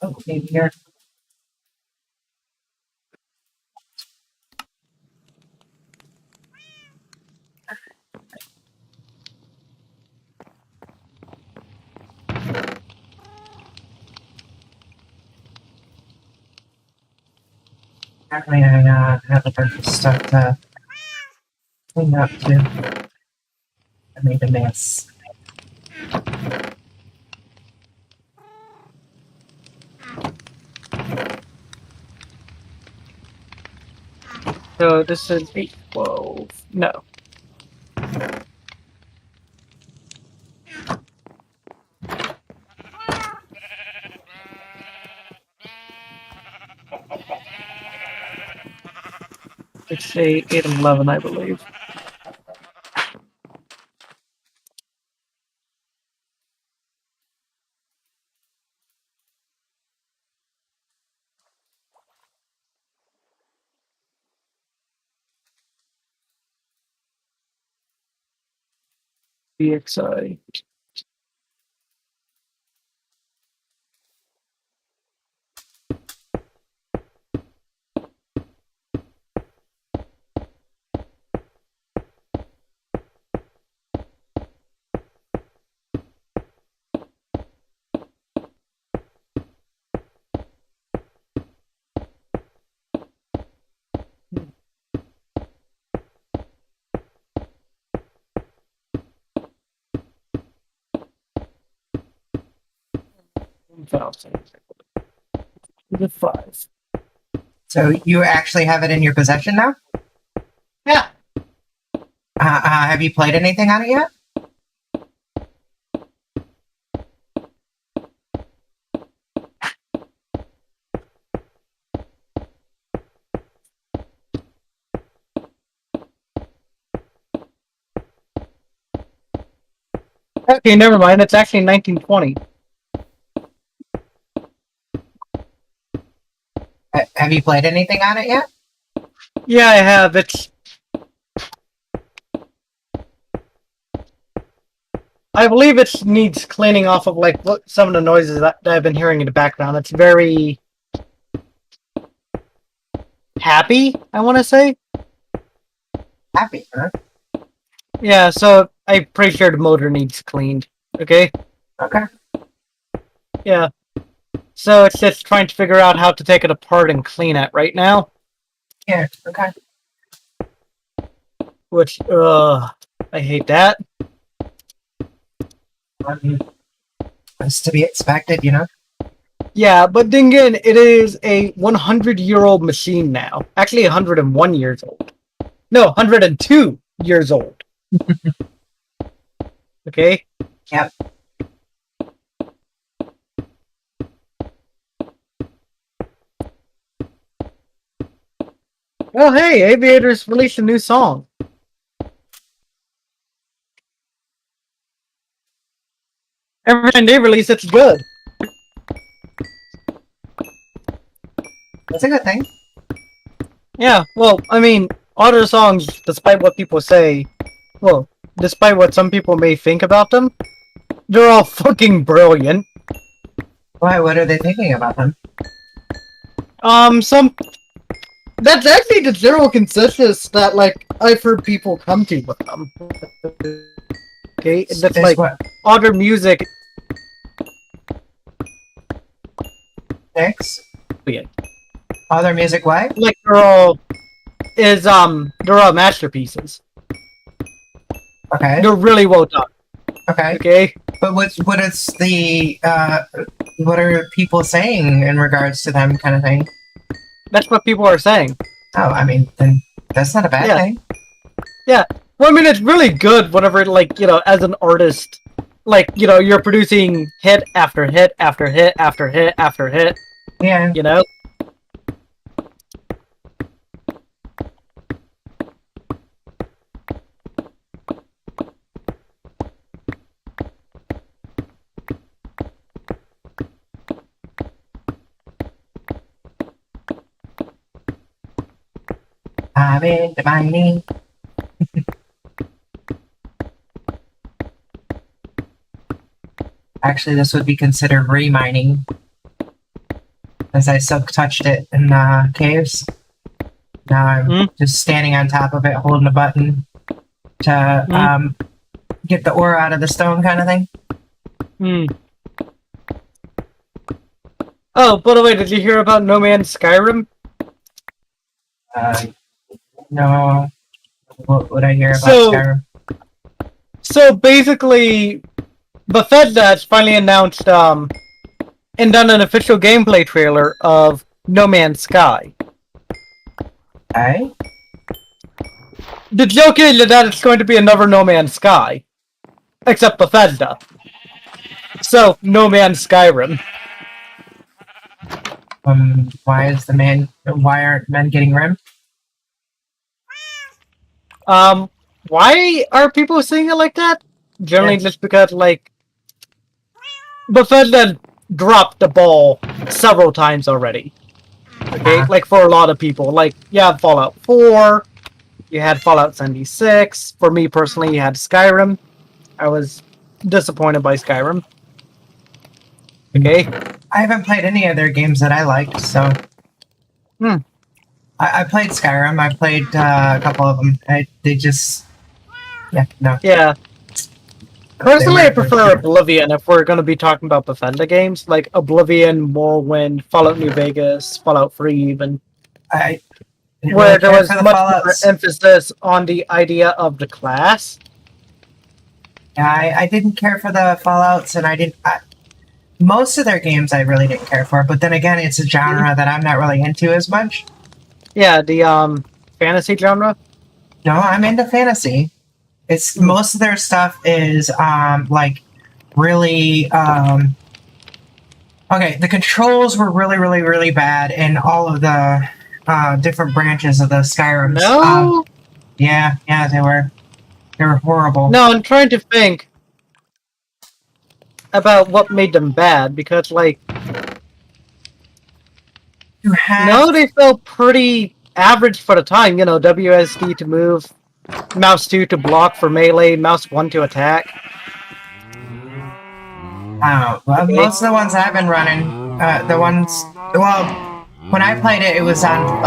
Oh, maybe here. Apparently, I have a bunch of stuff to clean up too. I made a mess. So this is 812. No. It's a 811, I believe. BXI. The 5. So you actually have it in your possession now? Yeah. Have you played anything on it yet? Okay, never mind. It's actually 1920. Have you played anything on it yet? Yeah, I have. I believe it needs cleaning off of like some of the noises that I've been hearing in the background. It's very happy, I want to say. Happy, huh? Yeah, so I'm pretty sure the motor needs cleaned. Okay? Okay. Yeah. So it's just trying to figure out how to take it apart and clean it right now. Yeah, okay. Which, I hate that. It's to be expected, you know? Yeah, but then again, it is a 100-year-old machine now. Actually, 101 years old. No, 102 years old. Okay? Yep. Well, hey, Aviators released a new song. Every time they release, it's good. That's a good thing. Yeah, well, I mean, all their songs, despite what people say, well, despite what some people may think about them, they're all fucking brilliant. Why? What are they thinking about them? That's actually the general consensus that, like, I've heard people come to with them. Okay, that's like, what? all their music. Six? Yeah. Other music, what? Like, they're all masterpieces. Okay. They're really well done. Okay. Okay? But what are people saying in regards to them kind of thing? That's what people are saying. Oh, I mean, then that's not a bad thing. Yeah. Well, I mean, it's really good whenever, like, you know, as an artist, like, you know, you're producing hit after hit after hit after hit after hit. Yeah. You know? I'm into mining. Actually, this would be considered remining. as I silk touched it in caves. Now I'm just standing on top of it, holding a button to get the ore out of the stone, kind of thing. Oh, by the way, did you hear about No Man's Skyrim? No. What would I hear about Skyrim? So basically, Bethesda has finally announced and done an official gameplay trailer of No Man's Sky. Okay. The joke is that it's going to be another No Man's Sky, except Bethesda. So, No Man's Skyrim. Why aren't men getting rim? Why are people saying it like that? Generally just because, like, Bethesda dropped the ball several times already. Okay? Like, for a lot of people. Like, you have Fallout 4, you had Fallout 76, for me personally, you had Skyrim. I was disappointed by Skyrim. Okay? I haven't played any of their games that I liked, so... I played Skyrim, I played a couple of them. They just... Yeah, no. Yeah. Personally, I prefer Oblivion if we're going to be talking about Bethesda games. Like Oblivion, Morrowind, Fallout New Vegas, Fallout 3 even. Where there was much more emphasis on the idea of the class. Yeah, I didn't care for the Fallouts, and I didn't... most of their games I really didn't care for, but then again, it's a genre that I'm not really into as much. Yeah, the fantasy genre? No, I'm into fantasy. It's most of their stuff is like really okay, the controls were really bad in all of the different branches of the Skyrim. No. Yeah, they were horrible. No, I'm trying to think about what made them bad, because like no, they felt pretty average for the time. You know, WSD to move, mouse 2 to block for melee, mouse 1 to attack. Well, most of the ones I've been running, when I played it, it was on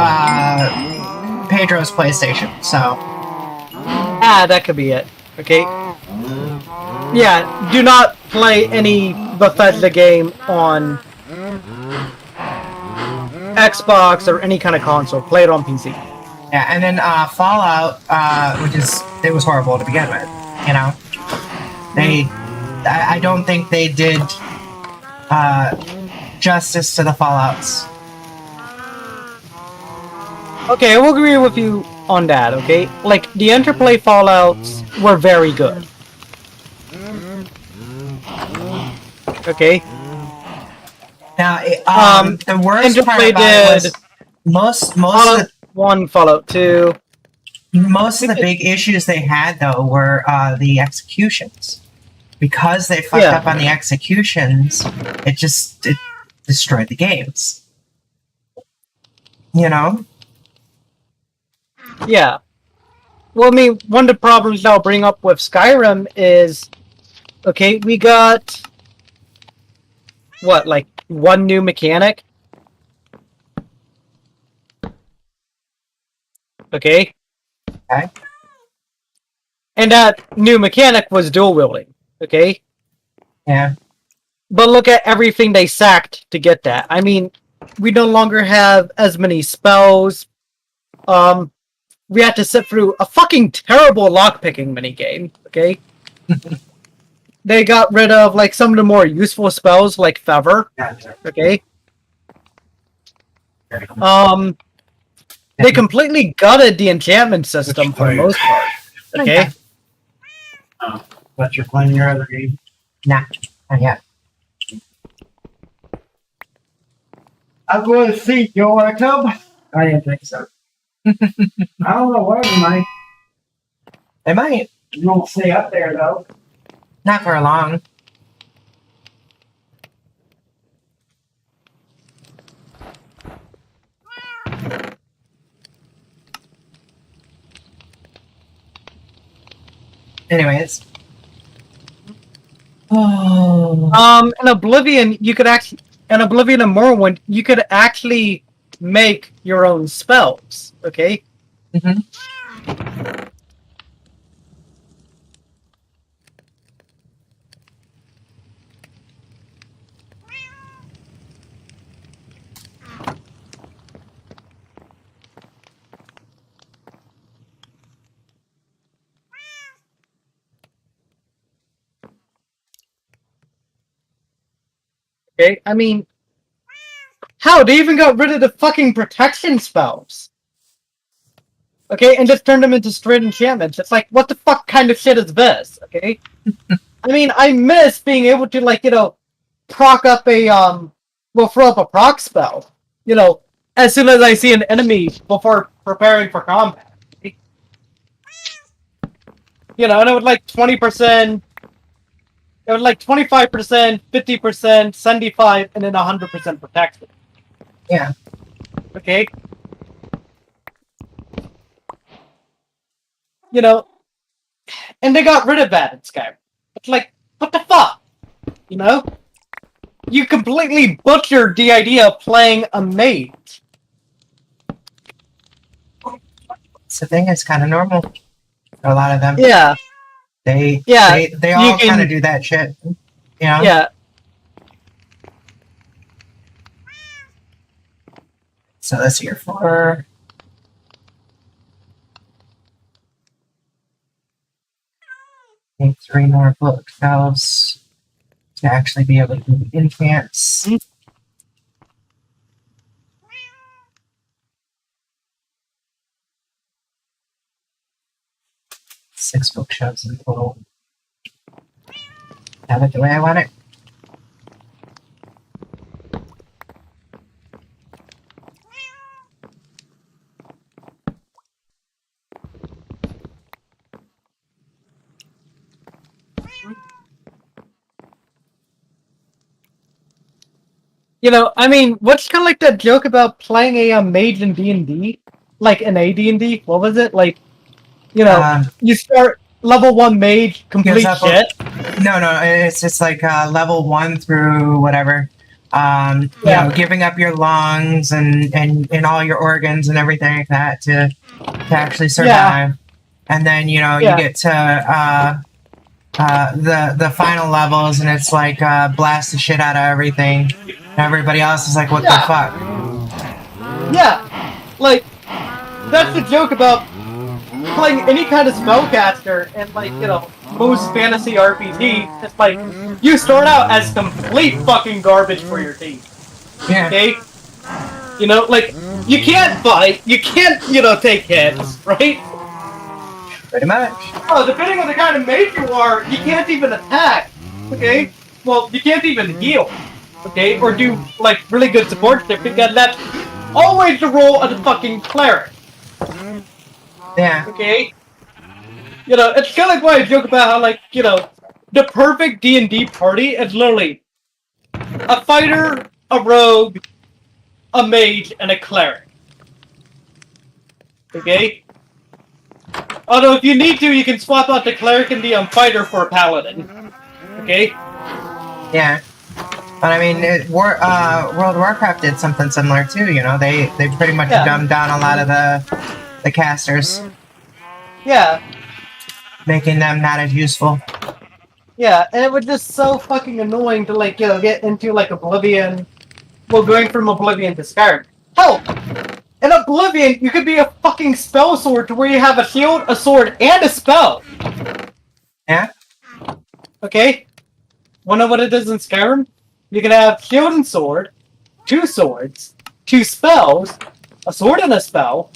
Pedro's PlayStation, so... That could be it. Okay? Yeah, do not play any Bethesda game on Xbox or any kind of console. Play it on PC. Yeah, and then Fallout, it was horrible to begin with, you know? I don't think they did justice to the Fallouts. Okay, I will agree with you on that, okay? Like, the Interplay Fallouts were very good. Okay? Now, the worst part about it was Fallout 1, Fallout 2. Most of the big issues they had, though, were the executions. Because they fucked up on the executions, it destroyed the games. You know? Yeah. Well, I mean, one of the problems I'll bring up with Skyrim is, okay, we got, what, like, one new mechanic? Okay? Okay. And that new mechanic was dual wielding, okay? Yeah. But look at everything they sacked to get that. I mean, we no longer have as many spells. We had to sit through a fucking terrible lockpicking minigame, okay? They got rid of, like, some of the more useful spells, like Feather, okay? They completely gutted the enchantment system for the most part, okay? But you're playing your other game? Nah, not yet. I'm going to see. You want to come? I didn't think so. I don't know where you might. They might. You won't stay up there, though. Not for long. Anyways. Oh. In Oblivion, you could actually... in Oblivion and Morrowind, you could actually make your own spells. Okay. Mm-hmm. Okay. I mean, how they even got rid of the fucking protection spells. Okay, and just turned them into straight enchantments. It's like, what the fuck kind of shit is this? Okay. I mean, I miss being able to, like, proc up a throw up a proc spell. As soon as I see an enemy before preparing for combat. And it would like 20%. It would like 25%, 50%, 75, and then 100% protection. Yeah. Okay. And they got rid of that in Skyrim. It's like, what the fuck? You completely butchered the idea of playing a mage. It's the thing. It's kind of normal for a lot of them. Yeah. They Yeah. all kind of do that shit. Yeah. So that's here for. Need 3 more bookshelves to actually be able to do enchants. Mm. 6 bookshelves in total. Have it the way I want it. I mean, what's kind of like that joke about playing a mage in D&D? Like in AD&D? What was it? Like, you start level 1 mage, complete shit. No, it's just like level 1 through whatever. Giving up your lungs and all your organs and everything like that to actually survive. Yeah. And then, you get to the final levels and it's like blast the shit out of everything. Everybody else is like, what the fuck? Yeah, like, that's the joke about playing any kind of spellcaster and, like, most fantasy RPG. It's like, you start out as complete fucking garbage for your team. Yeah. Okay? Like, you can't fight, you can't, take hits, right? Pretty much. Oh, depending on the kind of mage you are, you can't even attack. Okay? Well, you can't even heal. Okay? Or do, like, really good support stuff, because that's always the role of the fucking cleric. Yeah. Okay? It's kind of like why I joke about how, like, the perfect D&D party is literally a fighter, a rogue, a mage, and a cleric. Okay? Although, if you need to, you can swap out the cleric and the fighter for a paladin. Okay? Yeah. But I mean, World of Warcraft did something similar too. They pretty much dumbed down a lot of the casters. Yeah. Making them not as useful. Yeah, and it was just so fucking annoying to, like, get into, like, Oblivion. Well, going from Oblivion to Skyrim. Hell! In Oblivion, you could be a fucking spell sword to where you have a shield, a sword, and a spell! Yeah? Okay? Wanna know what it is in Skyrim? You can have shield and sword, 2 swords, 2 spells, a sword and a spell,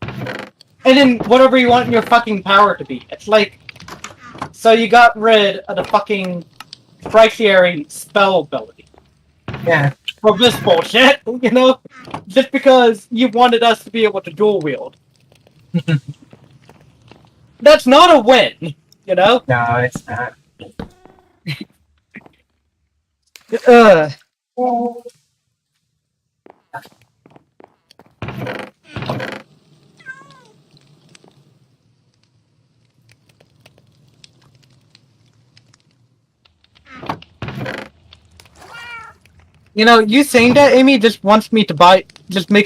and then whatever you want your fucking power to be. It's like... So you got rid of the fucking tertiary spell ability. Yeah. For this bullshit, Just because you wanted us to be able to dual wield. That's not a win, No, it's not. You know, you saying that, Amy, just makes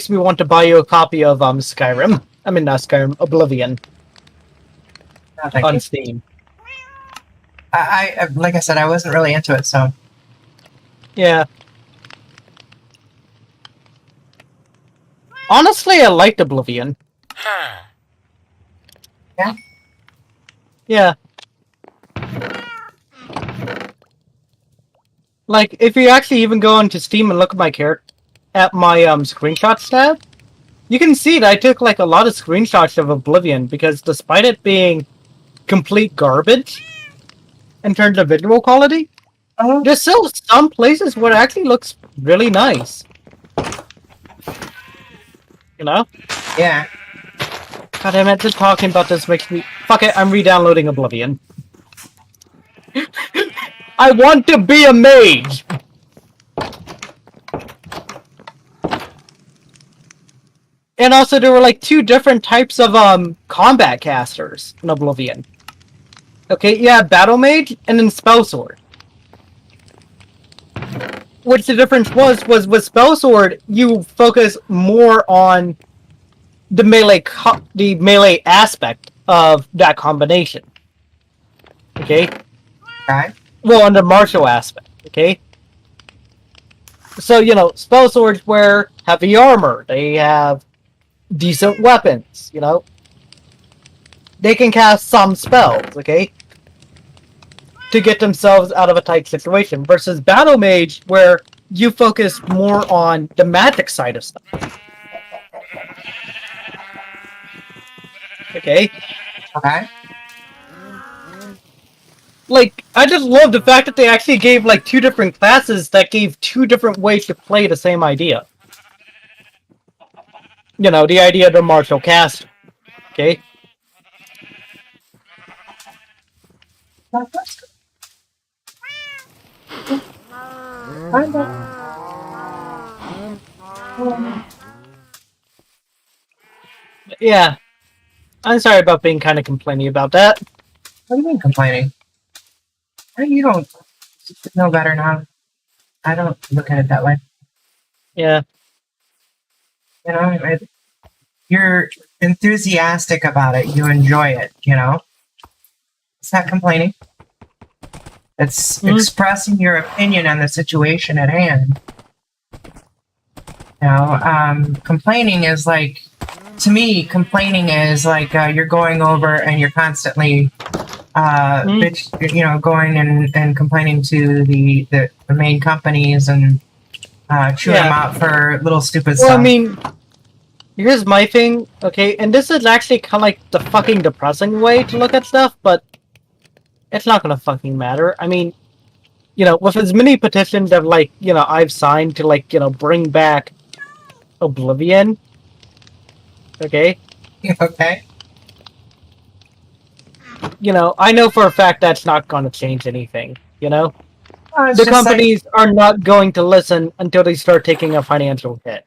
me want to buy you a copy of Skyrim. I mean, not Skyrim, Oblivion Thank on you. Steam. I like I said, I wasn't really into it, so Yeah. Honestly, I liked Oblivion. Yeah? Yeah. Like, if you actually even go into Steam and look at my screenshots tab, you can see that I took like a lot of screenshots of Oblivion because despite it being complete garbage in terms of visual quality, there's still some places where it actually looks really nice. You know? yeah. God damn it, just talking about this makes me... Fuck it, I'm re-downloading Oblivion. I want to be a mage! And also, there were like 2 different types of combat casters in Oblivion. Okay, yeah, Battle Mage and then Spell Sword. Which the difference was with Spell Sword, you focus more on the melee aspect of that combination. Okay? Okay. Well, on the martial aspect, okay? So, you know, Spell Swords wear heavy armor. They have decent weapons, you know? They can cast some spells, okay? To get themselves out of a tight situation. Versus Battle Mage, where you focus more on the magic side of stuff. Okay? Okay. Like, I just love the fact that they actually gave, like, 2 different classes that gave 2 different ways to play the same idea. You know, the idea of the martial cast. Okay? Yeah. I'm sorry about being kind of complaining about that. What do you mean complaining? You don't know better now. I don't look at it that way. Yeah. You know, you're enthusiastic about it. You enjoy it, you know? It's not complaining. It's expressing your opinion on the situation at hand. You know, complaining is like, to me, complaining is like you're going over and you're constantly, going and complaining to the main companies and chewing them out for little stupid stuff. Well, I mean, here's my thing, okay? And this is actually kind of like the fucking depressing way to look at stuff, but it's not gonna fucking matter. I mean, you know, with as many petitions that, like, you know, I've signed to, like, you know, bring back Oblivion, okay? Okay. You know, I know for a fact that's not gonna change anything, you know? It's The just companies are not going to listen until they start taking a financial hit.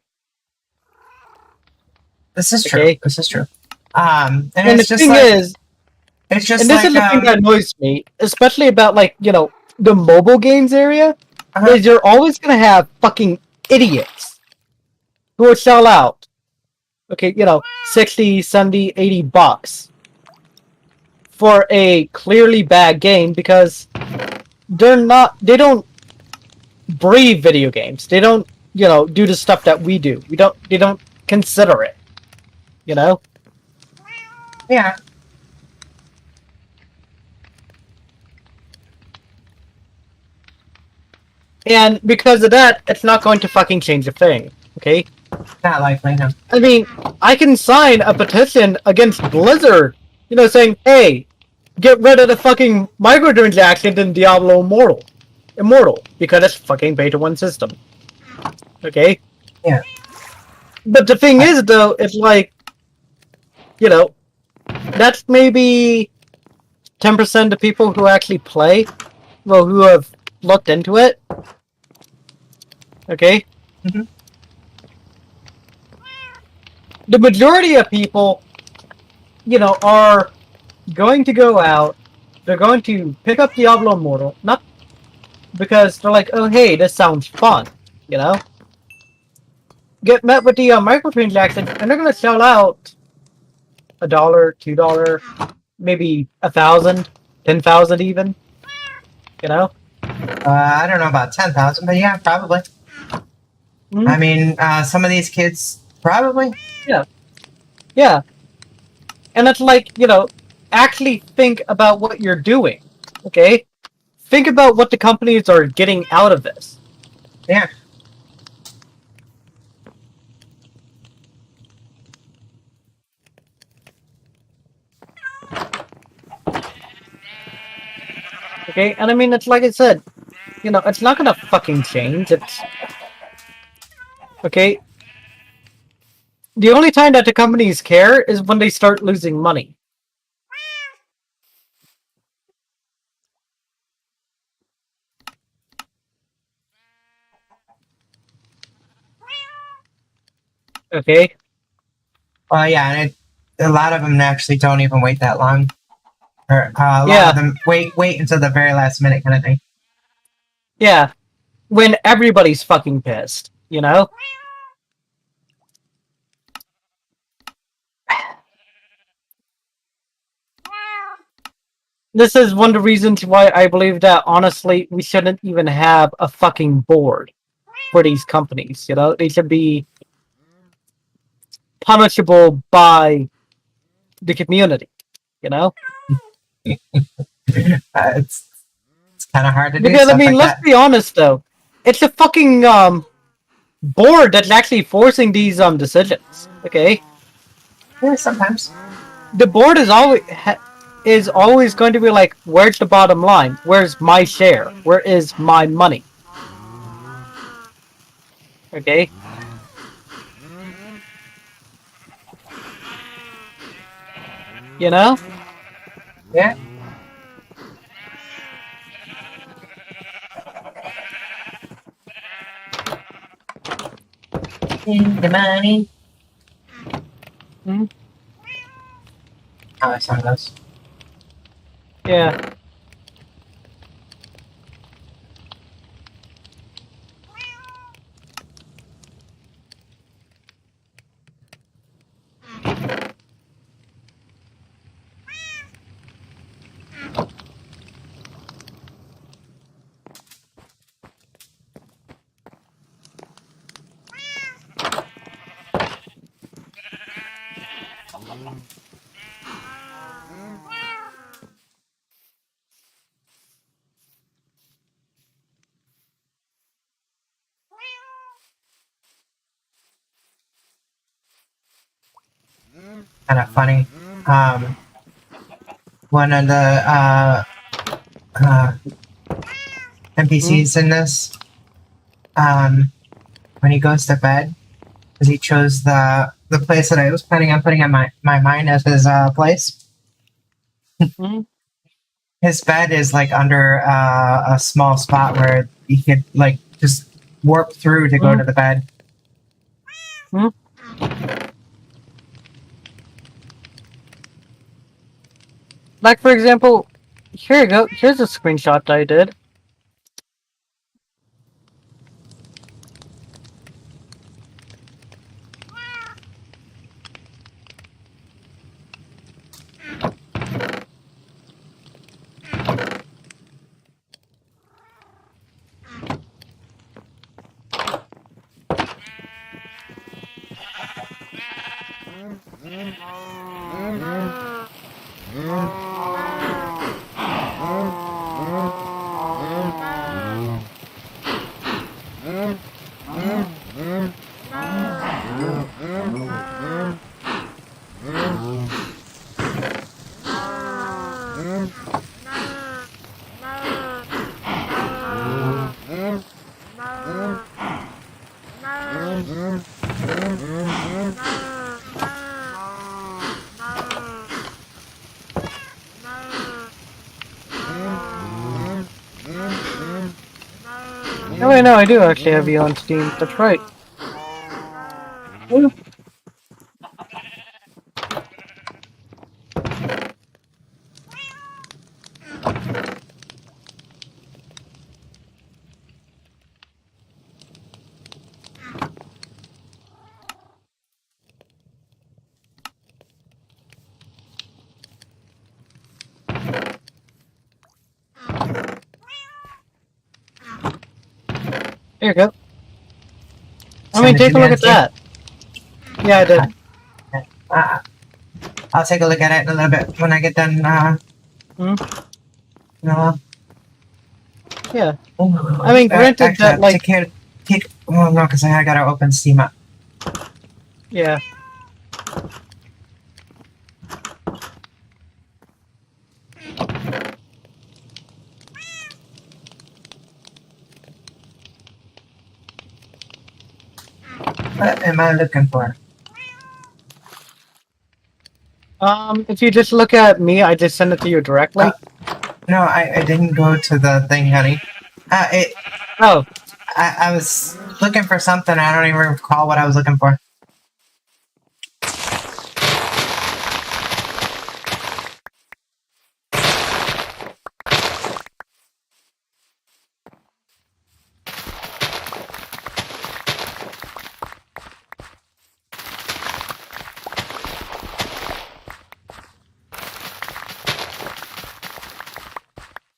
This is true. Okay? This is true. And it's the just thing like, is, it's just and this like, is the thing that annoys me, especially about, like, you know, the mobile games area, is you're always gonna have fucking idiots who will sell out, okay, you know, 60, 70, 80 bucks for a clearly bad game because they don't breathe video games. They don't, you know, do the stuff that we do. They don't consider it, you know? yeah. And because of that, it's not going to fucking change a thing, okay? Not likely, no. I mean, I can sign a petition against Blizzard, you know, saying, hey, get rid of the fucking microtransactions in Diablo Immortal, because it's fucking beta-1 system. Okay? Yeah. But the thing is, though, it's like, you know, that's maybe 10% of people who actually play, well, who have looked into it. Okay? Mhm. The majority of people, you know, are going to go out, they're going to pick up Diablo Immortal, not because they're like, oh hey, this sounds fun. You know, get met with the microtransactions, and they're gonna sell out $1, $2, maybe 1,000, 10,000 even. You know. I don't know about 10,000, but yeah, probably. Mm-hmm. I mean, some of these kids probably. Yeah. And it's like, actually think about what you're doing. Okay? Think about what the companies are getting out of this. Yeah. Okay? And I mean, it's like I said, it's not gonna fucking change. It's... Okay? The only time that the companies care is when they start losing money. Okay? Well, yeah, and a lot of them actually don't even wait that long. Or a lot Yeah. of them wait until the very last minute kind of thing. Yeah. When everybody's fucking pissed, you know? This is one of the reasons why I believe that, honestly, we shouldn't even have a fucking board for these companies, you know? They should be punishable by the community, you know? It's kind of hard to do Because, I stuff mean, like let's that. be honest, though. It's a fucking, board that's actually forcing these, decisions, okay? Yeah, sometimes. The board is always going to be like, where's the bottom line? Where's my share? Where is my money? Okay? You know? Yeah. The money. Hmm? How that song goes. Yeah. Kind of funny. One of the NPCs in this, when he goes to bed, because he chose the place that I was planning on putting on my mind as his place. Hmm? His bed is like under a small spot where he could like just warp through to go to the bed. Hmm? Like, for example, here you go. Here's a screenshot I did. Oh wait, no, I do actually have you on Steam. That's right. Woo. There you go. I Send mean, it take to a look at Nancy. that. Yeah, I did. Uh, I'll take a look at it in a little bit when I get done. Hmm? No. Yeah. I mean, granted Actually, that, I'll like, take. Well, no, because I gotta open Steam up. yeah. What am I looking for? If you just look at me, I just send it to you directly. No, I didn't go to the thing, honey. Oh, I was looking for something. I don't even recall what I was looking for.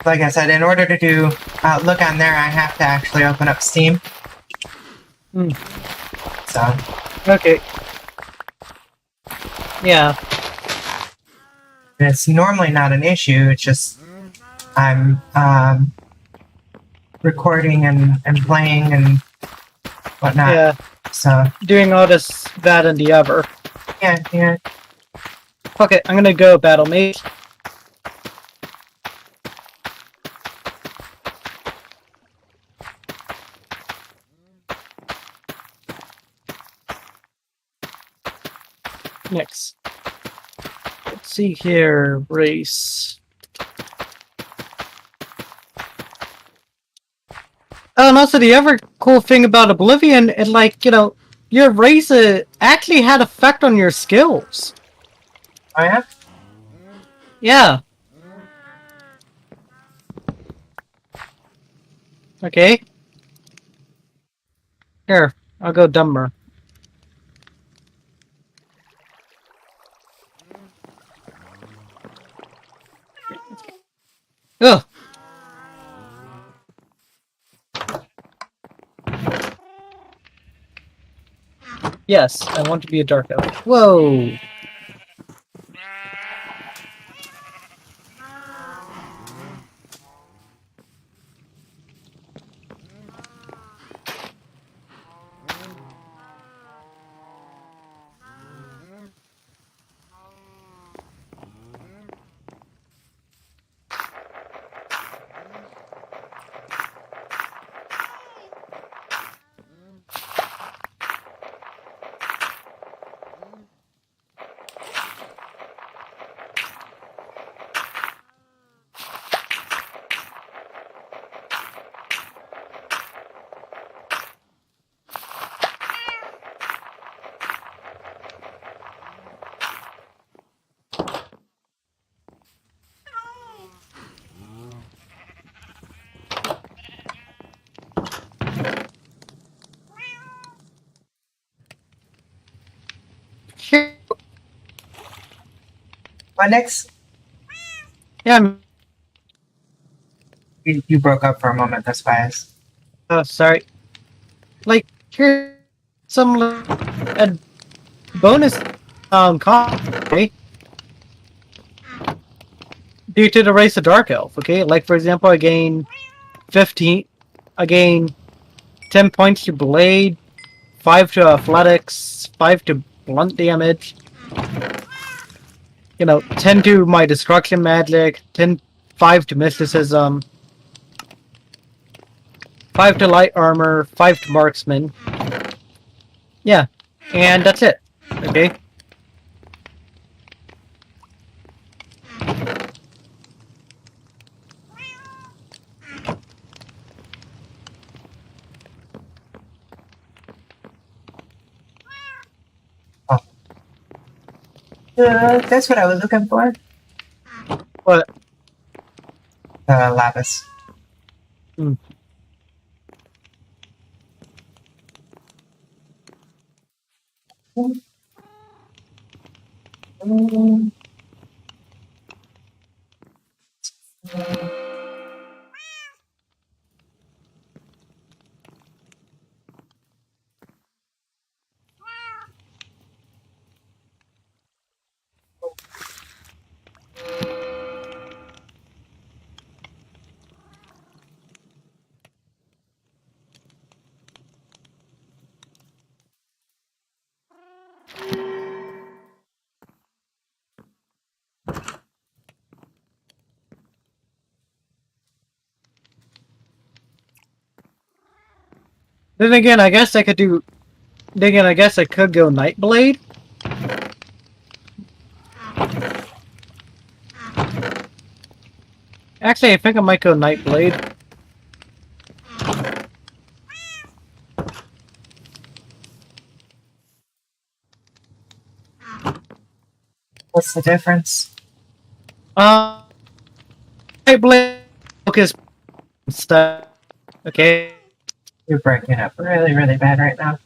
Like I said, in order to do look on there, I have to actually open up Steam. Hmm. So okay. Yeah. it's normally not an issue. It's just I'm recording and playing and whatnot. Yeah. So Doing all this, that, and the other. yeah. Okay, I'm gonna go battle mate. Next. Let's see here. Race. Oh, and also the other cool thing about Oblivion, it like, you know, your race actually had effect on your skills. Oh yeah. Yeah. Okay. Here, I'll go dumber. Ugh. Yes, I want to be a dark elf. Whoa. What next? Yeah, I'm... You broke up for a moment. That's why. Oh, sorry. Like, here's some a bonus okay? Due to the race of Dark Elf, okay? Like, for example, I gain 15... I gain 10 points to Blade, 5 to Athletics, 5 to Blunt Damage, you know, 10 to my Destruction Magic, 5 to Mysticism, 5 to Light Armor, 5 to Marksman. Yeah, and that's it, okay? Oh. That's what I was looking for. But, Lapis. hmm. Then again, I guess I could do. Then again, I guess I could go Nightblade. Actually, I think I might go Nightblade. What's the difference? Nightblade focus stuff. Okay. You're breaking up really, really bad right now.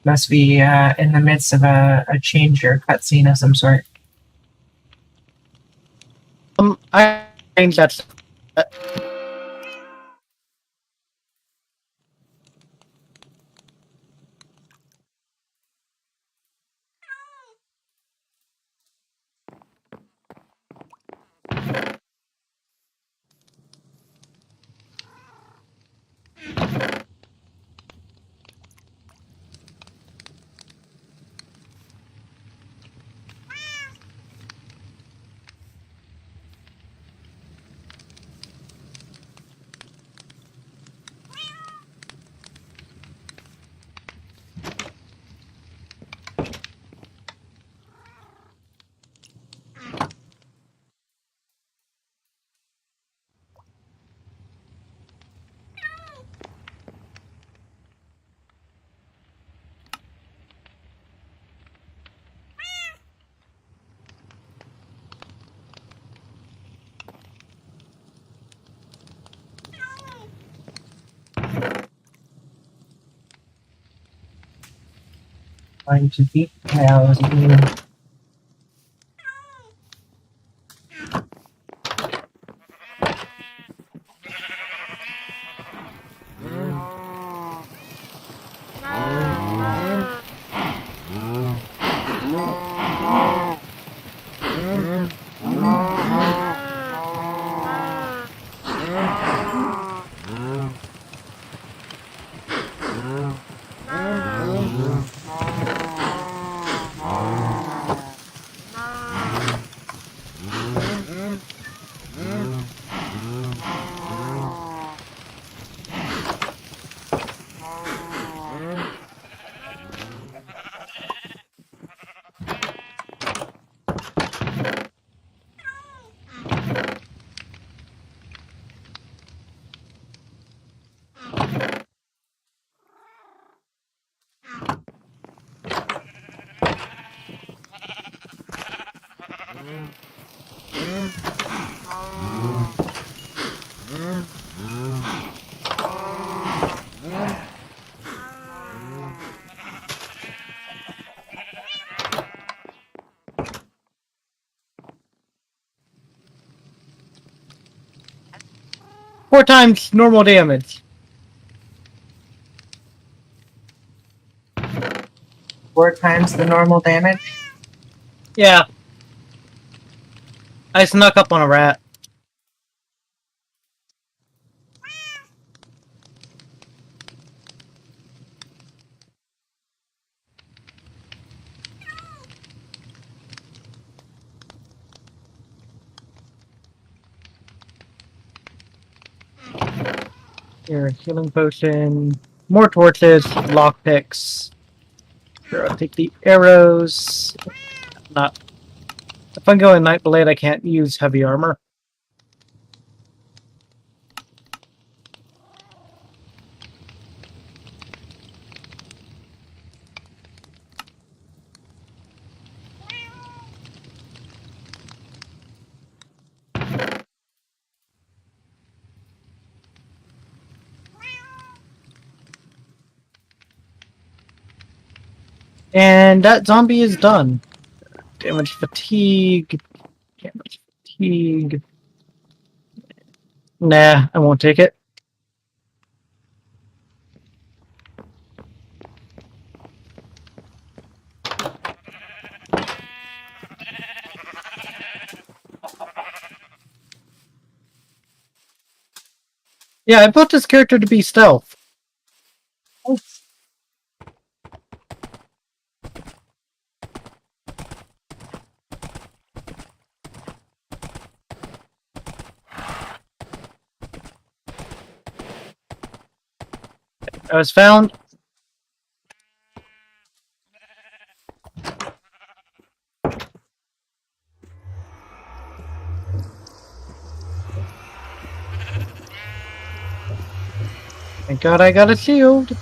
Must be in the midst of a change or cutscene of some sort. I think that's. Trying to beat cows. 4 times normal damage. 4 times the normal damage? Yeah. I snuck up on a rat. Here, healing potion, more torches, lockpicks. Here, I'll take the arrows. Not. If I'm going Nightblade, I can't use heavy armor. And that zombie is done. Damage fatigue. Damage fatigue. Nah, I won't take it. Yeah, I built this character to be stealth. I was found. Thank God I got a shield.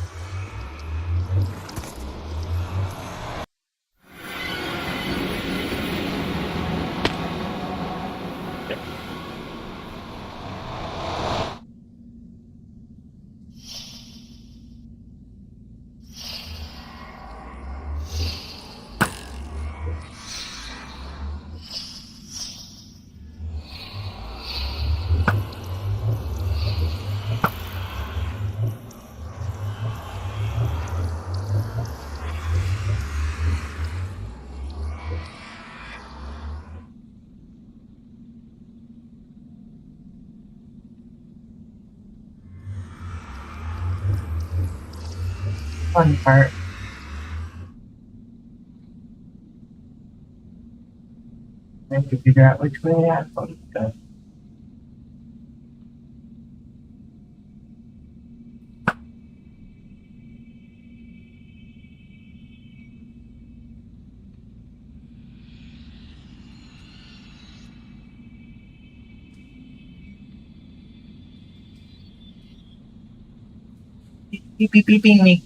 Fun part. I have to figure out which way I'm supposed to go. Beep beep beeping me.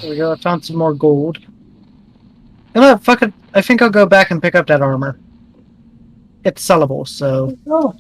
There we go. I found some more gold. You know what? Fuck it. I think I'll go back and pick up that armor. It's sellable, so. Oh.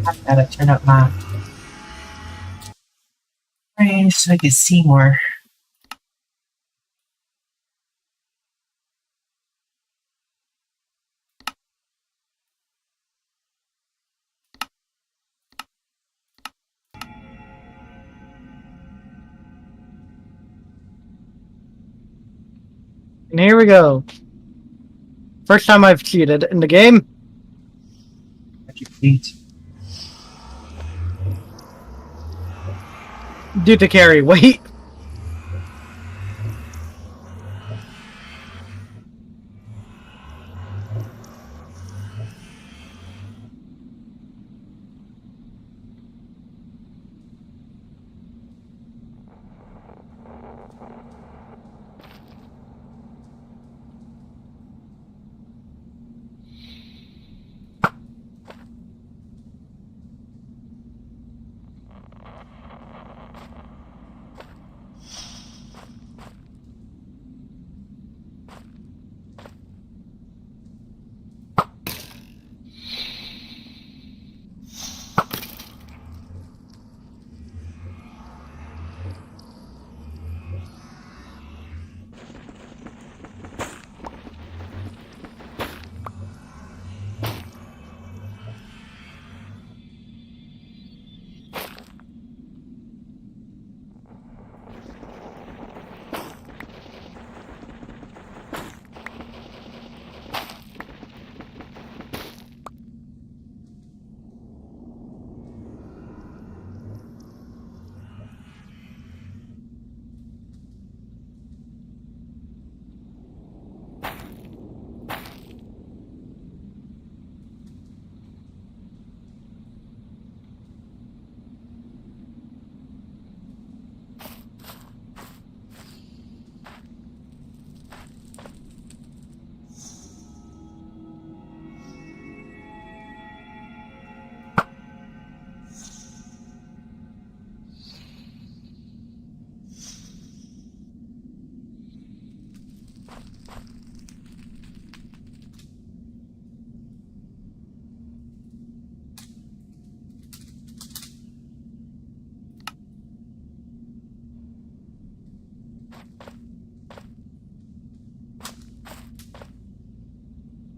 I've gotta turn up my range so I can see more. And here we go. First time I've cheated in the game. At your feet. Due to carry weight.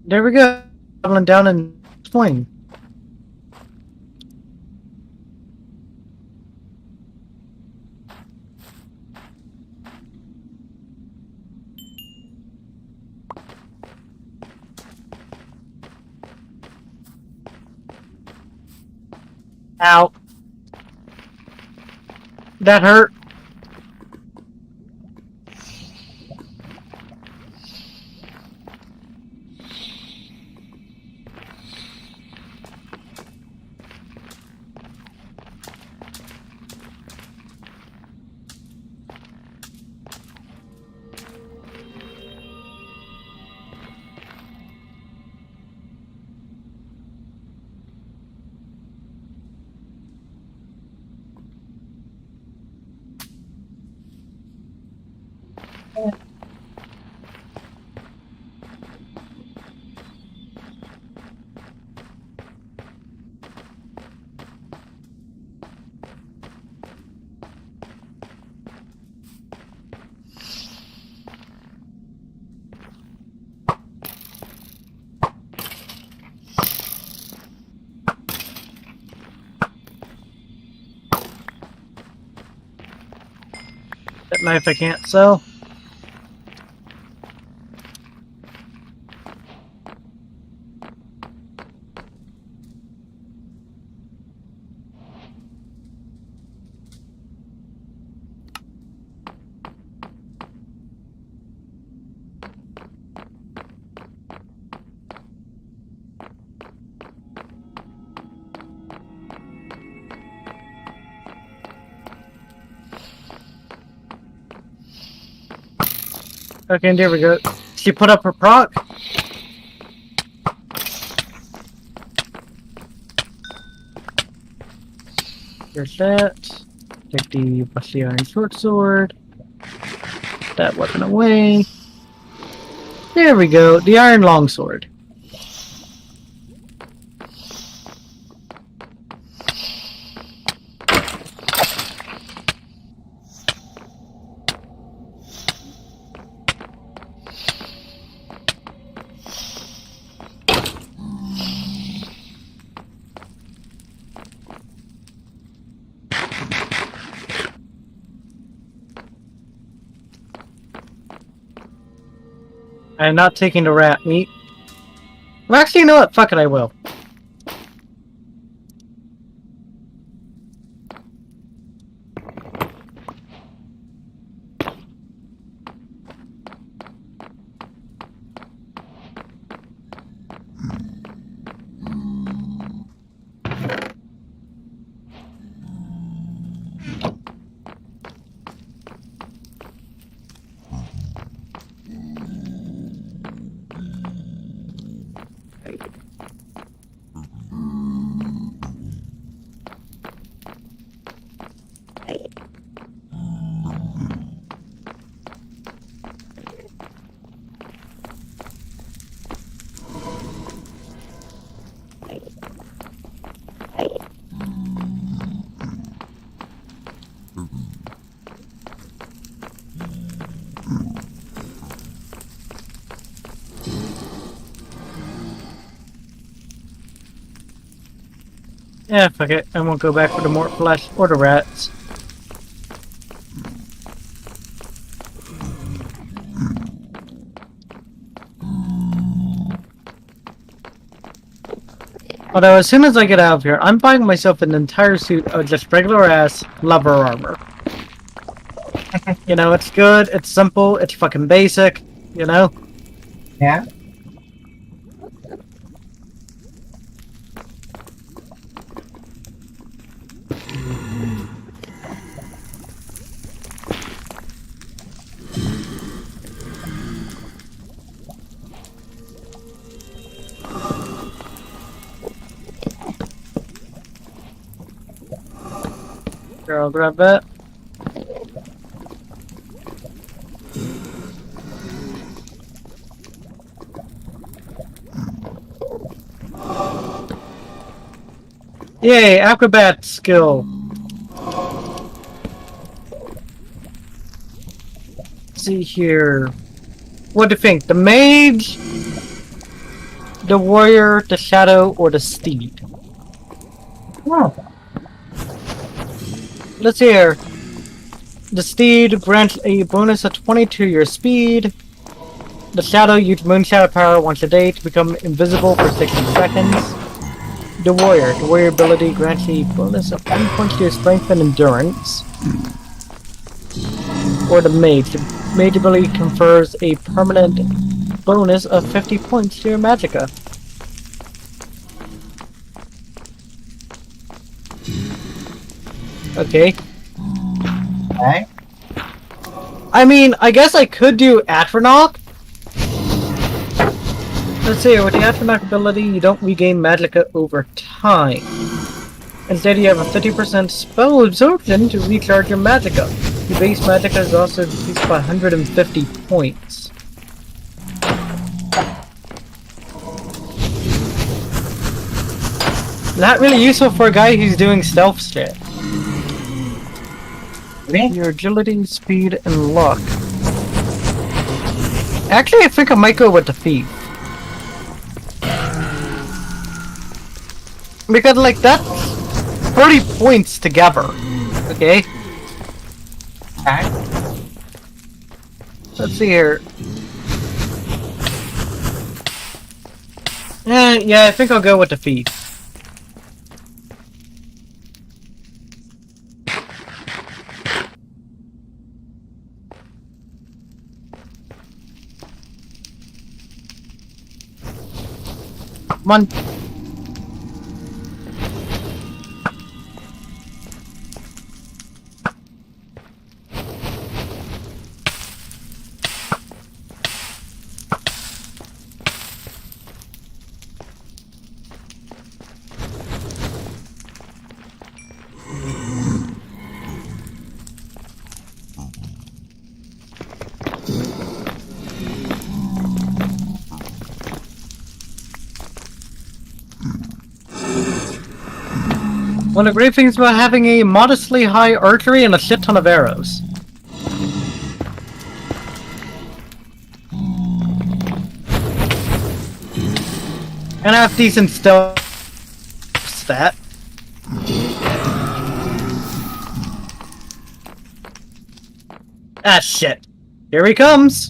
There we go. Traveling down in plane. Ow. That hurt. That knife I can't sell. Okay, there we go. She put up her proc. There's that. Take the rusty iron short sword. That weapon away. There we go. The iron longsword. I'm not taking the rat meat. Well, actually, you know what? Fuck it, I will. Yeah, fuck it. I won't go back for the more flesh or the rats. Although, as soon as I get out of here, I'm buying myself an entire suit of just regular-ass leather armor. You know, it's good, it's simple, it's fucking basic, you know? Yeah? Here, I'll grab that. Yay, acrobat skill. Let's see here. What do you think? The mage? the warrior, the shadow, or the steed? Oh, Let's see here. The steed grants a bonus of 20 to your speed. The shadow uses moonshadow power once a day to become invisible for 60 seconds. The warrior ability grants a bonus of 10 points to your strength and endurance. Or the mage ability confers a permanent bonus of 50 points to your magicka. Okay. okay. I mean, I guess I could do Atronach. Let's see, with the Atronach ability, you don't regain magicka over time. Instead, you have a 50% spell absorption to recharge your magicka. Your base magicka is also decreased by 150 points. Not really useful for a guy who's doing stealth shit. Me? Your agility, speed, and luck. Actually, I think I might go with the thief. Because, like, that's 30 points together. Okay? Okay. Let's see here. Yeah, I think I'll go with the thief. Come on. One of the great things about having a modestly high archery and a shit ton of arrows. And I have decent stealth stat. Ah, shit. Here he comes!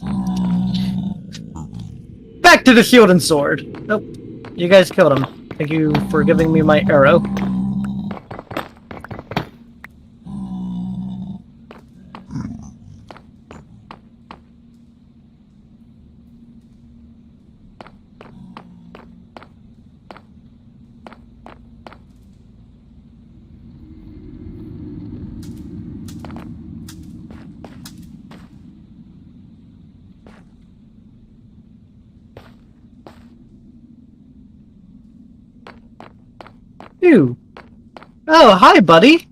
Back to the shield and sword! Nope. You guys killed him. Thank you for giving me my arrow. Ew. Oh, hi, buddy.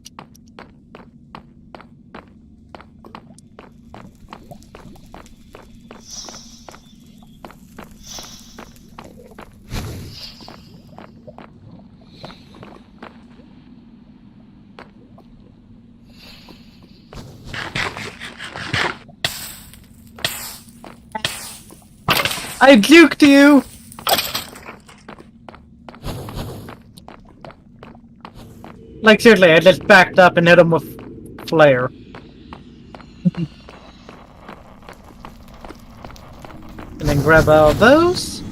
I juked you! Like, seriously, I just backed up and hit him with flare. And then grab all those.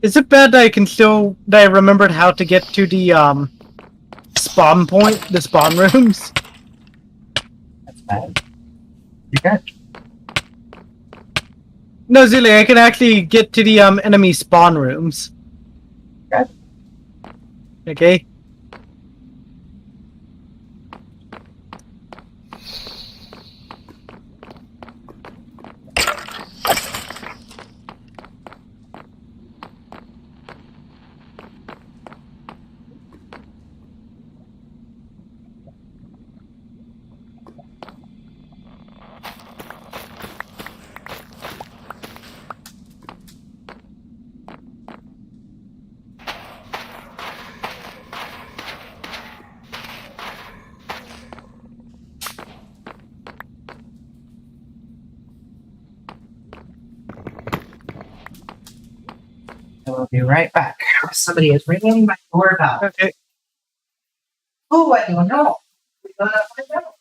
Is it bad that I remembered how to get to the, spawn point, the spawn rooms? That's bad. You good? No, Zilly, I can actually get to the, enemy spawn rooms. Good. Okay. will be right back. Somebody is ringing my doorbell. Okay. Oh, I don't know. We're gonna find out.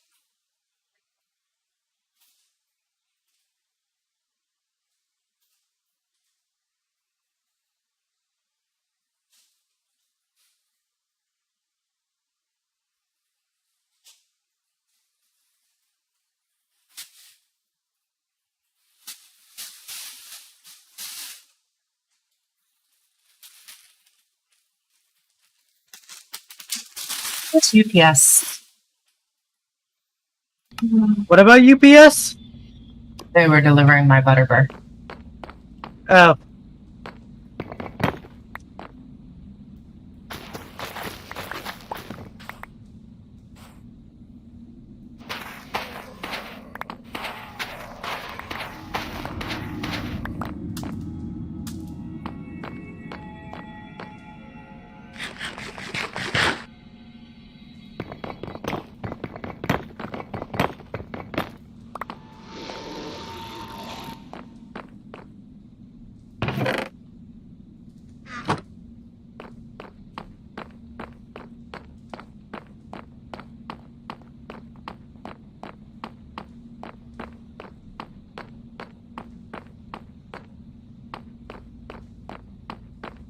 It's UPS. What about UPS? They were delivering my Butterbur. Oh.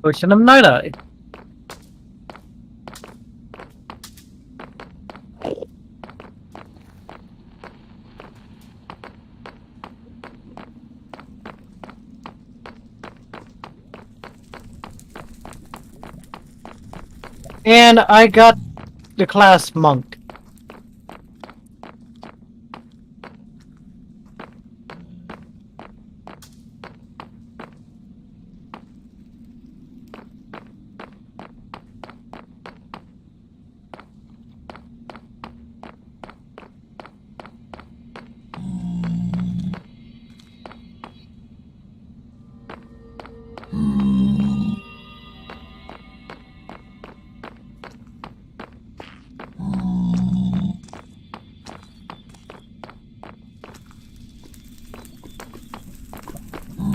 Ocean of Night Eye. And I got the class Monk.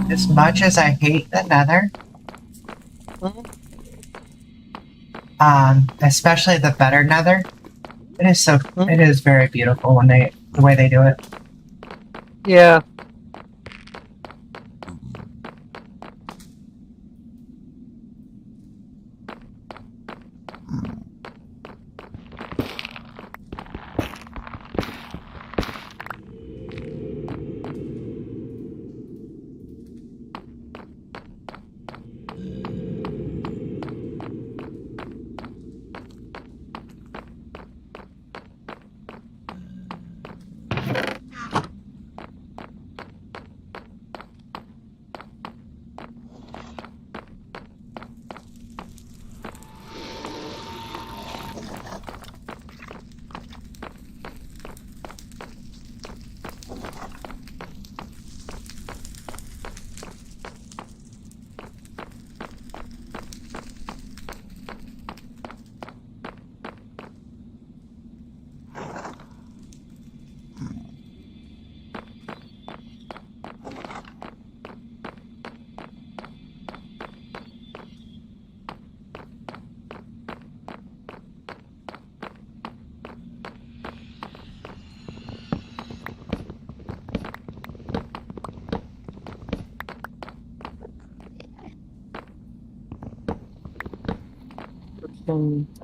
As much as I hate the Nether, especially the better Nether, it is so. It is very beautiful when the way they do it. Yeah.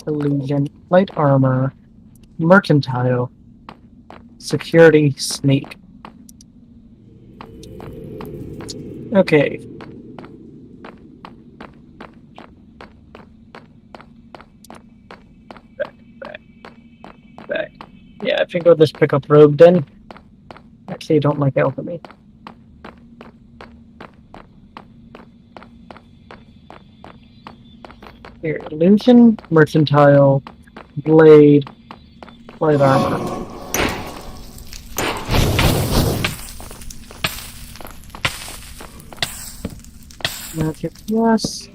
Illusion, light armor, mercantile, security, sneak. Okay. Back. Yeah, I think I'll just pick up rogue then. Actually, I don't like alchemy. Here, illusion, mercantile, blade, light armor. Magic, yes.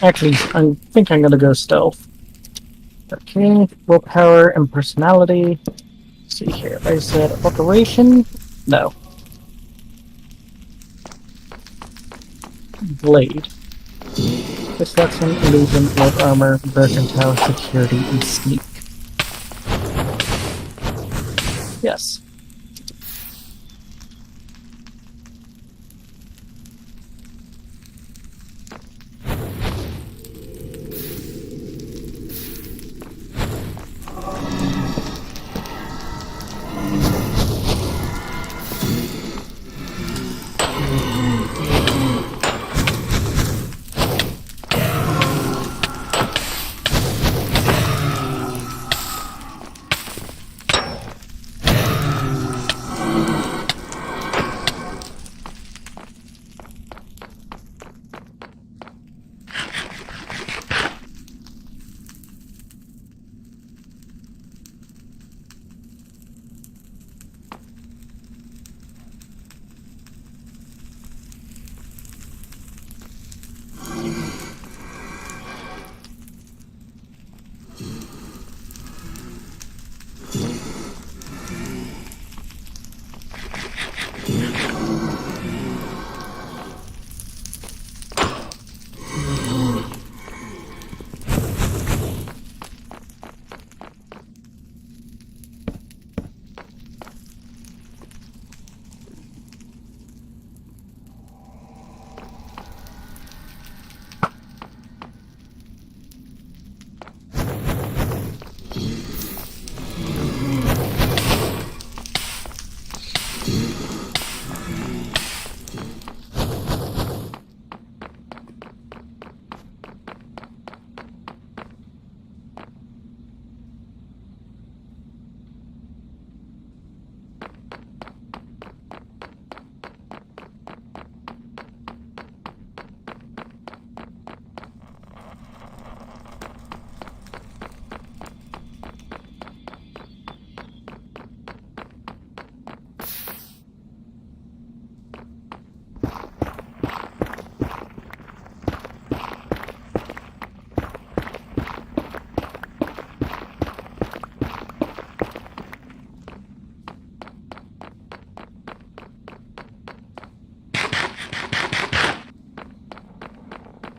Actually, I think I'm gonna go stealth. Okay, willpower and personality. Let's see here. I said operation. No. Blade. Destruction, illusion, light armor, mercantile, security, and sneak. Yes.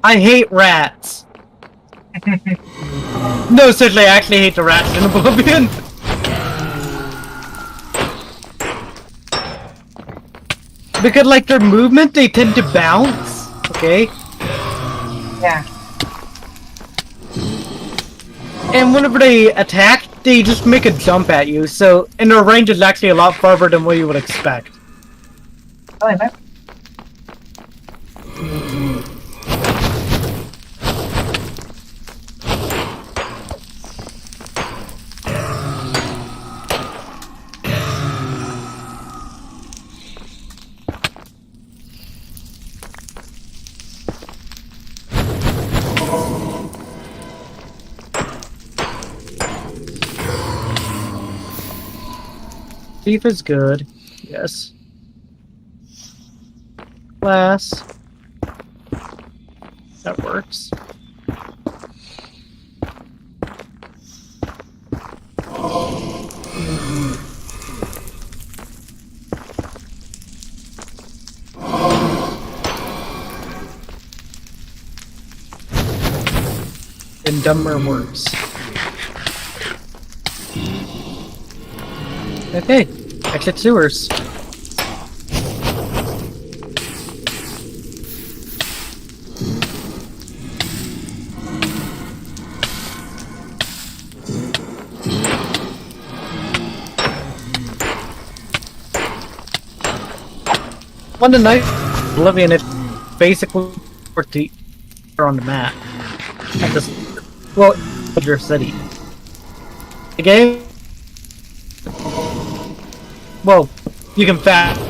I hate rats. No, certainly, I actually hate the rats in Oblivion. Because, like, their movement, they tend to bounce. Okay? Yeah. And whenever they attack, they just make a jump at you, so... And their range is actually a lot farther than what you would expect. Oh, I bet. Thief is good. Yes. Glass. That works. And dumber works. Okay, exit sewers. On the night, Oblivion is basically on the map at this, well, your city. The game. Well, you can fast.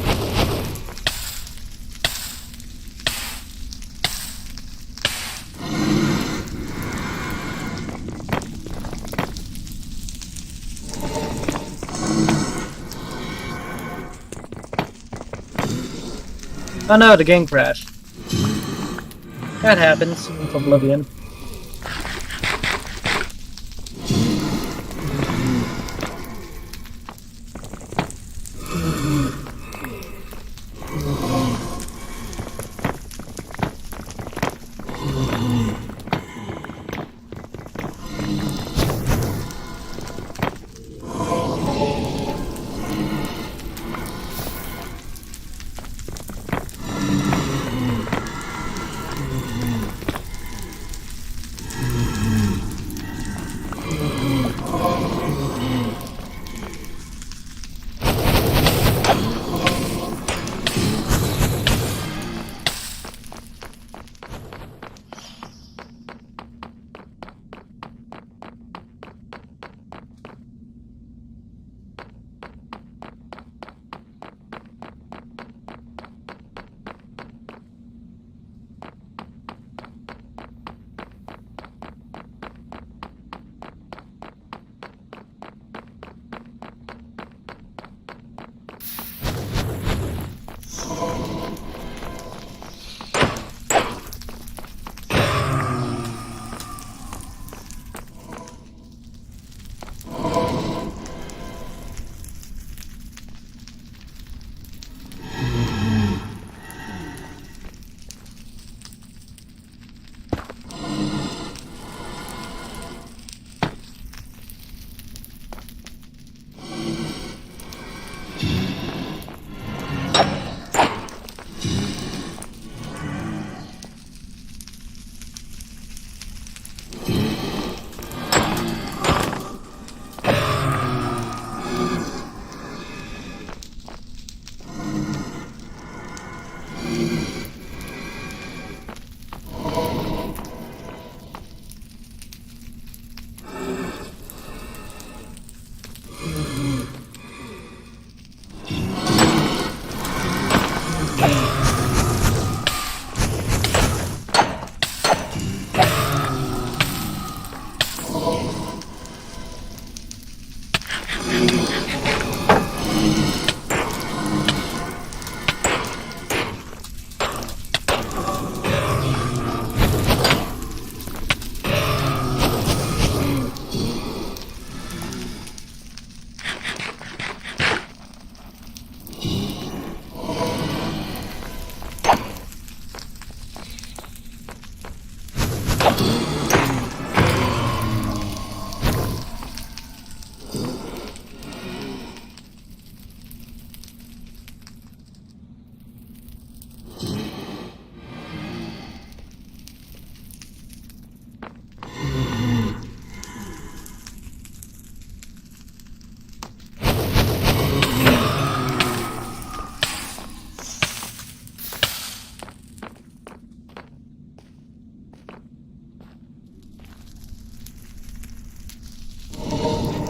Oh no, the game crashed. That happens with Oblivion.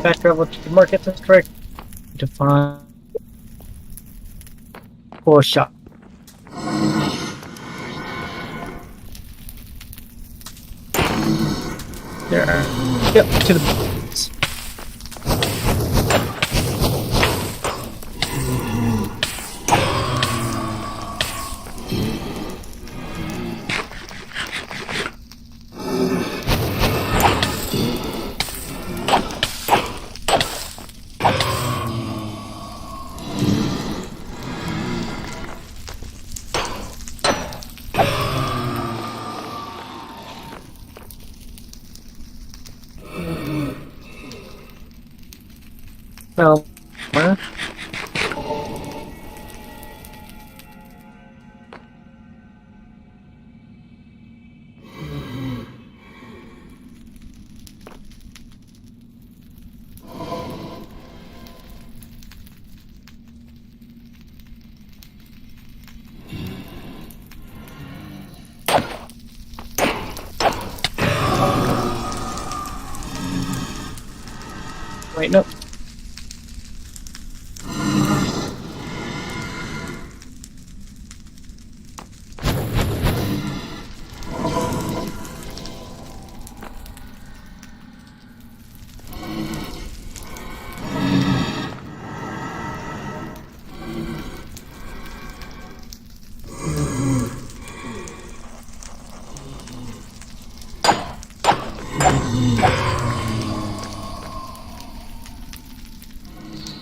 Fast travel to the market district to find for shop. There. Yep, to the. Well, wait, no.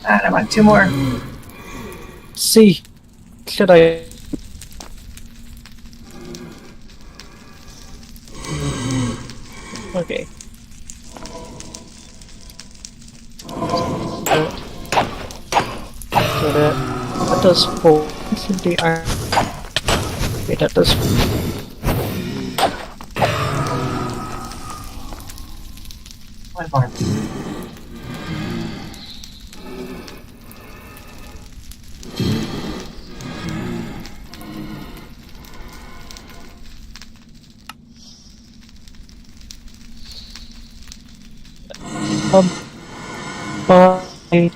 And I want 2 more. See, should I? Okay. So that does 4. Should the iron? Okay, that does. One more. Bye.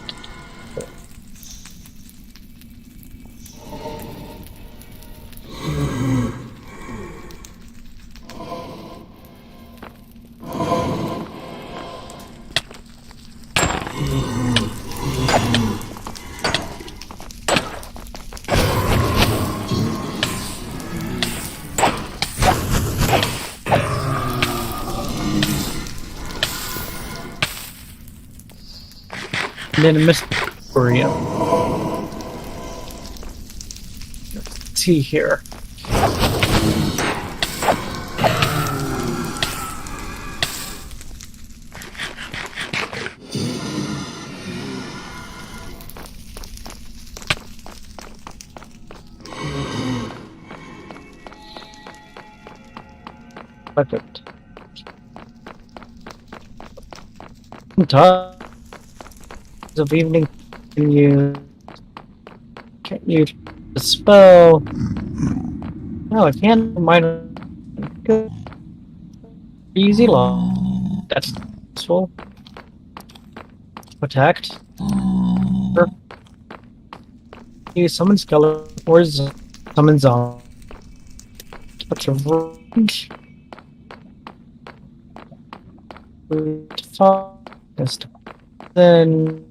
And then a mystery. Let's see here. Perfect. Times of evening, can't use the spell. No, I can't. Mine good. Easy lock. That's useful. Protect. You summon skeleton or summon zombie. Touch of range. Then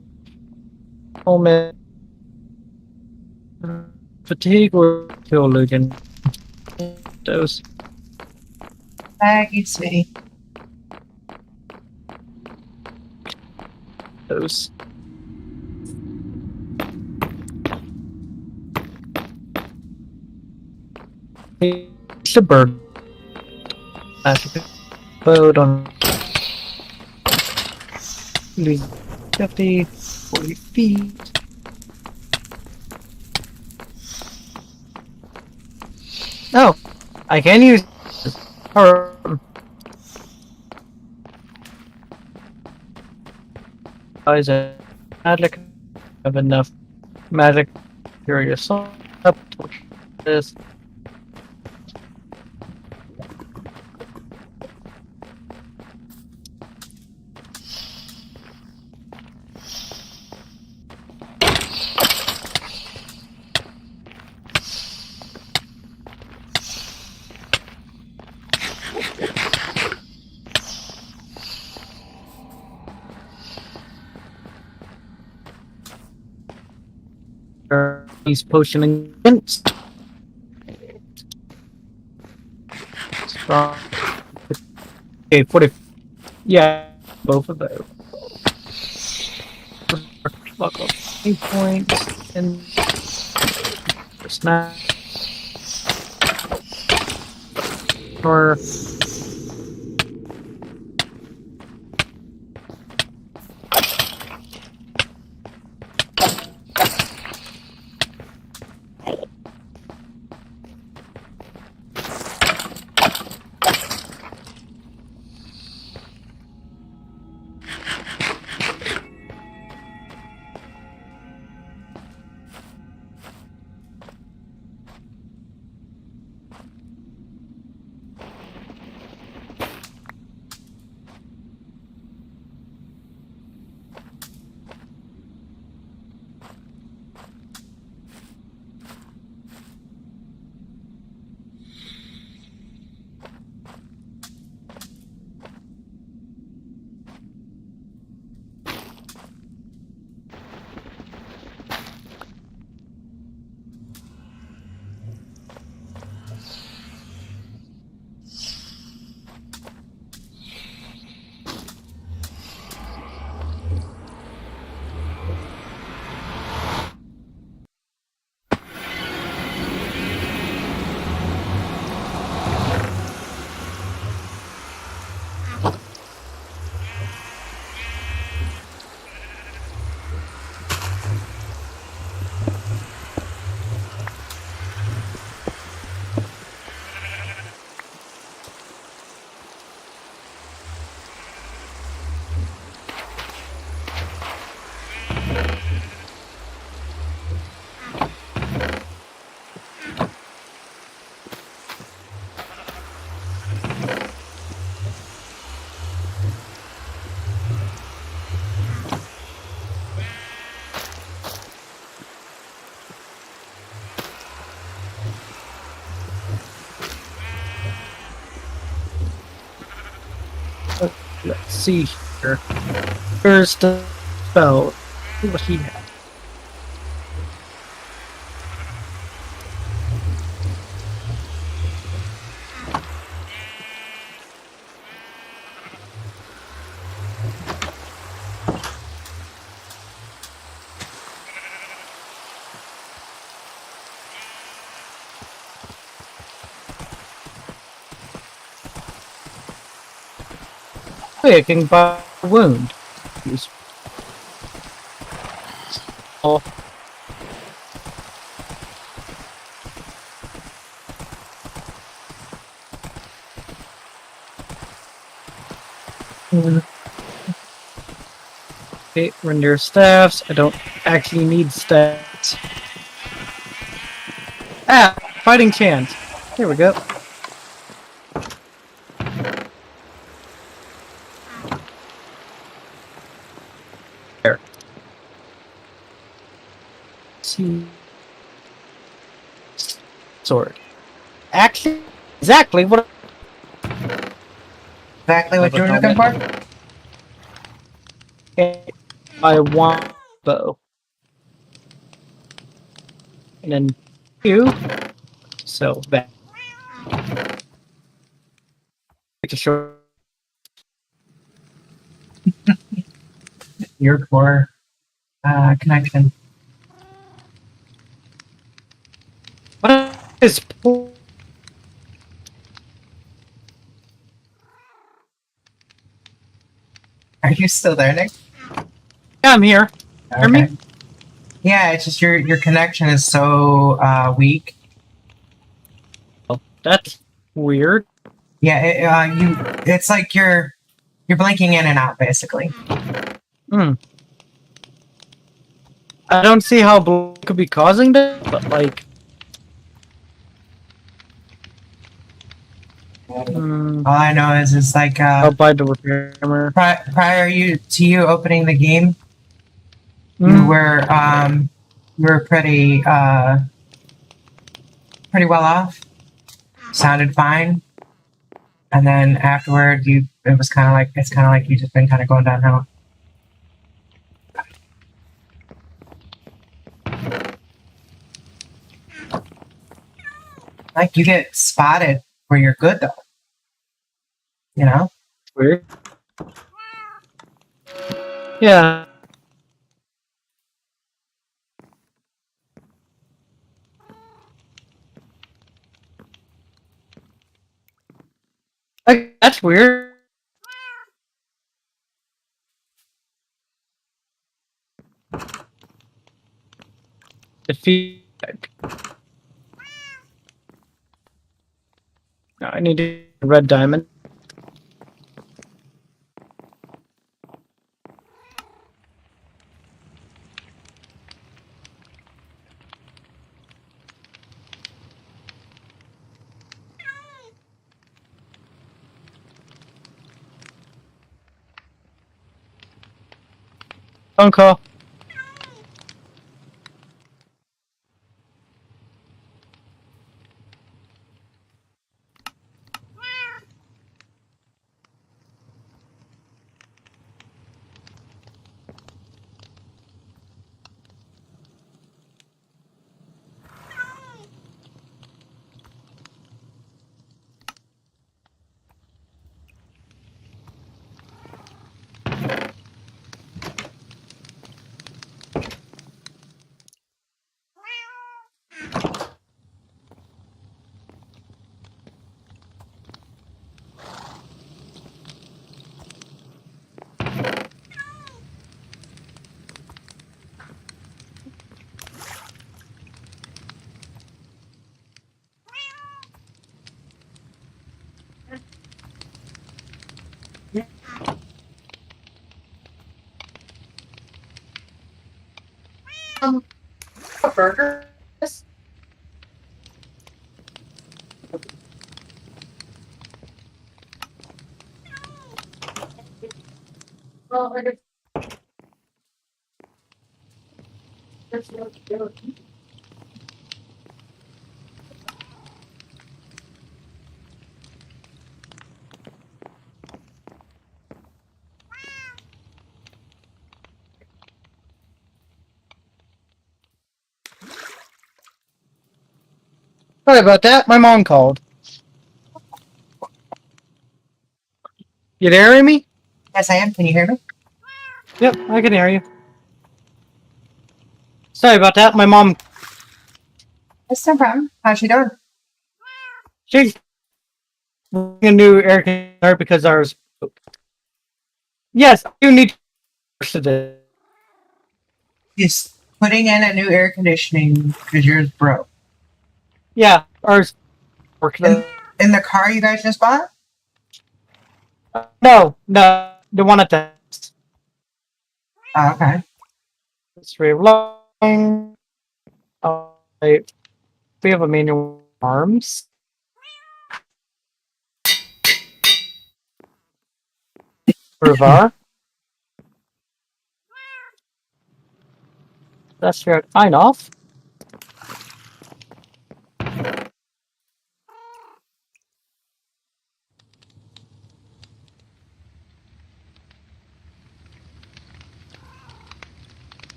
moment fatigue or kill Lugan. Those. Maggie, sweetie. Those. It's a bird. Magic boat on 50, 40 feet. Oh, I can use her. Is it magic? Have enough magic. Curious up. This. He's potion against. Strong. Okay, 40. Yeah, both of those. Luck up 8 points and snap. Or see here. There's the spell. See what he had. I can buy a wound. Use. Oh. Okay, render staffs. I don't actually need staffs. Ah, fighting chance. Here we go. There. See. Sword. Actually, exactly what Exactly what you were looking for? I want bow. And then you. So that. To show Your poor connection. what is poor? Are you still there, Nick? Yeah, I'm here. Hear me? Okay. Yeah, it's just your connection is so weak. That's weird. Yeah, it's like you're blinking in and out basically. Hmm. I don't see how blue could be causing that, but like. All I know is it's like I'll buy the repair. prior to you opening the game, you were pretty well off. Sounded fine, and then afterward, it's kind of like you just been kind of going downhill. Like you get spotted where you're good though, you know. Weird. Yeah. That's weird. The feedback. No, I need a red diamond. Phone call. A burger? Well, Sorry about that. My mom called. You there, Amy? Yes, I am. Can you hear me? Yep, I can hear you. Sorry about that. My mom. That's no problem. How's she doing? She's a new air conditioner because ours. Yes, you need to today. She's putting in a new air conditioning because yours broke. Yeah, ours worked. In the car you guys just bought? No, the one at the. Oh, okay. It's reloading. Right. We have a manual arms. Revar. That's your kind off.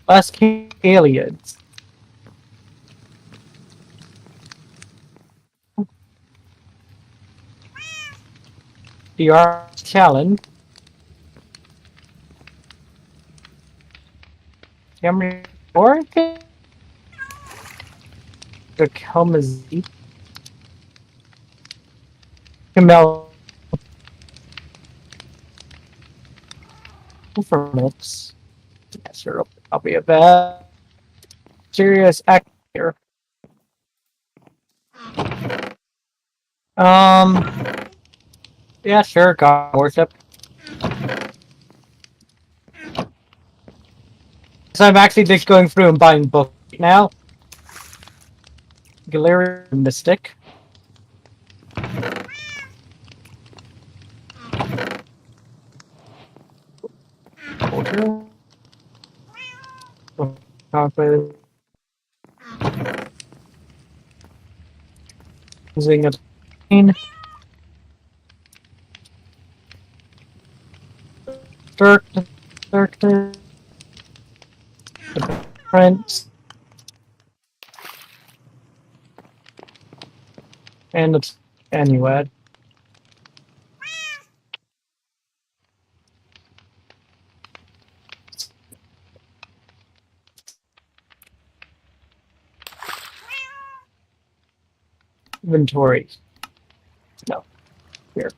Last aliens. DR challenge. Camry or the Kelmazi. Camel performance. Yeah, sure. I'll be a bad serious actor. Yeah, sure, God worship. So I'm actually just going through and buying books right now. Galarian Mystic. Culture. Compass. Using a Dirk, Prince, and it's Anuad. Inventory. No, here.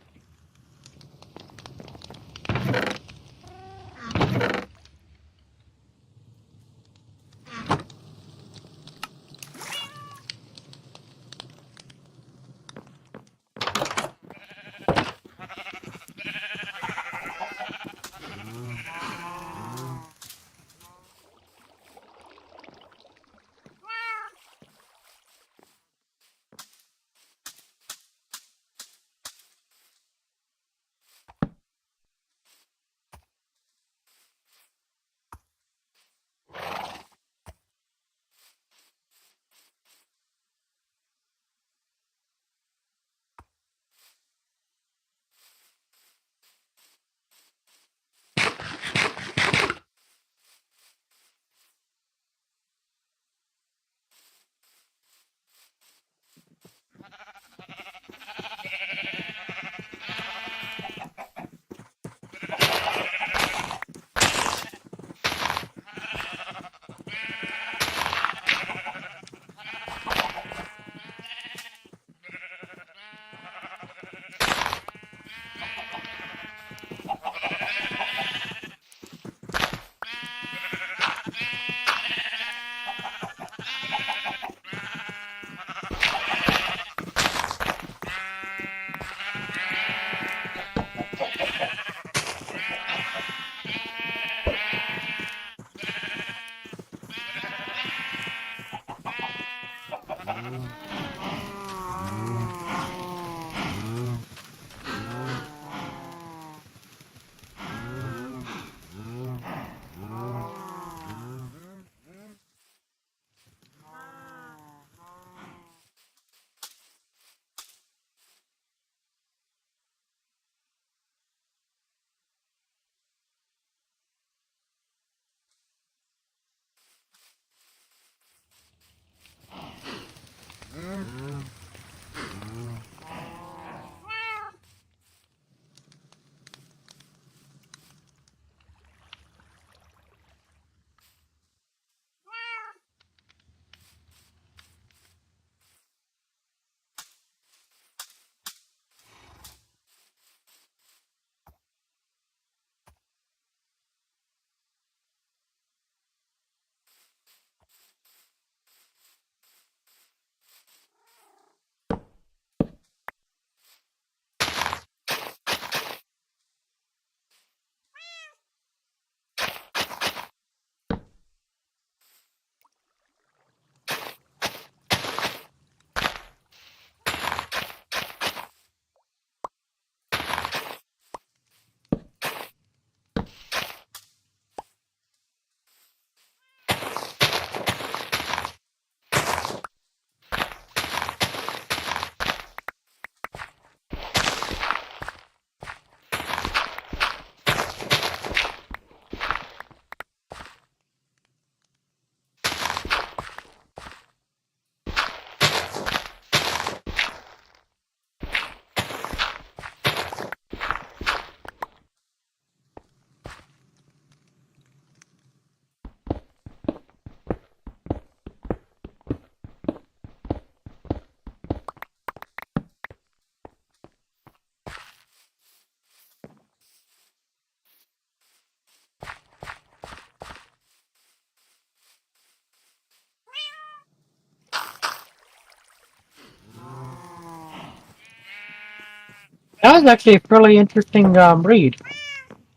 That was actually a fairly interesting read.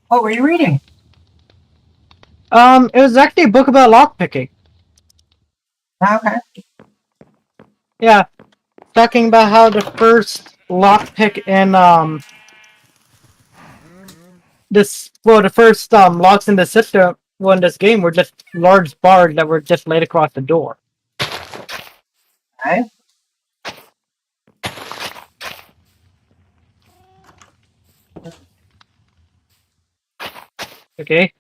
What were you reading? It was actually a book about lockpicking. Okay. Yeah, talking about how the first lockpick in the first locks in the system well, in this game were just large bars that were just laid across the door. Okay. Okay.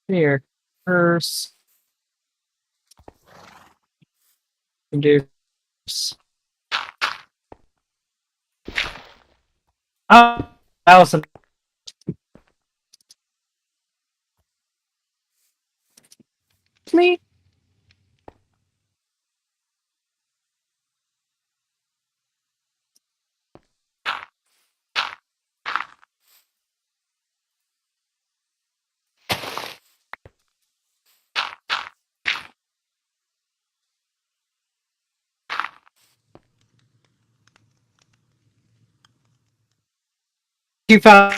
Here, first, introduce. Oh, Allison. Me? You found.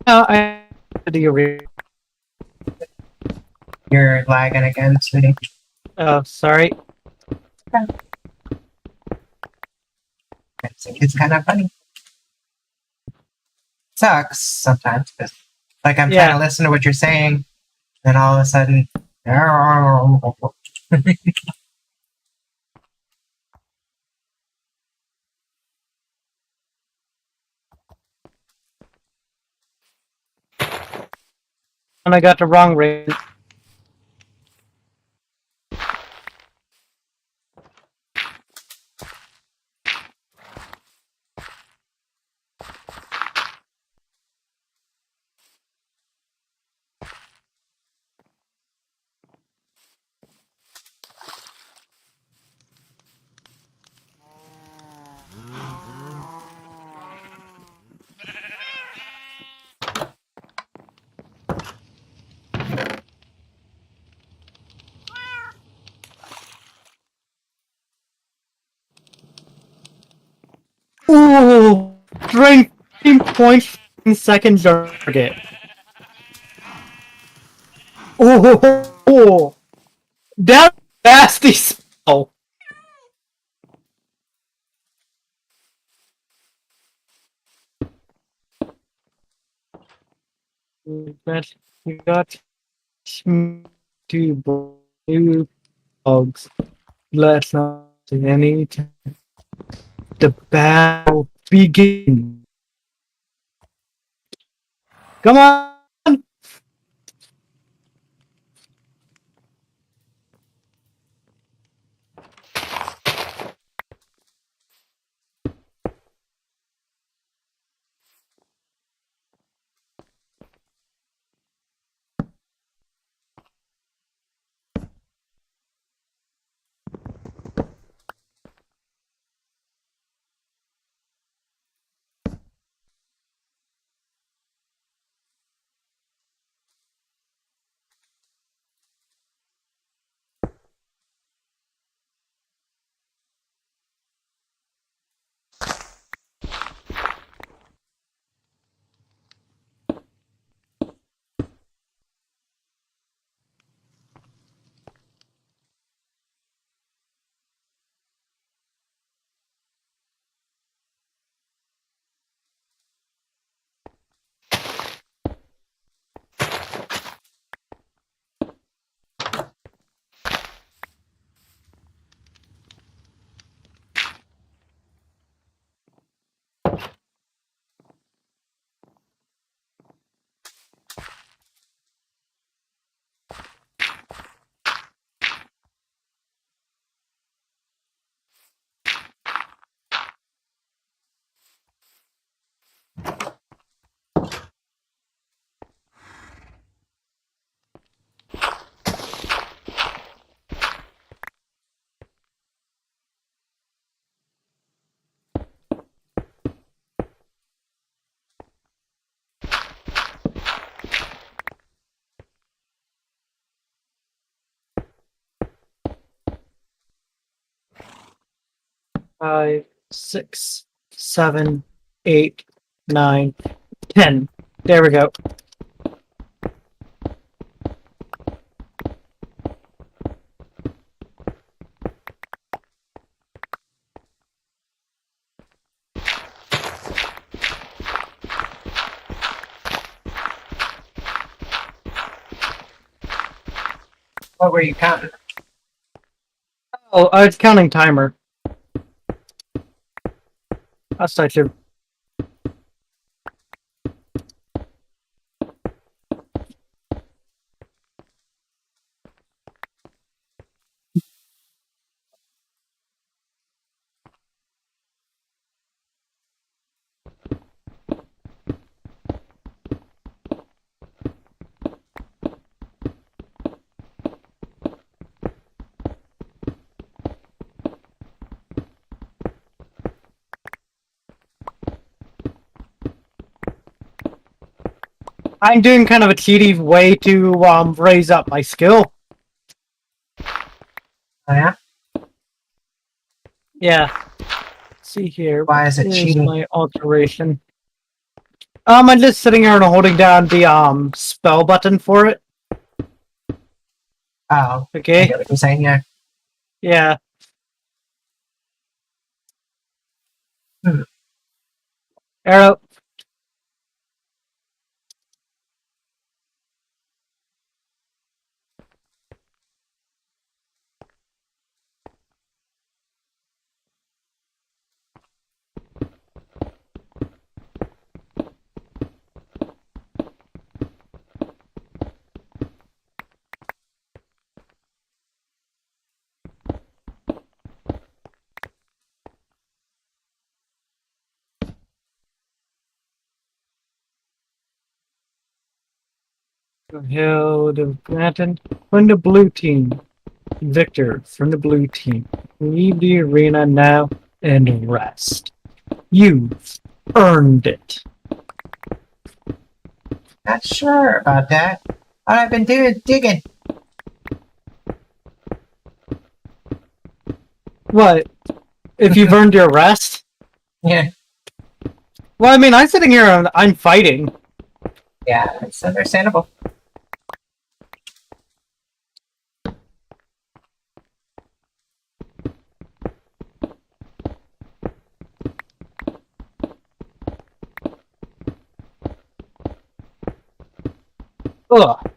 I do you read? You're lagging again, sweetie. Oh, sorry. It's kind of funny. Sucks sometimes because, like, I'm trying Yeah. to listen to what you're saying, then all of a sudden, And I got the wrong rate. Ooh, strength points in second target. Oh, that nasty spell. That you got two blue bugs. Let's not see any. The battle begin. Come on. 5, 6, 7, 8, 9, 10. There we go. What were you counting? Oh, I was counting timer. That's not true. I'm doing kind of a cheaty way to raise up my skill. Oh, yeah? Yeah. Let's see here. Why is it Here's cheating? my alteration. I'm just sitting here and holding down the spell button for it. Oh, I Okay. get what you're saying, yeah. Yeah. Arrow. Held of Granton from the blue team. Victor from the blue team. Leave the arena now and rest. You've earned it. Not sure about that. All I've been doing is digging. What? If you've earned your rest? Yeah. Well, I mean, I'm sitting here and I'm fighting. Yeah, it's understandable. Ugh.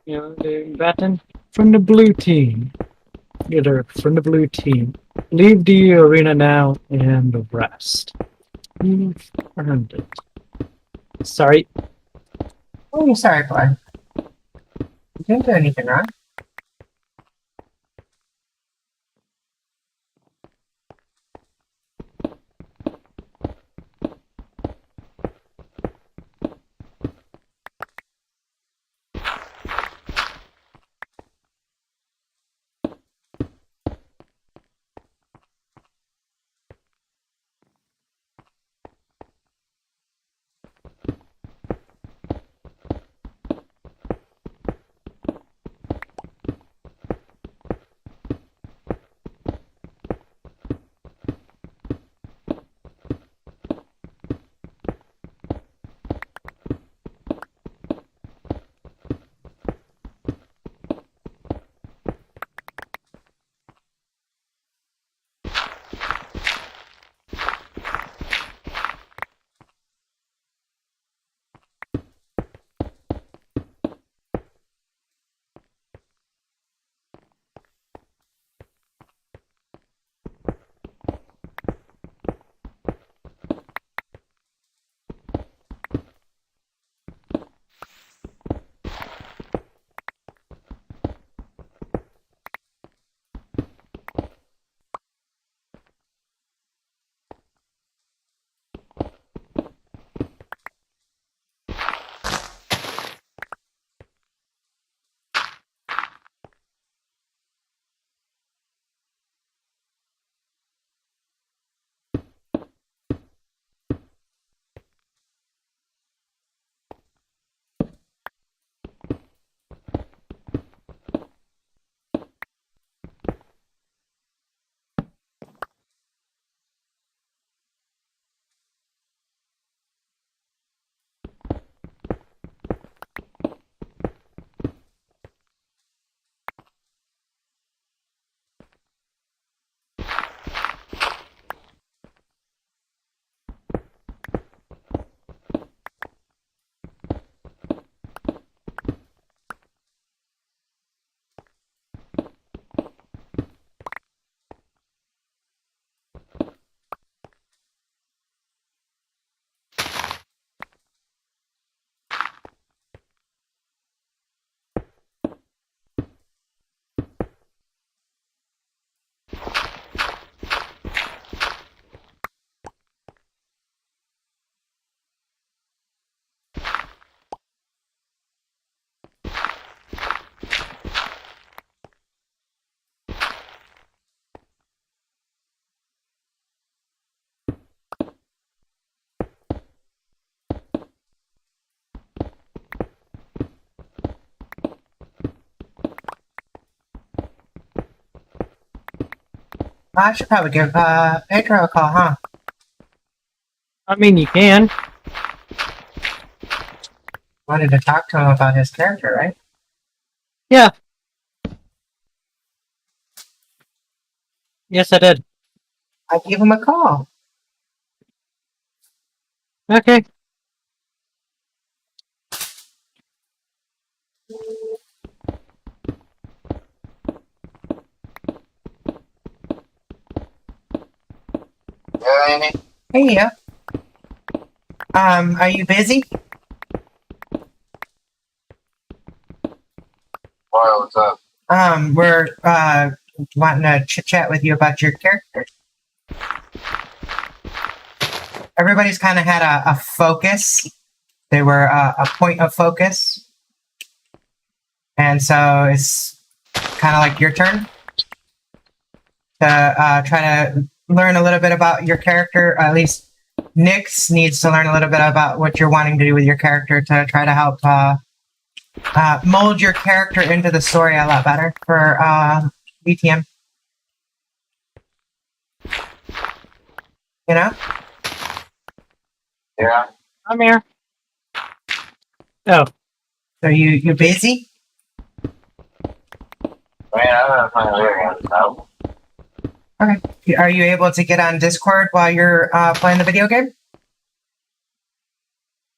You know, the Batten from the blue team. Either from the blue team. Leave the arena now and rest. You've earned it. Sorry. What are you sorry for? You didn't do anything wrong. I should probably give Pedro a call, huh? I mean, you can. Wanted to talk to him about his character, right? Yeah. Yes, I did. I give him a call. Okay. Hey, yeah. Are you busy? Why, what's up? We're wanting to chit chat with you about your character. Everybody's kind of had a focus. They were a point of focus. And so it's kind of like your turn to try to learn a little bit about your character. At least Nyx needs to learn a little bit about what you're wanting to do with your character to try to help mold your character into the story a lot better for BTM. You know? Yeah. I'm here. Oh. So you busy? I mean, I don't know if I'm living in town. Okay. Are you able to get on Discord while you're playing the video game?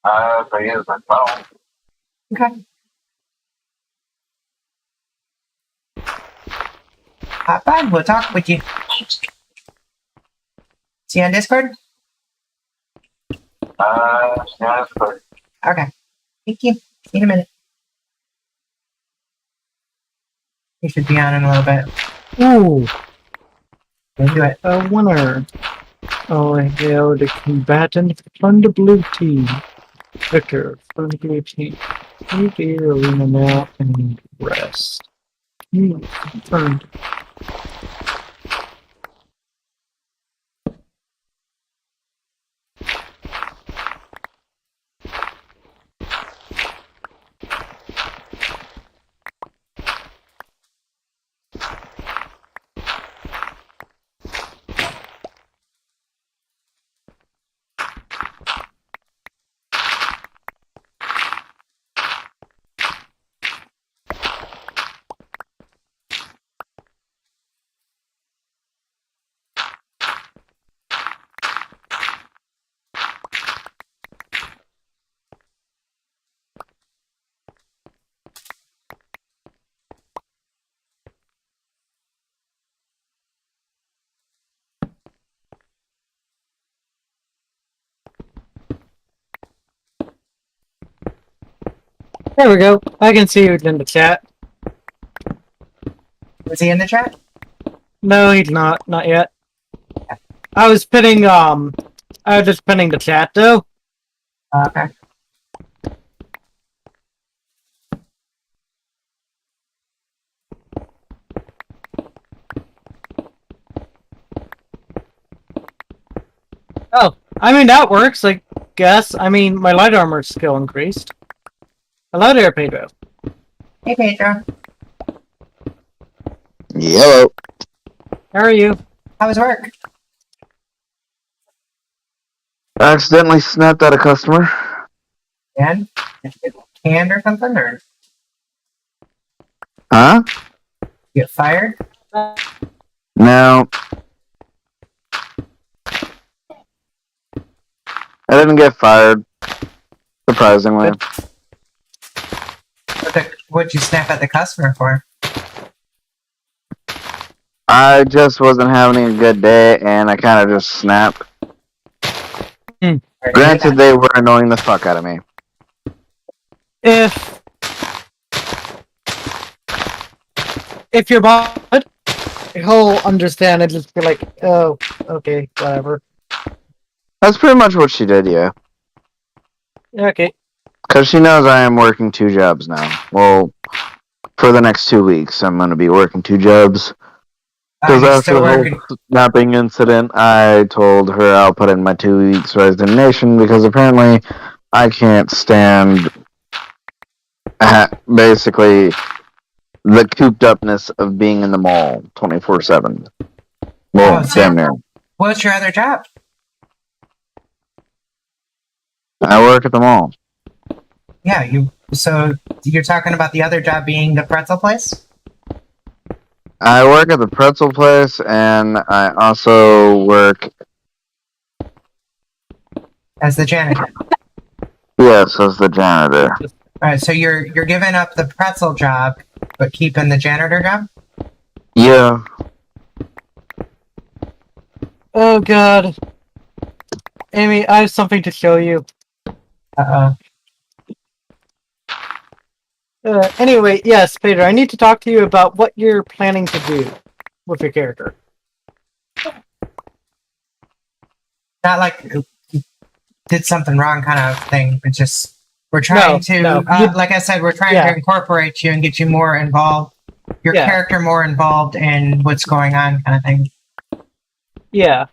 If I use my phone. Okay. Hop on, we'll talk with you. See you on Discord? Yeah, that's good. Okay. Thank you. See you in a minute. You should be on in a little bit. Ooh. Let's do it. A winner. Oh, hail the combatant from the blue team. Victor from the blue team. Leave the arena now and rest. Confirmed. There we go. I can see you in the chat. Was he in the chat? No, he's not. Not yet. I was pinning, I was just pinning the chat, though. Okay. Oh, I mean, that works, I guess. I mean, my light armor skill increased. Hello there, Pedro. Hey, Pedro. Hello. How are you? How was work? I accidentally snapped at a customer. And? Did you get canned or something? Or Huh? get fired? No. I didn't get fired. Surprisingly. What'd you snap at the customer for? I just wasn't having a good day and I kind of just snapped. Granted, they were annoying the fuck out of me. If you're bad, he'll understand and just be like, oh, okay, whatever. That's pretty much what she did, yeah. Okay. Because she knows I am working 2 jobs now. Well, for the next 2 weeks, I'm going to be working 2 jobs. Because after the whole snapping incident, I told her I'll put in my 2 weeks resignation because apparently I can't stand basically the cooped upness of being in the mall 24/7. Well, so damn near. what's your other job? I work at the mall. Yeah, so you're talking about the other job being the pretzel place? I work at the pretzel place, and I also work, As the janitor. yes, as the janitor. Alright, so you're giving up the pretzel job, but keeping the janitor job? Yeah. Oh god. Amy, I have something to show you. Uh-oh. Anyway, yes, Peter, I need to talk to you about what you're planning to do with your character. Not like you did something wrong kind of thing, but just we're trying like I said, we're trying to incorporate you and get you more involved, your character more involved in what's going on kind of thing. Yeah.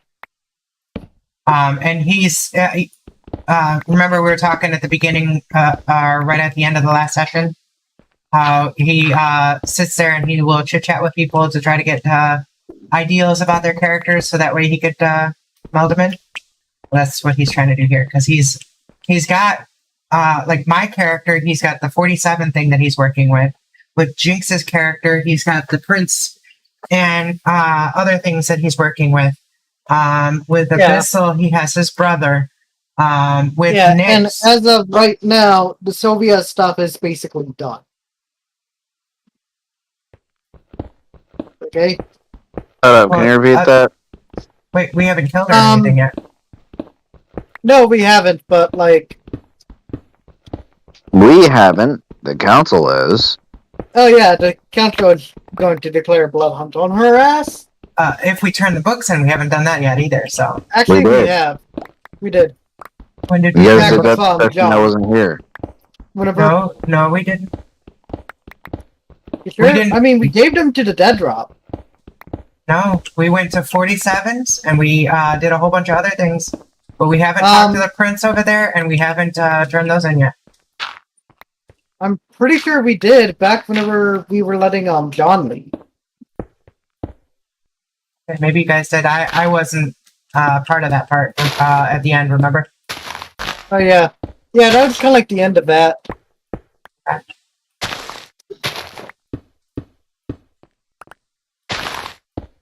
And he's remember we were talking at the beginning, right at the end of the last session, how he sits there and he will chit chat with people to try to get ideals about their characters, so that way he could meld them in. Well, that's what he's trying to do here, because he's got like my character, he's got the 47 thing that he's working with. With Jinx's character, he's got the prince and other things that he's working with. With Abyssal, he has his brother. With Nyx, and as of right now, the Sylvia stuff is basically done. Okay? Can you repeat that? Wait, we haven't killed her or anything yet. No, we haven't, but like... We haven't. The council is. Oh yeah, the council is going to declare a blood hunt on her ass. If we turn the books in, we haven't done that yet either, so... Actually, we have. We did. When did we... You guys did that session I wasn't here. Whenever... No, we didn't. You sure? I mean, we gave them to the dead drop. No, we went to 47s, and we did a whole bunch of other things. But we haven't talked to the prince over there, and we haven't turned those in yet. I'm pretty sure we did, back whenever we were letting John leave. Maybe you guys did. I wasn't part of that part at the end, remember? Oh yeah. Yeah, that was kind of like the end of that.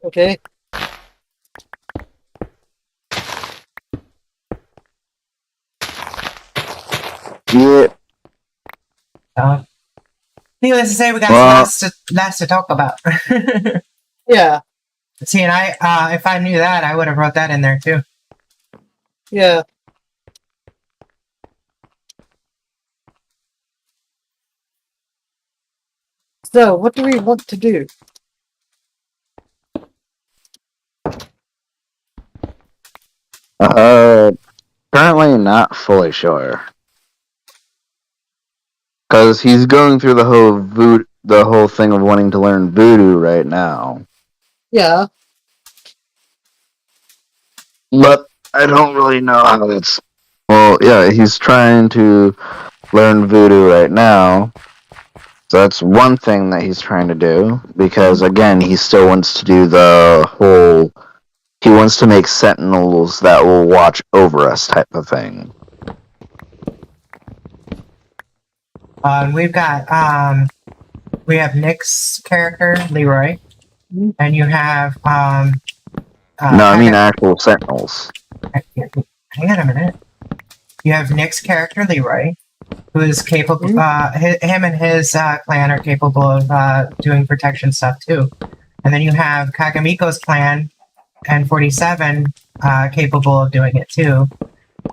Okay. Yeah. So, needless to say, we got some less to talk about. Yeah. See, and I, if I knew that, I would have wrote that in there too. Yeah. So, what do we want to do? Currently not fully sure. Because he's going through the whole thing of wanting to learn voodoo right now. Yeah. But I don't really know how that's... Well, yeah, he's trying to learn voodoo right now. So that's one thing that he's trying to do. Because, again, he still wants to do the whole... He wants to make sentinels that will watch over us type of thing. We've got, we have Nick's character, Leroy. And you have, no, I mean actual sentinels. Hang on a minute. You have Nick's character, Leroy, who is capable, him and his clan are capable of doing protection stuff too. And then you have Kagamiko's clan and 47 capable of doing it too.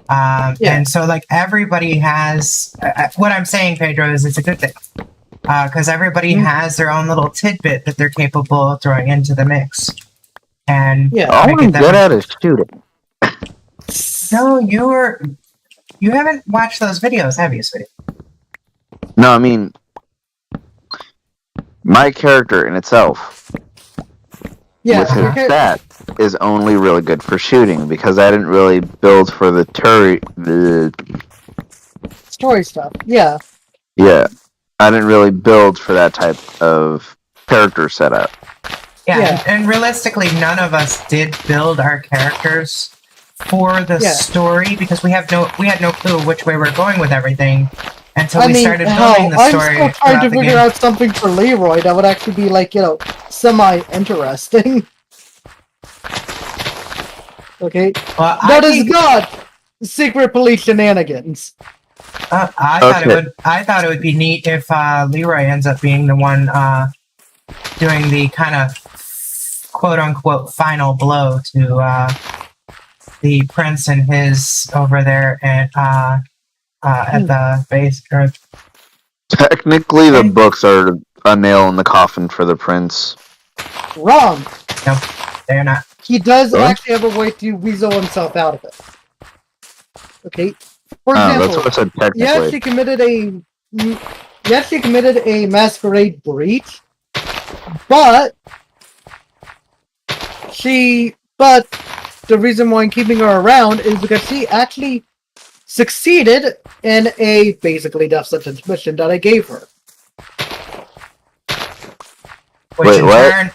And so, like, everybody has... what I'm saying, Pedro, is it's a good thing. Because everybody has their own little tidbit that they're capable of throwing into the mix. And all I'm good at is shooting. No, you haven't watched those videos, have you, sweetie? No, I mean... My character in itself... with his stat is only really good for shooting, because I didn't really build for the story stuff. Yeah. Yeah. I didn't really build for that type of character setup. Yeah, and realistically, none of us did build our characters for the story because we had no clue which way we're going with everything until we started building the story. I'm still trying to figure out something for Leroy that would actually be like, semi-interesting. Okay, well, that is not secret police shenanigans. I thought it would be neat if Leroy ends up being the one doing the kind of quote unquote final blow to the prince and his over there at the base. Technically, the books are a nail in the coffin for the prince. Wrong. No, they're not. He does actually have a way to weasel himself out of it. Okay. For example, that's what I said technically. He actually committed a masquerade breach, but the reason why I'm keeping her around is because she actually succeeded in a basically death sentence mission that I gave her. Which in turn,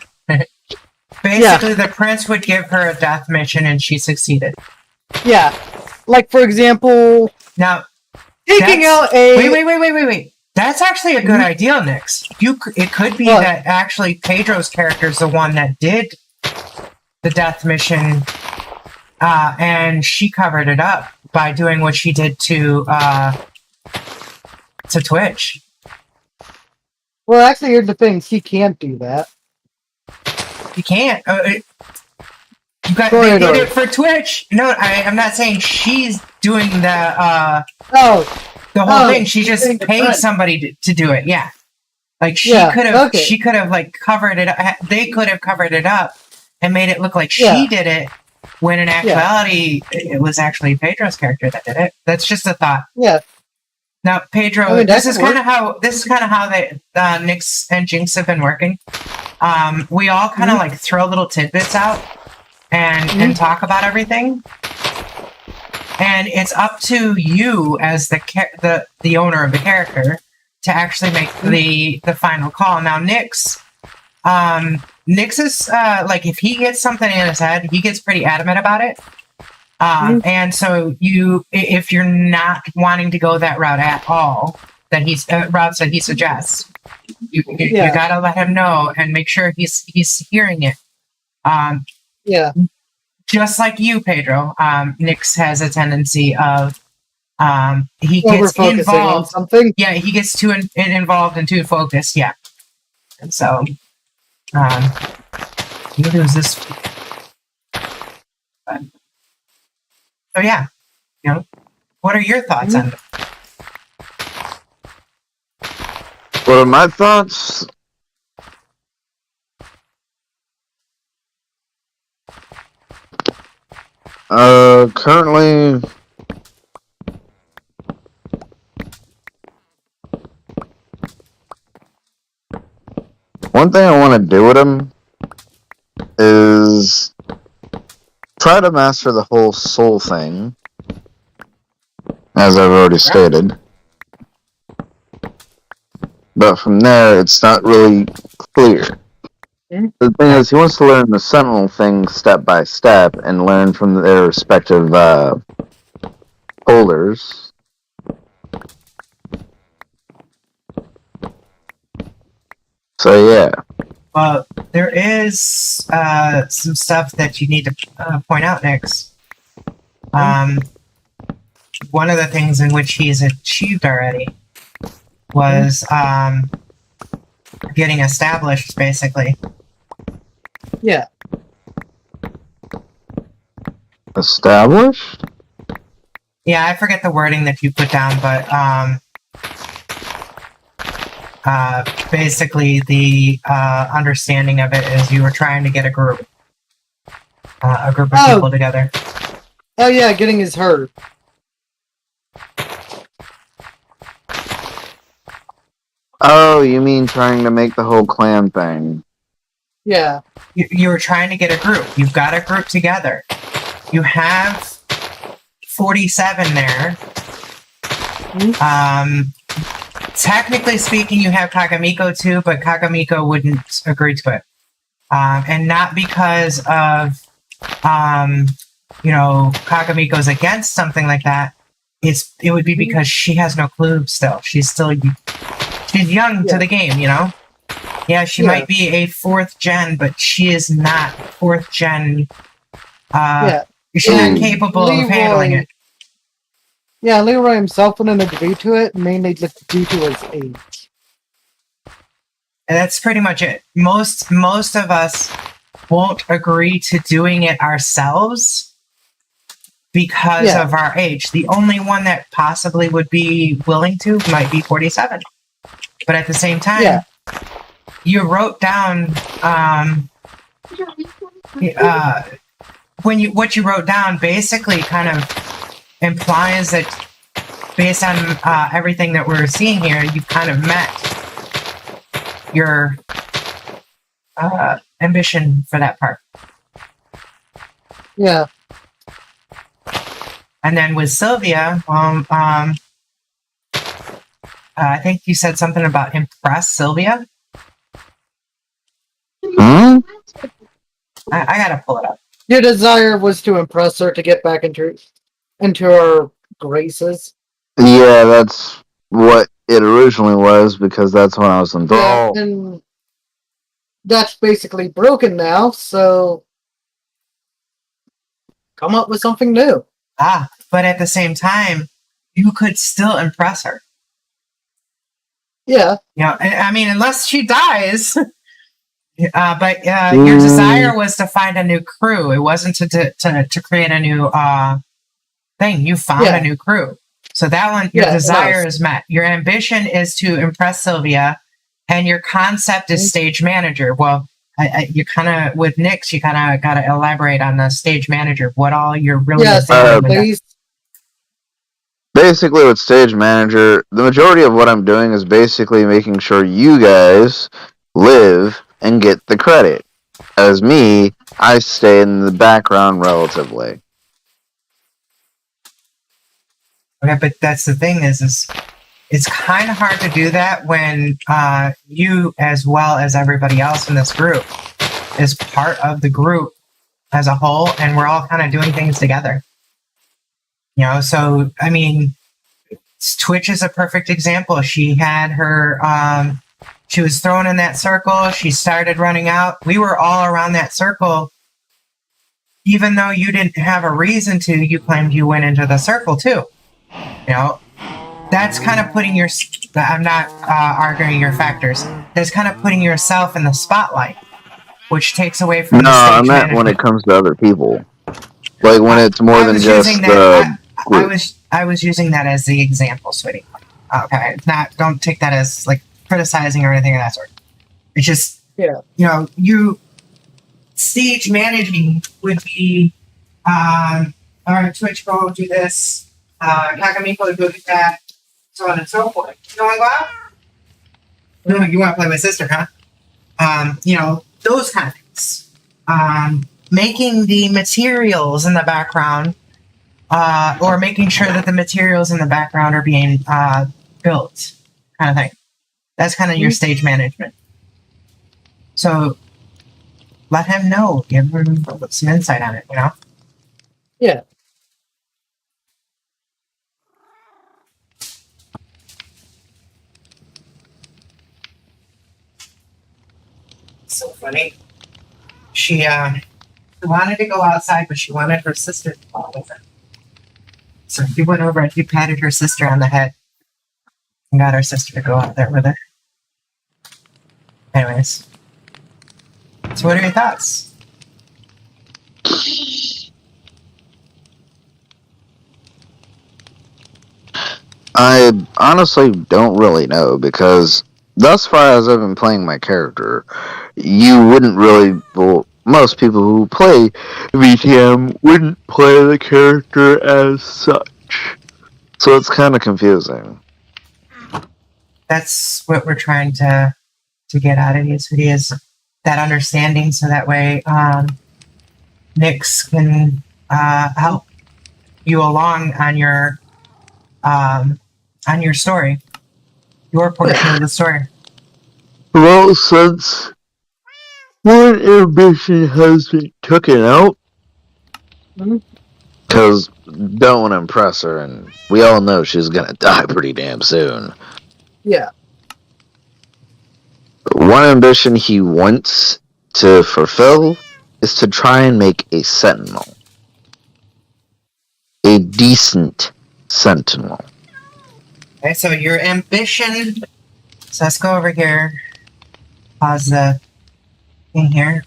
basically the prince would give her a death mission and she succeeded. Yeah. Like, for example... Now, taking out a... Wait. That's actually a good idea, Nix. It could be that actually Pedro's character is the one that did the death mission, and she covered it up by doing what she did to Twitch. Well, actually, here's the thing. She can't do that. You can't. They did it for Twitch. No, I'm not saying she's doing the whole thing. She just paid somebody to do it. Yeah, like she could have like covered it up. They could have covered it up and made it look like she did it, when in actuality it was actually Pedro's character that did it. That's just a thought. Yeah. Now, Pedro, this is kind of how they Nyx and Jinx have been working. We all kind of like throw little tidbits out and talk about everything, and it's up to you as the owner of the character to actually make the final call. Now, Nyx is like, if he gets something in his head, he gets pretty adamant about it. And so if you're not wanting to go that route at all, that routes that he suggests, you gotta let him know and make sure he's hearing it. Just like you, Pedro, Nyx has a tendency of he gets involved on something. Yeah, he gets too involved and too focused. Yeah, and so maybe it was this. So yeah, what are your thoughts on it? What are my thoughts? Currently, one thing I want to do with him is try to master the whole soul thing, as I've already stated. But from there, it's not really clear. The thing is, he wants to learn the Sentinel thing step by step and learn from their respective holders. So yeah. Well, there is some stuff that you need to point out next. One of the things in which he's achieved already was getting established, basically. Yeah. Established? Yeah, I forget the wording that you put down, but basically the understanding of it is you were trying to get a group of people together. Oh yeah, getting his herd. Oh, you mean trying to make the whole clan thing? Yeah. You were trying to get a group. You've got a group together. You have 47 there. Technically speaking, you have Kagamiko too, but Kagamiko wouldn't agree to it. and not because of Kakamiko's against something like that. It would be because she has no clue still. She's young to the game, Yeah, she might be a 4th gen, but she is not 4th gen. She's not capable of handling it. Yeah, Leroy himself wouldn't agree to it, mainly just due to his age. And that's pretty much it. Most of us won't agree to doing it ourselves because of our age. The only one that possibly would be willing to might be 47. But at the same time, you wrote down what you wrote down basically kind of implies that based on everything that we're seeing here, you've kind of met your ambition for that part. Yeah. And then with Sylvia, I think you said something about impress Sylvia. Hmm? I gotta pull it up. Your desire was to impress her to get back into her graces. Yeah, that's what it originally was, because that's when I was enthralled. Yeah, and that's basically broken now, so come up with something new. But at the same time, you could still impress her. Yeah. I mean, unless she dies. But your desire was to find a new crew. It wasn't to create a new thing. You found a new crew. So that one, your desire is met. Your ambition is to impress Sylvia, and your concept is stage manager. Well, you kind of, with Nyx, you kind of got to elaborate on the stage manager. What all you're really please. Basically, with stage manager, the majority of what I'm doing is basically making sure you guys live and get the credit. As me, I stay in the background relatively. Okay, but that's the thing is it's kind of hard to do that when you, as well as everybody else in this group, is part of the group as a whole, and we're all kind of doing things together. So, I mean, Twitch is a perfect example. She had her, she was thrown in that circle. She started running out. We were all around that circle. Even though you didn't have a reason to, you claimed you went into the circle too. That's kind of putting I'm not arguing your factors. That's kind of putting yourself in the spotlight, which takes away from the stage I meant management. when it comes to other people. Like when it's more than just the group. I was using that as the example, sweetie. Okay, don't take that as like criticizing or anything of that sort. It's just you stage managing would be all right, Twitch go do this, Kakamiko go do that, so on and so forth. You want to go out? No, you want to play with sister, huh? Those kind of things. Making the materials in the background, or making sure that the materials in the background are being built, kind of thing. That's kind of your stage management. So let him know. Give him some insight on it, Yeah. So funny. She wanted to go outside, but she wanted her sister to go with her. So he went over and he patted her sister on the head and got her sister to go out there with her. Anyways. So what are your thoughts? I honestly don't really know, because thus far as I've been playing my character, you wouldn't really, well, most people who play VTM wouldn't play the character as such. So it's kind of confusing. That's what we're trying to get out of these videos, that understanding, so that way Nyx can help you along on your story, your portion of the story. Well, since One ambition has been taken out. Because don't want to impress her, and we all know she's gonna die pretty damn soon. Yeah. One ambition he wants to fulfill is to try and make a sentinel. A decent sentinel. Okay, so your ambition. So let's go over here. Pause the thing here.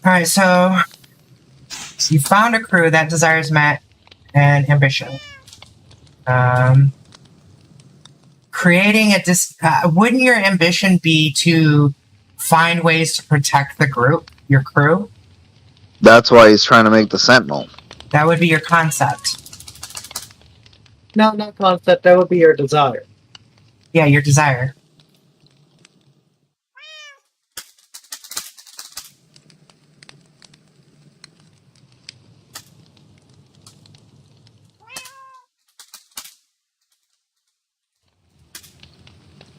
Alright, so you found a crew that desires met and ambition. Creating a wouldn't your ambition be to find ways to protect the group, your crew? That's why he's trying to make the sentinel. That would be your concept. No, not concept. That would be your desire. Yeah, your desire.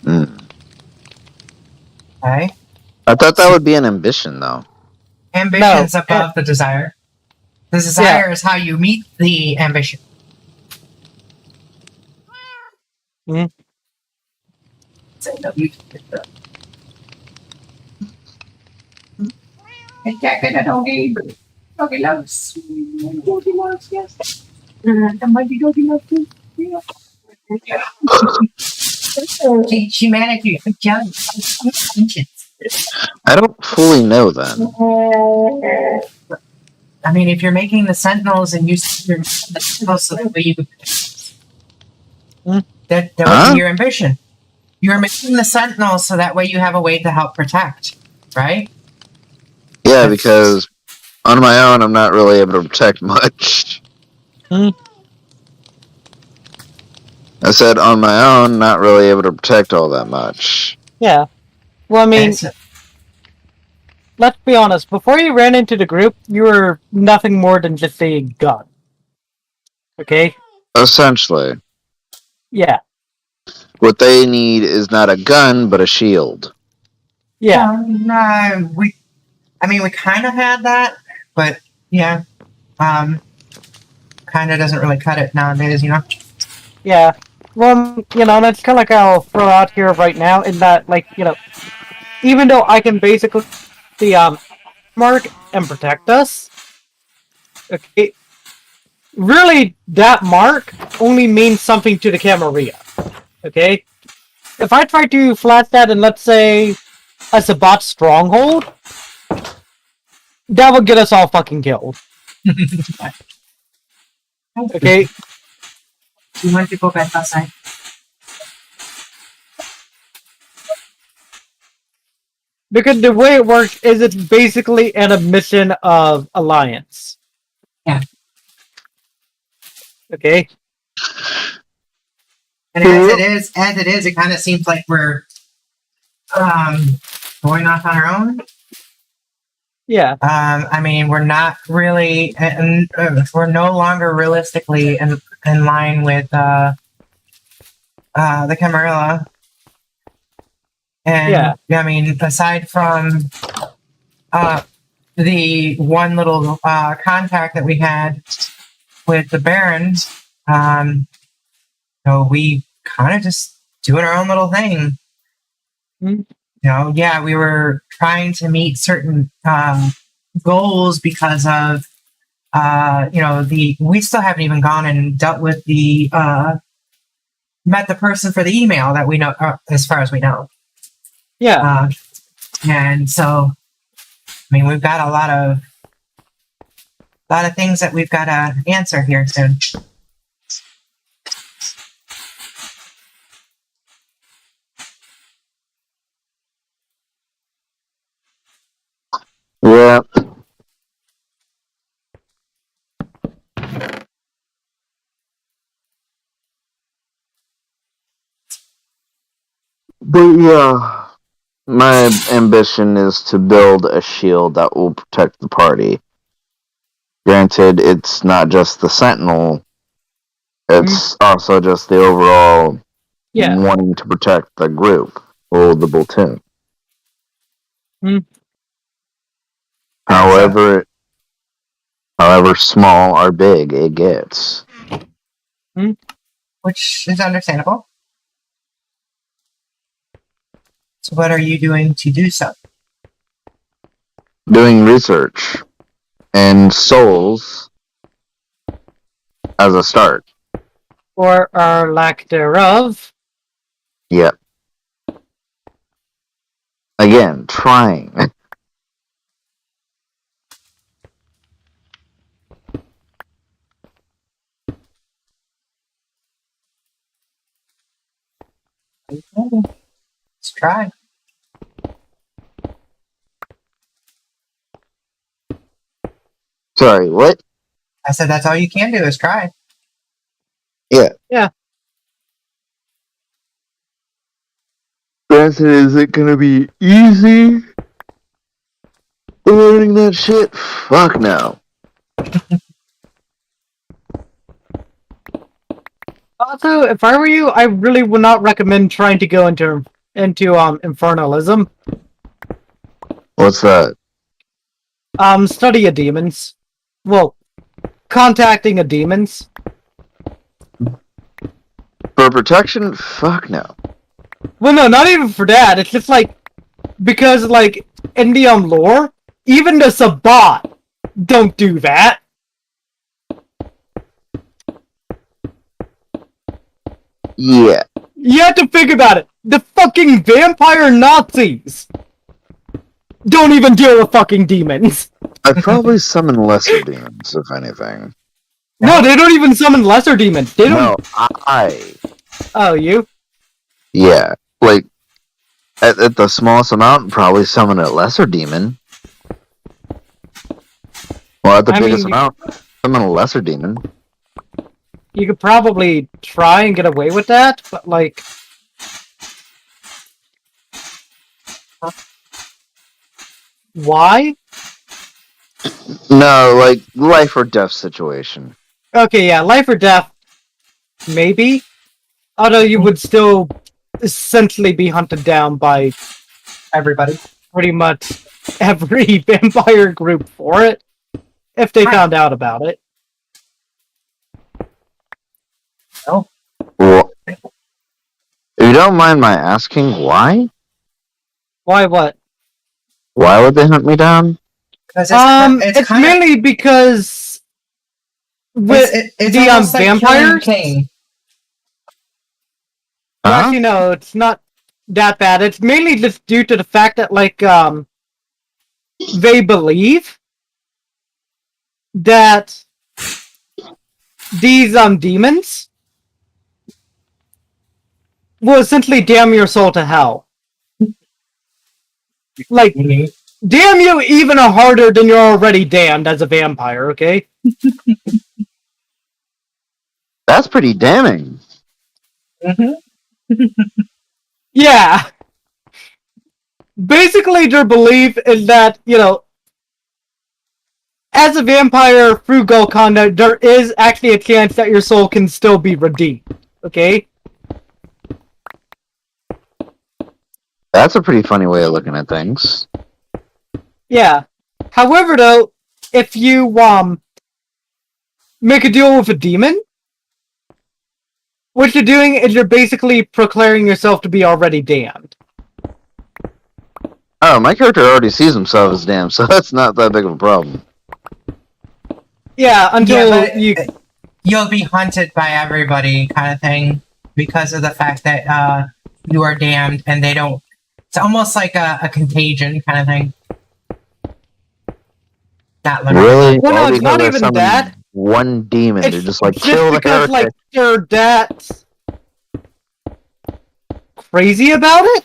Mm. Okay. I thought that would be an ambition, though. Ambition's above the desire. The desire is how you meet the ambition. Mm. Doggy loves. Doggy loves, yes. The mighty doggy loves too. She managed you. I'm telling you. I don't fully know then. I mean, if you're making the sentinels and you the sentinels so that way you that would be your ambition. You're making the sentinels so that way you have a way to help protect, right? Yeah, because on my own, I'm not really able to protect much. I said on my own, not really able to protect all that much. Yeah. Well, I mean, let's be honest. Before you ran into the group, you were nothing more than just a gun. Okay? Essentially. Yeah. What they need is not a gun, but a shield. Yeah. We kind of had that, but yeah, kind of doesn't really cut it nowadays, you know? Yeah. Well, that's kind of like I'll throw out here right now, in that, like, even though I can basically mark and protect us, okay, really, that mark only means something to the Camarilla. Okay? If I try to flat that in, let's say, a Sabat stronghold, that would get us all fucking killed. Okay? You want to go back outside? Because the way it works is it's basically an admission of alliance. Yeah. Okay? And as it is, it kind of seems like we're going off on our own. Yeah. I mean, we're not really, we're no longer realistically in line with the Camarilla. And Yeah. I mean, aside from the one little contact that we had with the Barons, we kind of just doing our own little thing. Mm-hmm. We were trying to meet certain goals because of we still haven't even gone and dealt with the met the person for the email that we know, as far as we know. Yeah. And so, I mean, we've got a lot of things that we've got to answer here soon. Yeah. But yeah, my ambition is to build a shield that will protect the party. Granted, it's not just the Sentinel, it's also just the overall wanting to protect the group or the platoon. However, however small or big it gets. Which is understandable. So what are you doing to do so? Doing research in souls as a start. Or our lack thereof. Yep. Again, trying. Let's try. Sorry, what? I said that's all you can do is try. Yeah. Yeah. Granted, is it gonna be easy? Learning that shit? Fuck no. Also, if I were you, I really would not recommend trying to go into infernalism. What's that? Study of demons. Well, contacting a demons. For protection? Fuck no. Well, no, not even for that. It's just like because like in the lore, even the Sabbat don't do that. Yeah. You have to think about it. The fucking vampire Nazis don't even deal with fucking demons. I'd probably summon lesser demons, if anything. No, they don't even summon lesser demons. They don't. No, I. Oh, you? Yeah. Like, at the smallest amount, probably summon a lesser demon. Well, at the biggest amount, summon a lesser demon. You could probably try and get away with that, but like... Why? No, like, life or death situation. Okay, yeah, life or death, maybe. Although you would still essentially be hunted down by Everybody. pretty much every vampire group for it, if they found out about it. No. Well, if you don't mind my asking, why? Why what? Why would they hunt me down? It's mainly because with it's the almost like vampires. King. Well, Huh? actually, no, it's not that bad. It's mainly just due to the fact that, like, they believe that these demons will essentially damn your soul to hell. Like, damn you even harder than you're already damned as a vampire, okay? That's pretty damning. Mm-hmm. Yeah. Basically, their belief is that, you know, as a vampire through goal conduct, there is actually a chance that your soul can still be redeemed, okay? That's a pretty funny way of looking at things. Yeah. However, though, if you make a deal with a demon, what you're doing is you're basically proclaiming yourself to be already damned. Oh, my character already sees himself as damned, so that's not that big of a problem. Yeah, until you'll be hunted by everybody, kind of thing, because of the fact that you are damned, and they don't. It's almost like a contagion kind of thing. Not literally. Really? Well, no, All it's not because I even summoned that. one demon to just like just kill the because, heretic. like, they're that crazy about it.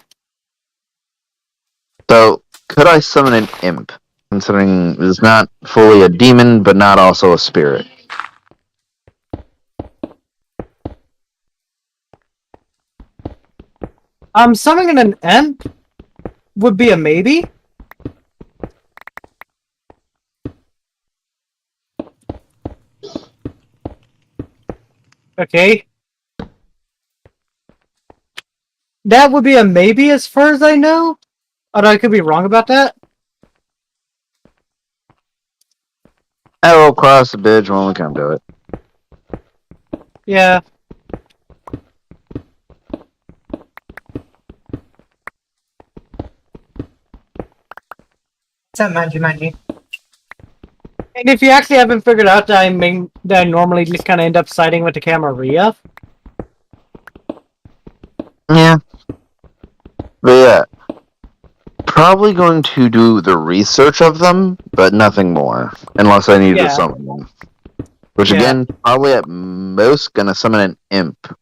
So, could I summon an imp, considering it's not fully a demon, but not also a spirit? Summoning an imp would be a maybe. Okay. That would be a maybe as far as I know. Although I could be wrong about that. I will cross the bridge when we come to it. Yeah. What's up, Manji? And if you actually haven't figured out that I normally just kind of end up siding with the Camarilla. Yeah. But yeah. Probably going to do the research of them, but nothing more. Unless I need to summon them. Which again, probably at most gonna summon an imp.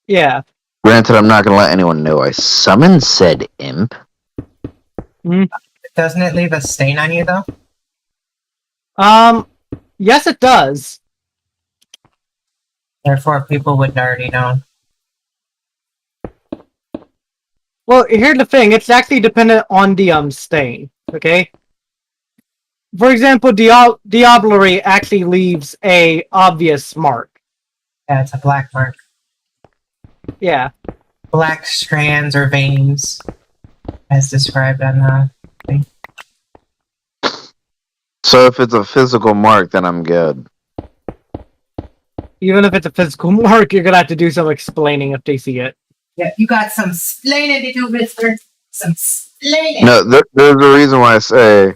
Yeah. Granted, I'm not gonna let anyone know I summoned said imp. Doesn't it leave a stain on you, though? Yes it does. Therefore, people would already know. Well, here's the thing. It's actually dependent on the stain. Okay. For example, Diablerie actually leaves a obvious mark. Yeah, it's a black mark. Yeah. Black strands or veins, as described on the thing. So if it's a physical mark, then I'm good. Even if it's a physical mark, you're gonna have to do some explaining if they see it. Yeah, you got some splaining to do, mister. Some splaining. No, there's a reason why I say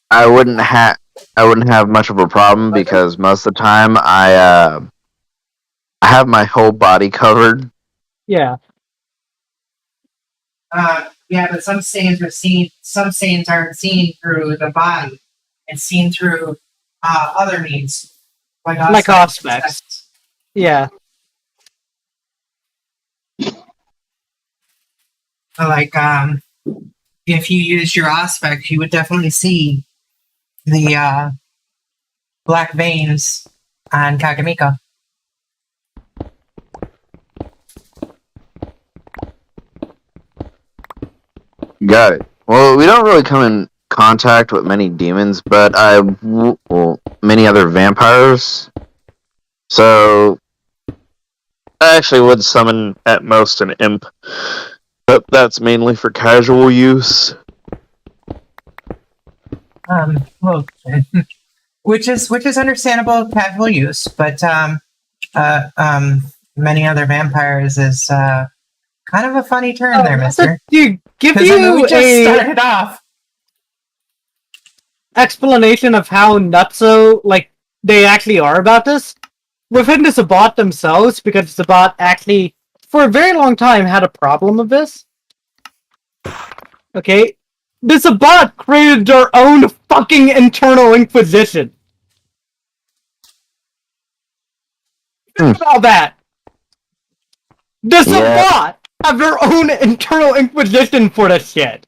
I wouldn't have much of a problem because most of the time I have my whole body covered. Yeah. Yeah, but some stains are seen. Some stains aren't seen through the body, and seen through other means, like aspects. Yeah. Like if you use your aspect, you would definitely see the black veins on Kagamika. Got it. Well, we don't really come in contact with many demons, but many other vampires. So I actually would summon at most an imp, but that's mainly for casual use. Well, which is understandable, casual use, but many other vampires is kind of a funny term there, mister. We just started off explanation of how nutso they actually are about this within the Sabbat themselves, because the Sabbat actually for a very long time had a problem with this. Okay, the Sabbat created their own fucking internal inquisition. Think about that. The Sabbat have their own internal inquisition for this shit.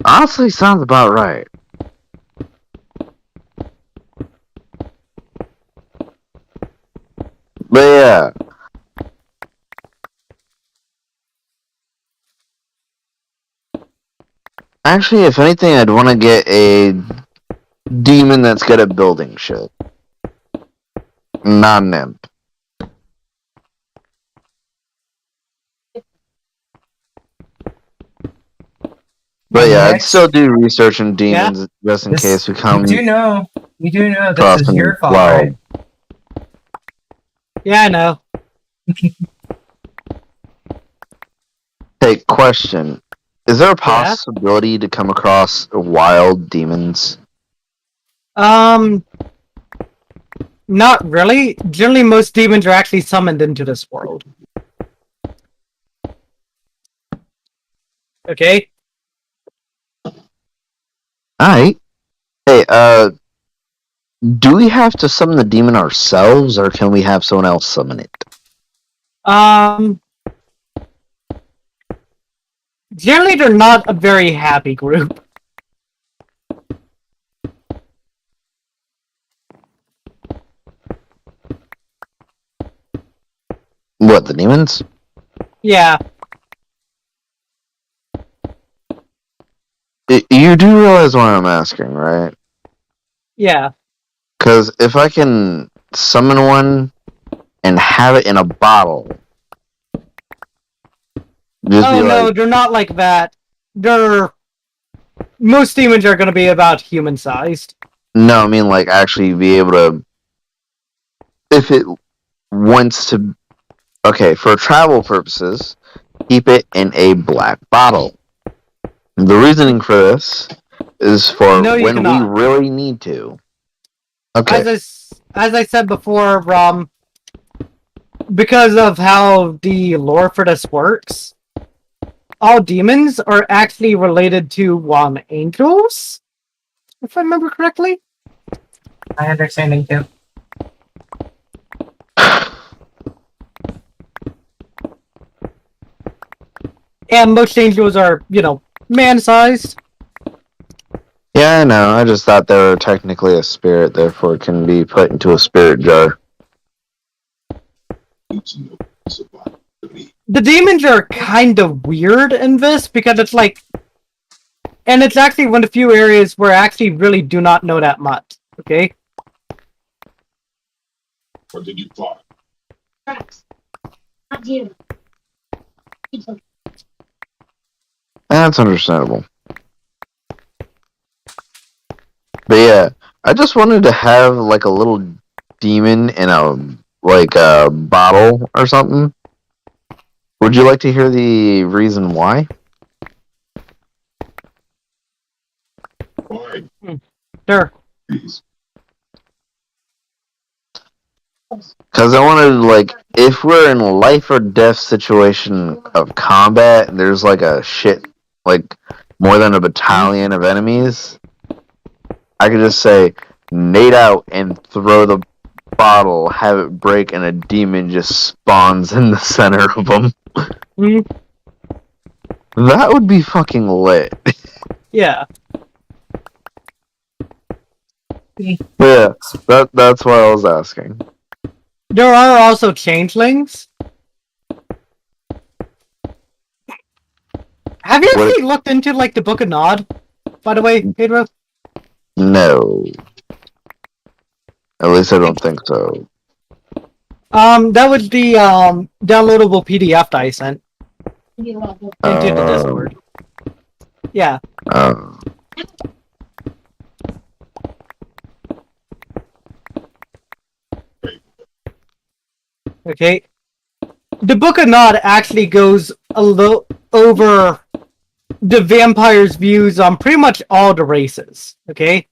Honestly, sounds about right. But yeah. Actually, if anything, I'd want to get a demon that's good at building shit. Not an imp. But yeah, I'd still do research in demons just in case we come. You do know this is your fault, right? Yeah, I know. Hey, question. Is there a possibility to come across wild demons? Not really. Generally, most demons are actually summoned into this world. Okay? Alright. Hey, do we have to summon the demon ourselves, or can we have someone else summon it? Generally, they're not a very happy group. What, the demons? Yeah. You do realize what I'm asking, right? Yeah. Because if I can summon one and have it in a bottle, Just Oh be no, like, they're not like that. Most demons are going to be about human-sized. no, I mean like actually be able to, if it wants to. Okay, for travel purposes, keep it in a black bottle. The reasoning for this is for No, you when we cannot. really need to. Okay. As I said before, because of how the lore for this works, all demons are actually related to angels, if I remember correctly. My understanding too. And most angels are, man-sized. Yeah, I know. I just thought they were technically a spirit, therefore can be put into a spirit jar. The demons are kind of weird in this because it's like, and it's actually one of the few areas where I actually really do not know that much. Okay. What did you find? Tracks. Not you. That's understandable. But yeah, I just wanted to have like a little demon in a bottle or something. Would you like to hear the reason why? Why? Sure. Please. Because I wanted, like, if we're in a life or death situation of combat, and there's like like more than a battalion of enemies, I could just say, nade out and throw the bottle, have it break, and a demon just spawns in the center of them. Mm, That would be fucking lit. yeah. Yeah, that's why I was asking. There are also changelings. Have you What- actually looked into like the Book of Nod? By the way, Pedro? No. At least I don't think so. That was the downloadable PDF that I sent You love it. into the Discord. Yeah. Okay. The Book of Nod actually goes a little over the vampire's views on pretty much all the races. Okay.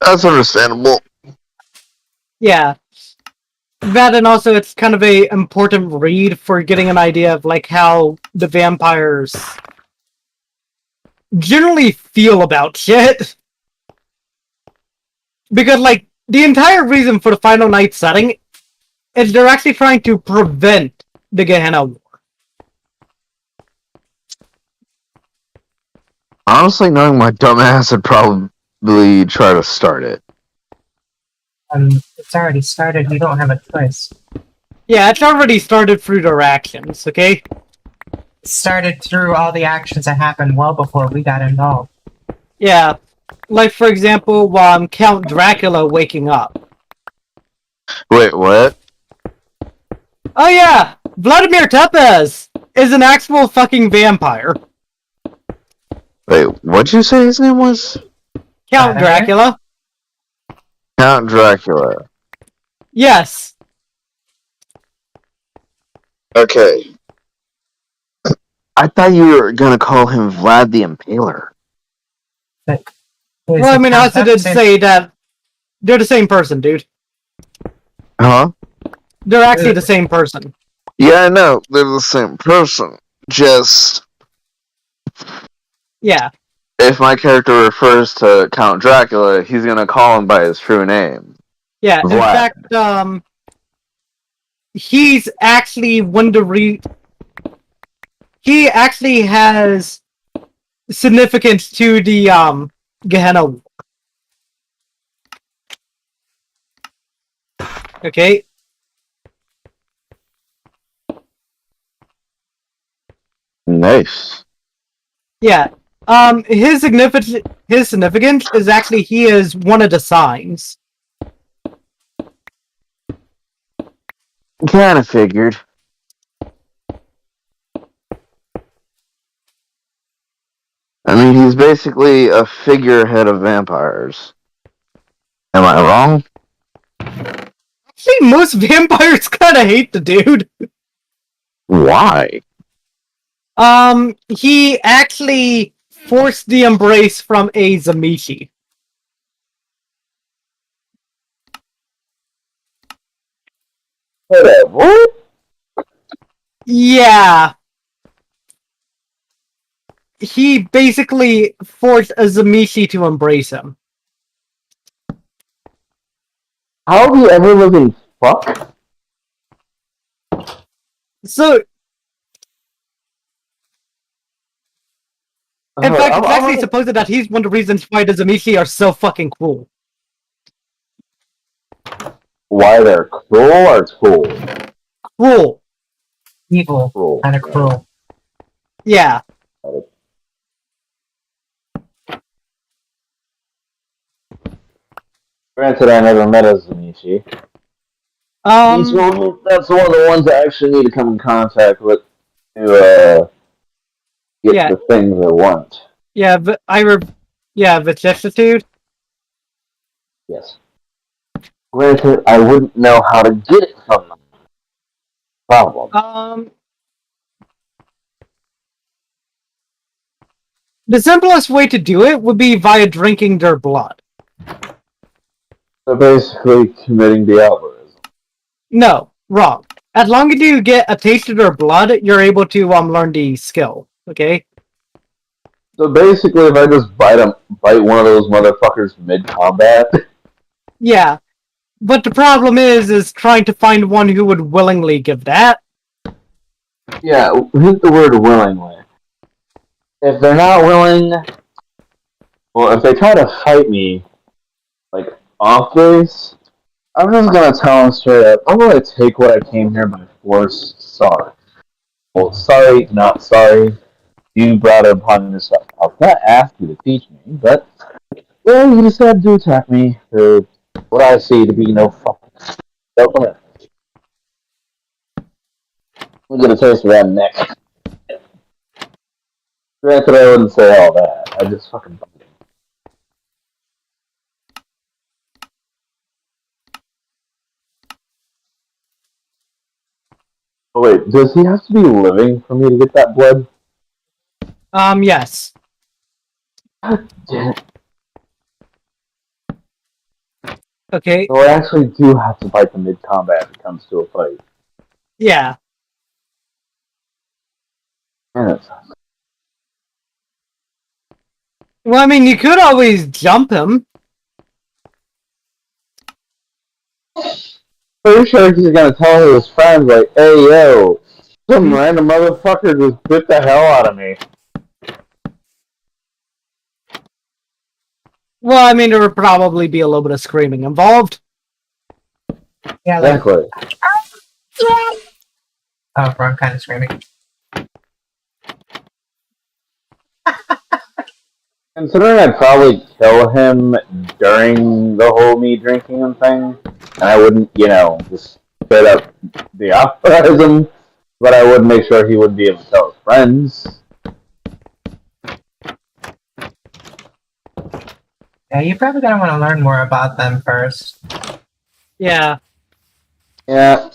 That's understandable. Yeah. That and also it's kind of a important read for getting an idea of like how the vampires generally feel about shit. Because like the entire reason for the Final Night setting is they're actually trying to prevent the Gehenna War. Honestly, knowing my dumbass, I'd probably try to start it. It's already started. You don't have a choice. Yeah, it's already started through their actions, okay? It started through all the actions that happened well before we got involved. Yeah. Like, for example, Count Dracula waking up. Wait, what? Oh yeah! Vladimir Tepes is an actual fucking vampire. Wait, what'd you say his name was? Count Vladimir? Dracula? Count Dracula. Yes. Okay. I thought you were gonna call him Vlad the Impaler. Well, I mean, I also did say that they're the same person, dude. Huh? They're actually the same person. Yeah, I know. They're the same person. Just Yeah. if my character refers to Count Dracula, he's gonna call him by his true name. Yeah, in Vlad. fact, he's actually he actually has significance to the Gehenna War. Okay? Nice. Yeah. His significance his significance is actually he is one of the signs. Kind of figured. I mean, he's basically a figurehead of vampires. Am I wrong? Actually, most vampires kind of hate the dude. Why? He actually forced the embrace from a Zamishi. Whatever. Yeah. He basically forced a Zamishi to embrace him. How have you ever living fuck? So, in fact, it's actually supposed that he's one of the reasons why the Zamishi are so fucking cool. Why they're cruel or cool? Cool. Evil. Cruel. Kind of cruel. Yeah. Granted, I never met a Zanishi. That's one of the ones I actually need to come in contact with to get the things I want. Yeah, but vicissitude. Yes. Granted, I wouldn't know how to get it from them. Problem. The simplest way to do it would be via drinking their blood. So basically, committing the algorithm. No, wrong. As long as you get a taste of their blood, you're able to learn the skill. Okay. So basically, if I just bite one of those motherfuckers mid-combat. Yeah, but the problem is trying to find one who would willingly give that. Yeah, hit the word willingly. If they're not willing, well, if they try to fight me, like, off base, I'm just gonna tell them straight up, I'm gonna take what I came here by force. Sorry. Well, sorry, not sorry. You brought it upon yourself. I'll not ask you to teach me, but, well, you decided to attack me for what I see to be no fucking self-limit. I'm gonna taste of that neck. Granted, I wouldn't say all that. I just fucking bite him. Oh wait, does he have to be living for me to get that blood? Yes. God damn it. Okay. So I actually do have to fight the mid-combat if it comes to a fight. Yeah. Man, Well, I mean, you could always jump him. pretty sure he's gonna tell his friends, like, hey, yo, some random motherfucker just bit the hell out of me. Well, I mean, there would probably be a little bit of screaming involved. Yeah, like, Exactly. oh, wrong kind of screaming. Considering I'd probably kill him during the whole me drinking him thing, and I wouldn't, just straight up deauthorize him, but I would make sure he wouldn't be able to tell his friends. Yeah, you're probably gonna want to learn more about them first. Yeah. Yeah.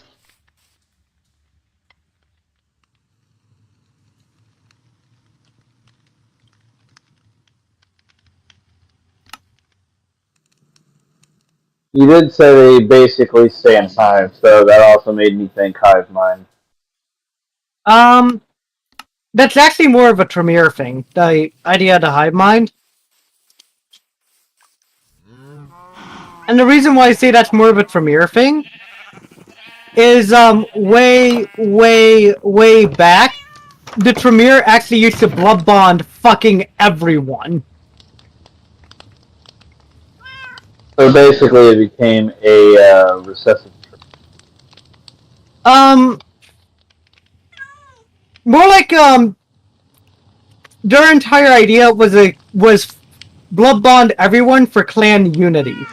You did say they basically stay in Hive, so that also made me think Hive Mind. That's actually more of a Tremere thing. The idea of the hive mind. And the reason why I say that's more of a Tremere thing is, way, way, way back, the Tremere actually used to blood bond fucking everyone. So basically it became a recessive trait. More like, their entire idea was blood bond everyone for clan unity.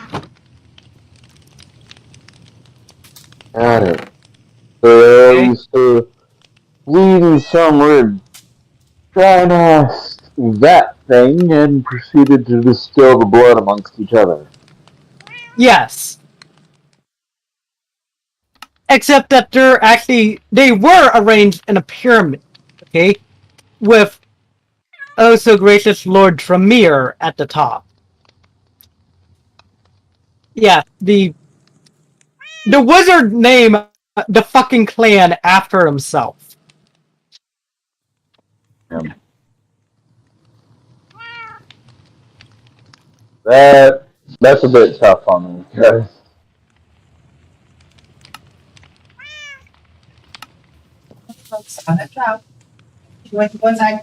Got it. So Okay. used to leading somewhere, dry-assed that thing, and proceeded to distill the blood amongst each other. Yes. Except that they were arranged in a pyramid, okay? With oh so gracious Lord Tremere at the top. Yeah, the wizard named the fucking clan after himself. That's a bit tough on me. On the job. One side.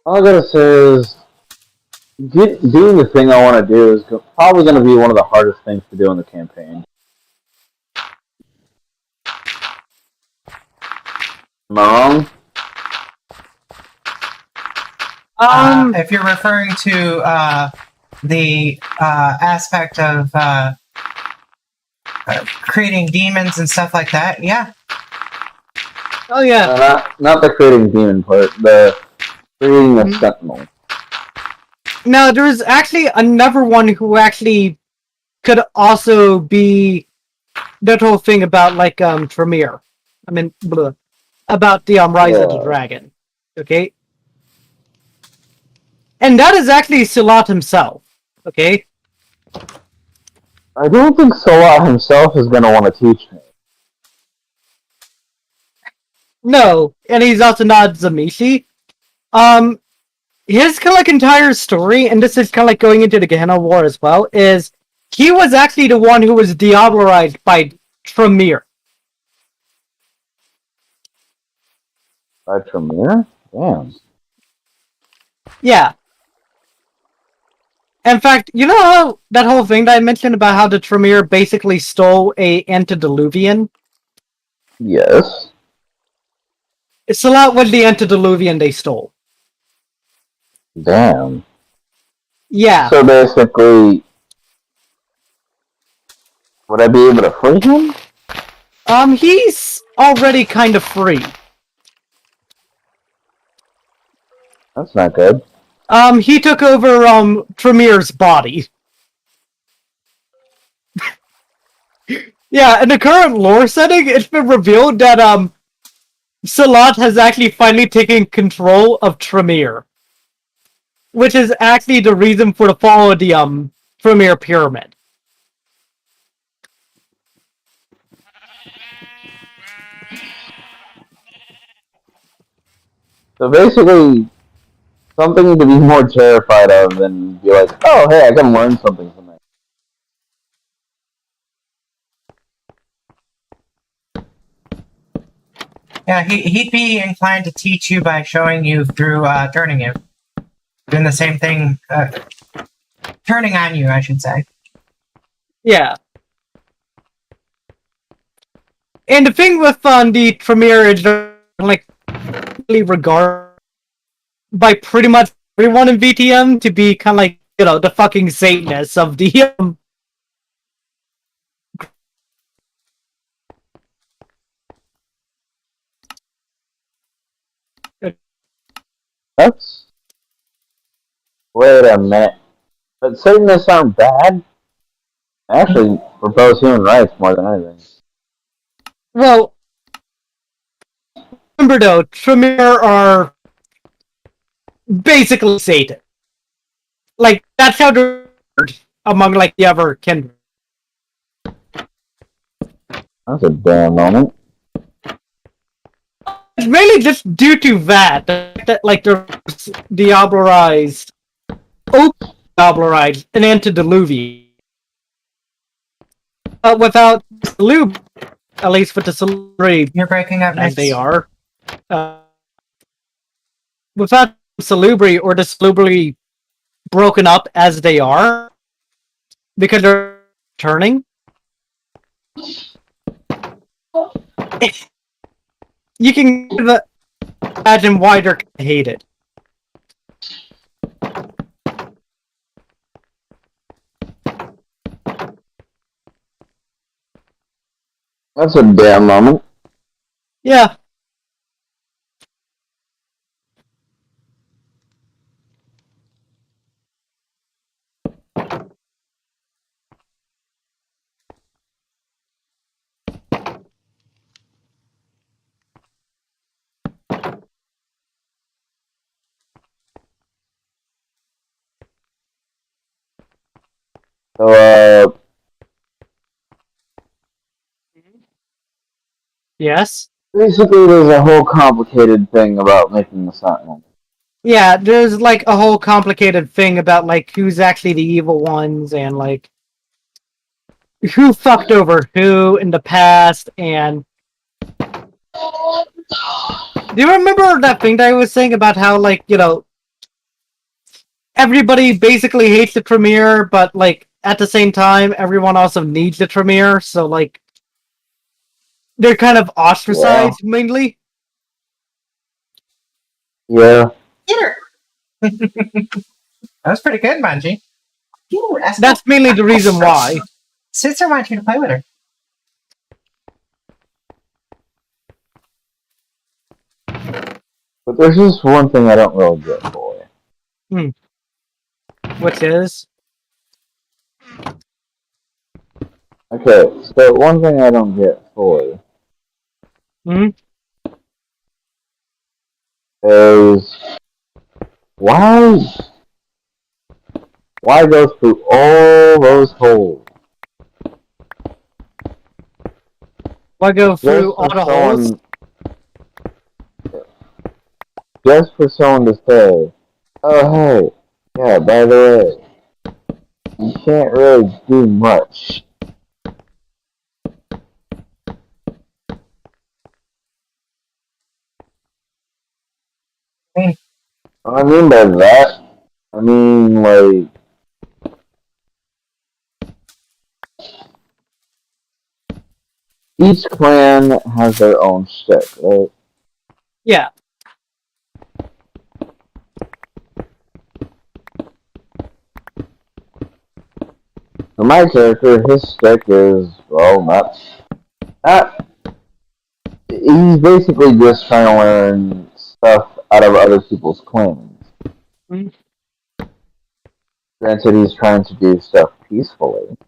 All I gotta say is, doing the thing I want to do is probably going to be one of the hardest things to do in the campaign. Am I wrong? If you're referring to the aspect of creating demons and stuff like that, yeah. Oh yeah. Not the creating demon part, the creating the sentinel. Now there's actually another one who actually could also be that whole thing about like Tremere. I mean, about the Rise of the Dragon. Okay, and that is actually Salat himself. Okay. I don't think Salah himself is going to want to teach me. No, and he's also not Zamishi. His kind of like entire story, and this is kind of like going into the Gehenna War as well, is he was actually the one who was diablerized by Tremere. By Tremere? Damn. Yeah. In fact, you know how that whole thing that I mentioned about how the Tremere basically stole a antediluvian? Yes. Salat was the antediluvian they stole. Damn. Yeah. So basically, would I be able to free him? He's already kind of free. That's not good. He took over, Tremere's body. Yeah, in the current lore setting, it's been revealed that, Salat has actually finally taken control of Tremere. Which is actually the reason for the fall of the, Tremere Pyramid. So basically, something to be more terrified of than be like, oh, hey, I can learn something from that. Yeah, he'd be inclined to teach you by showing you through turning you. Doing the same thing, turning on you, I should say. Yeah. And the thing with the Tremere is like really regarded by pretty much everyone in VTM to be kind of like, you know, the fucking Satanists of the That's... Wait a minute. But Satanists aren't bad. I actually propose human rights more than anything. Well, remember though, Tremere are basically Satan. Like, that's how they're among like the other kindred. That's a damn moment. It's mainly just due to that like they're diablerized, diablerized, and antediluvian. without salub, at least with the salubri You're breaking up, as Nix. they are, without salubri or the salubri broken up as they are, because they're turning, you can imagine why they're hated. That's a damn moment. Yeah. So, Yes. basically, there's a whole complicated thing about making the Sentinel. Yeah, there's like a whole complicated thing about like who's actually the evil ones and like who fucked over who in the past. And do you remember that thing that I was saying about how like, you know, everybody basically hates the Tremere, but like at the same time everyone also needs the Tremere, so like they're kind of ostracized mainly. Yeah. Peter! That was pretty good, Bungie. That's mainly the reason why. Sister wants you to play with her. But there's just one thing I don't really get for it. Which is Okay, so one thing I don't get for it is why go through all those holes? why go through all the holes? Just for someone to say, oh hey, yeah, by the way, you can't really do much. What I mean by that, I mean like each clan has their own shtick, right? Yeah. For my character, his shtick is, well, not he's basically just trying to learn stuff out of other people's clans. Granted, he's trying to do stuff peacefully.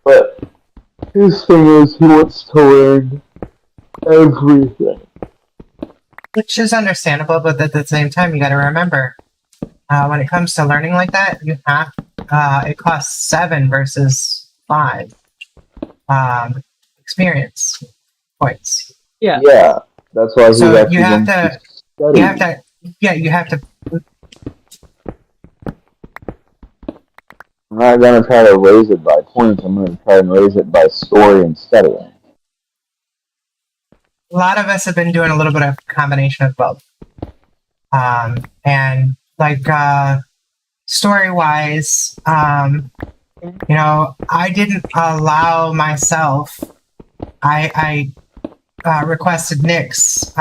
But his thing is he wants to learn everything. Which is understandable, but at the same time, you gotta remember, when it comes to learning like that, you have, it costs 7 versus 5 experience points. Yeah. Yeah, that's why he's So actually you have going to, study. you have to. I'm not going to try to raise it by points, I'm going to try and raise it by story and studying. A lot of us have been doing a little bit of combination of both. And like story-wise, you know, I didn't allow myself. I requested Nyx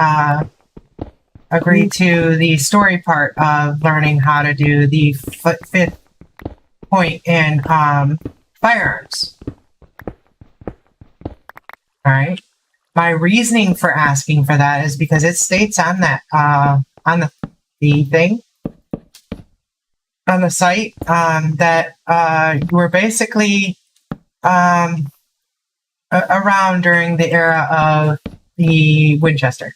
agree to the story part of learning how to do the fifth point in firearms. All right. My reasoning for asking for that is because it states on that on the thing on the site that you were basically around during the era of the Winchester.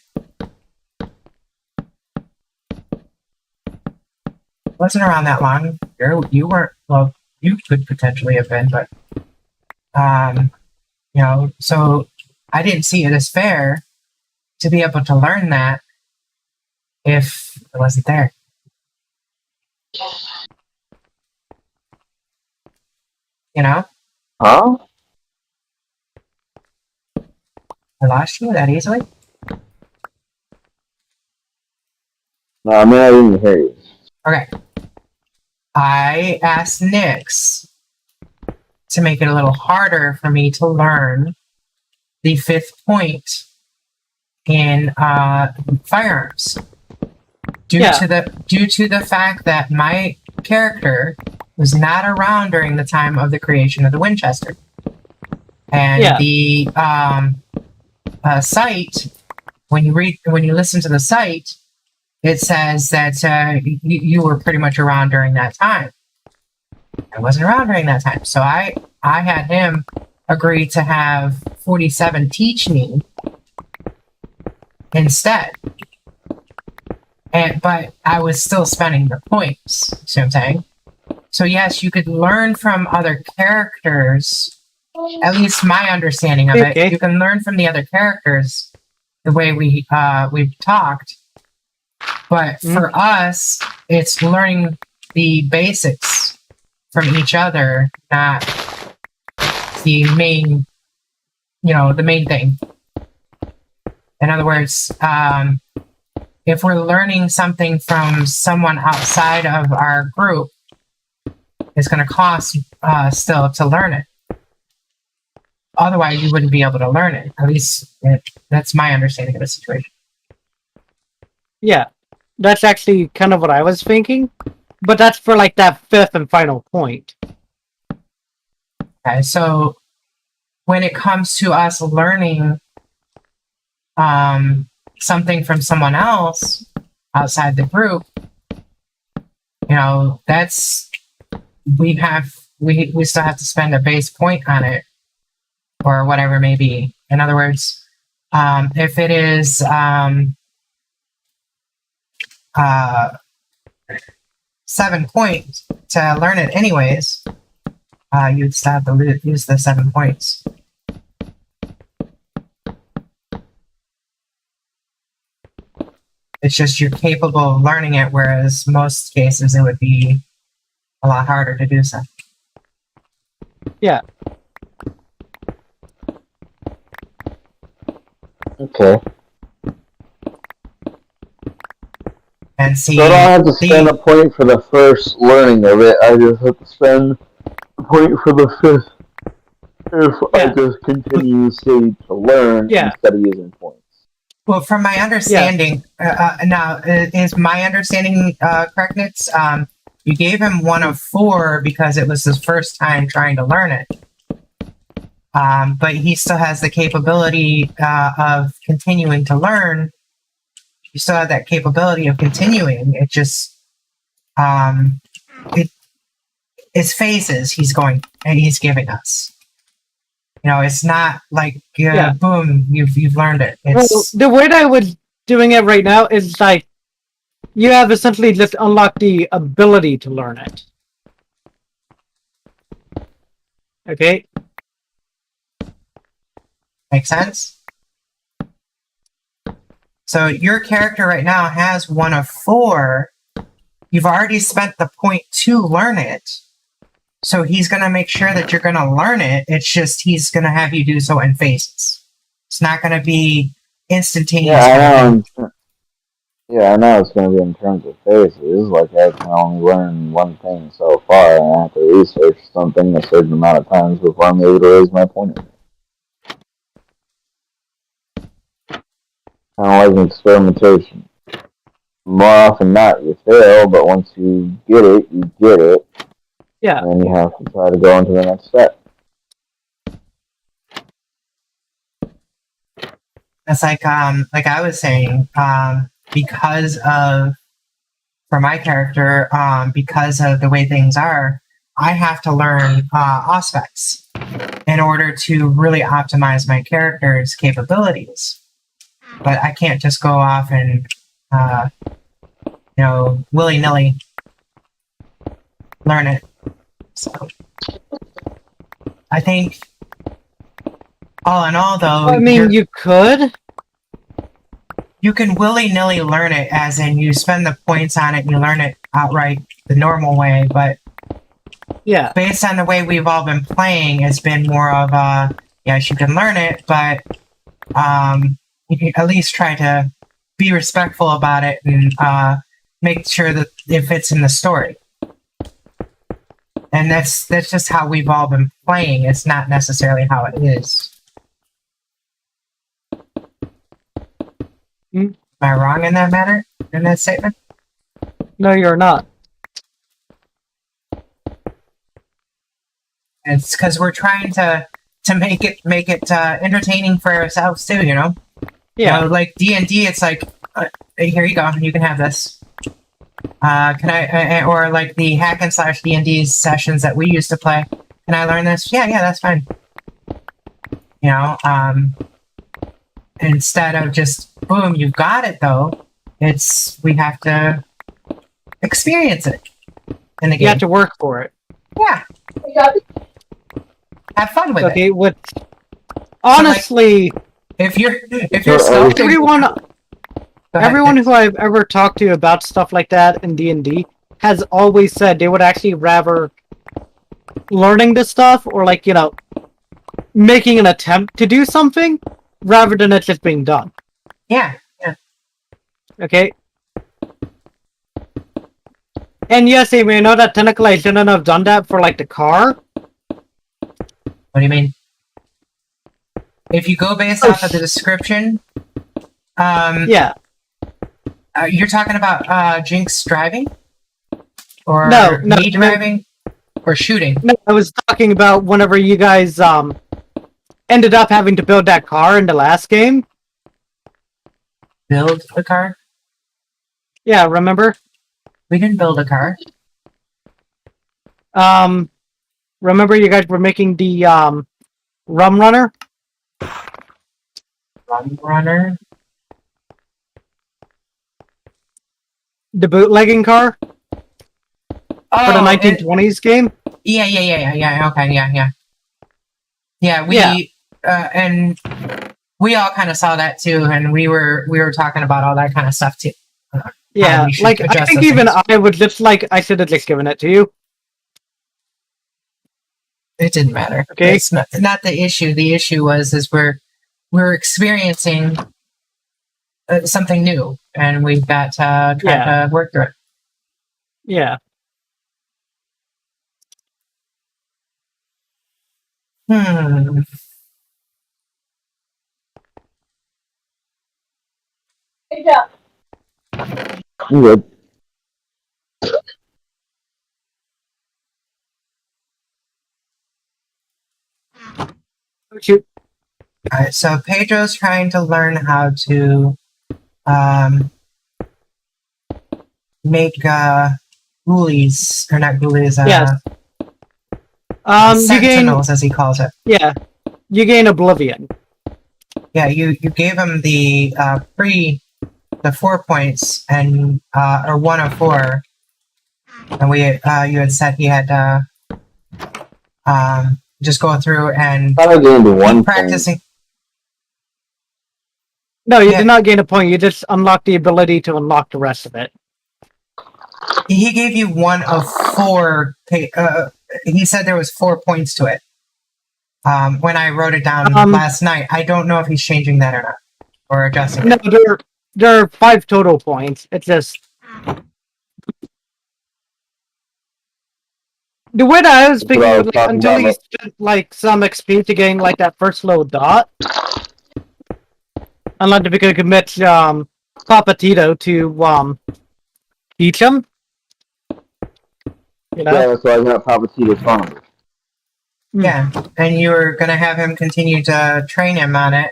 Wasn't around that long. You weren't. Well, you could potentially have been, but you know. So I didn't see it as fair to be able to learn that if it wasn't there. You know? Huh? I lost you that easily? No, I mean I didn't hear you. Okay. I asked Nyx to make it a little harder for me to learn the 5th point in firearms. Due to the fact that my character was not around during the time of the creation of the Winchester. And the site, when you listen to the site, it says that you were pretty much around during that time. I wasn't around during that time, so I had him agree to have 47 teach me instead. But I was still spending the points. See what I'm saying? So yes, you could learn from other characters. At least my understanding of it, you can learn from the other characters the way we've talked. But for us, it's learning the basics from each other, not the main, the main thing. In other words, if we're learning something from someone outside of our group, it's going to cost still to learn it. Otherwise, you wouldn't be able to learn it. At least that's my understanding of the situation. Yeah, that's actually kind of what I was thinking. But that's for like that 5th and final point. Okay, so when it comes to us learning something from someone else outside the group, that's we still have to spend a base point on it or whatever it may be. In other words, if it is 7 points to learn it anyways, you'd still have to use the 7 points. It's just you're capable of learning it, whereas most cases it would be a lot harder to do so. Yeah. Okay. And see, so I don't have to spend a point for the first learning of it. I just have to spend a point for the 5th if I just continuously to learn instead of using points. Well, from my understanding, now, is my understanding correct, Nitz? You gave him 1 of 4 because it was his first time trying to learn it. But he still has the capability of continuing to learn. You still have that capability of continuing. It just, it's phases he's giving us. It's not like, boom, you've learned it. Well, the way I was doing it right now is like, you have essentially just unlocked the ability to learn it. Okay? Make sense? So your character right now has 1 of 4. You've already spent the point to learn it. So he's going to make sure that you're going to learn it. It's just he's going to have you do so in phases. It's not going to be instantaneous. Yeah, I know it's going to be in terms of phases. Like, I can only learn one thing so far, and I have to research something a certain amount of times before I'm able to raise my point. Kind of like experimentation. More often than not, you fail, but once you get it, you get it. Yeah. And then you have to try to go into the next step. It's like I was saying, because of, for my character, because of the way things are, I have to learn aspects in order to really optimize my character's capabilities. But I can't just go off and, willy-nilly learn it. So, I think, all in all, though... I mean, you could. You can willy-nilly learn it, as in you spend the points on it and you learn it outright the normal way, but Yeah. based on the way we've all been playing, it's been more of yes, you can learn it, but you can at least try to be respectful about it and make sure that it fits in the story. And that's just how we've all been playing. It's not necessarily how it is. Hmm? Am I wrong in that matter? In that statement? No, you're not. It's because we're trying to make it entertaining for ourselves too. You know. Yeah. You know, like D&D, it's like, here you go, you can have this. Can I, or like the hack and slash D&D sessions that we used to play. Can I learn this? Yeah, that's fine. You know, instead of just boom, you've got it though. We have to experience it in the game. You have to work for it. Yeah. Have fun with it. Okay, with honestly, If you're sculpting, everyone who I've ever talked to about stuff like that in D&D has always said they would actually rather learning this stuff or like, you know, making an attempt to do something rather than it just being done. Yeah. Okay? And yes, you may know that technically I shouldn't have done that for like the car. What do you mean? If you go based off of the description, Yeah. You're talking about Jinx driving, or No, me driving, or shooting. No, I was talking about whenever you guys ended up having to build that car in the last game. Build a car? Yeah, remember? We didn't build a car. Remember you guys were making the rum runner? Rum runner? The bootlegging car? Oh, For the 1920s game? Yeah. Okay, yeah. And we all kind of saw that too, and we were talking about all that kind of stuff too. Yeah, like I think even I would just like I should have just given it to you. It didn't matter. Okay, it's not the issue. The issue was we're experiencing something new, and we've got to try to work through it. Yeah. Hmm. I'm good. Shoot. Alright, so Pedro's trying to learn how to make ghoulies, or not ghoulies, yes. sentinels, as he calls it. Yeah, you gain Oblivion. Yeah, you gave him the 4 points, and or 1 of 4, and you had said he had just go through and keep practicing. No, you did not gain a point. You just unlocked the ability to unlock the rest of it. He gave you 1 of 4. He said there was 4 points to it. When I wrote it down last night, I don't know if he's changing that or not, or adjusting it. No, there are 5 total points. It's just the way that I was thinking, like, until he spent like some XP to gain like that first little dot, unless we could commit Papatito to teach him. You know? Yeah, that's why I got Papatito's phone number. Yeah, and you were going to have him continue to train him on it.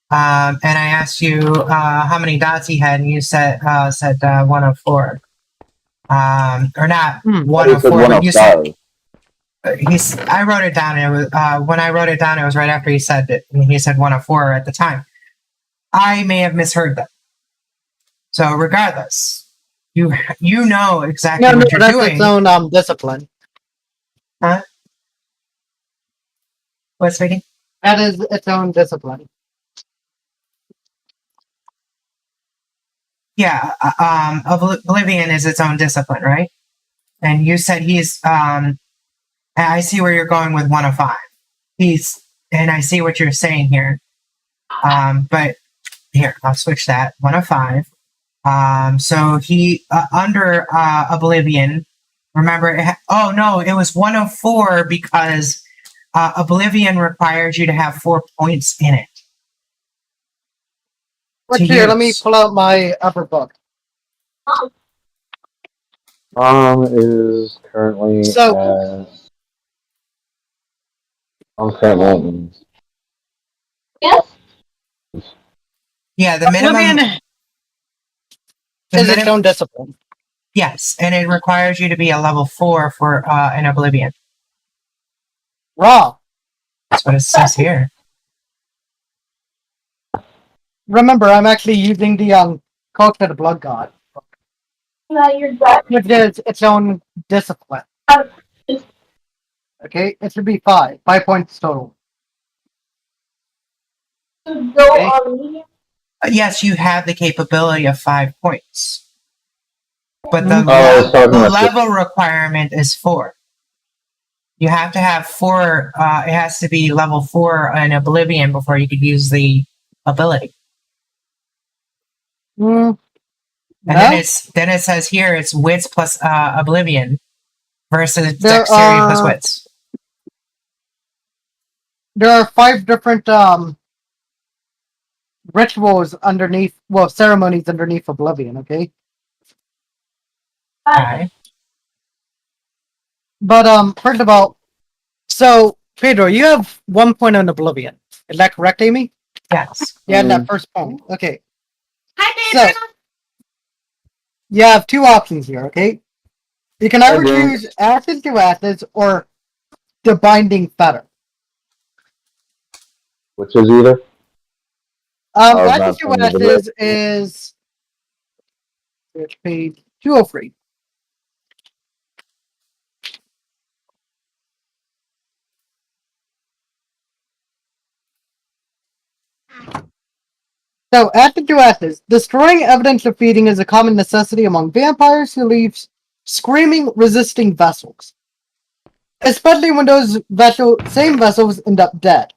And I asked you how many dots he had, and you said 1 of 4. Or not 1 of 4, but you said... I wrote it down, and it was, when I wrote it down, it was right after he said it, and he said 1 of 4 at the time. I may have misheard that. So regardless, you know exactly what you're doing. That's its own discipline. Huh? What's speaking? That is its own discipline. Yeah, Oblivion is its own discipline, right? And you said he's I see where you're going with 1 of 5. And I see what you're saying here. But here, I'll switch that. 1 of 5. So he under Oblivion. Remember? Oh no, it was 1 of 4 because Oblivion requires you to have 4 points in it. But here, let me pull out my upper book. Is currently at Sunset Mountains. Yes. Yeah, the minimum Oblivion is its own discipline. Yes, and it requires you to be a level 4 for an Oblivion. Wrong. That's what it says here. Remember, I'm actually using the Cult of the Blood God, which is its own discipline. Okay, it should be 5 points total. Okay. Yes, you have the capability of 5 points. But Mhm. the level requirement is 4. You have to have 4, it has to be level 4 in Oblivion before you could use the ability. And then it says here it's wits plus Oblivion versus There dexterity plus are- wits. There are 5 different rituals underneath, well, ceremonies underneath Oblivion, okay? Okay. But first of all, so Pedro, you have 1 point on Oblivion. Is that correct, Amy? Yes. You had that first point. Okay. Hi, So Pedro. you have 2 options here, okay? You can either choose Acid to Acids or the Binding Fetter. Which is either? Acid to Acids is page 203. So, acid to acids. Destroying evidence of feeding is a common necessity among vampires who leave screaming, resisting vessels. Especially when those same vessels end up dead.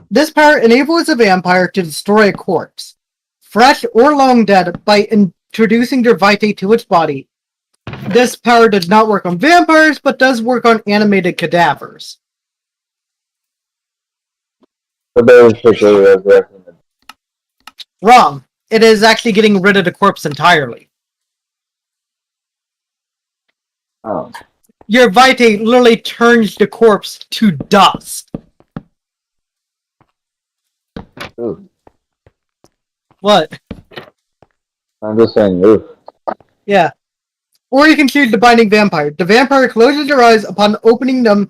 This power enables a vampire to destroy a corpse, fresh or long dead, by introducing their vitae to its body. This power does not work on vampires, but does work on animated cadavers. Wrong. It is actually getting rid of the corpse entirely. Oh. Your vitae literally turns the corpse to dust. Ooh. What? I'm just saying, ooh. Yeah. Or you can choose the Binding Vampire. The vampire closes their eyes. Upon opening them,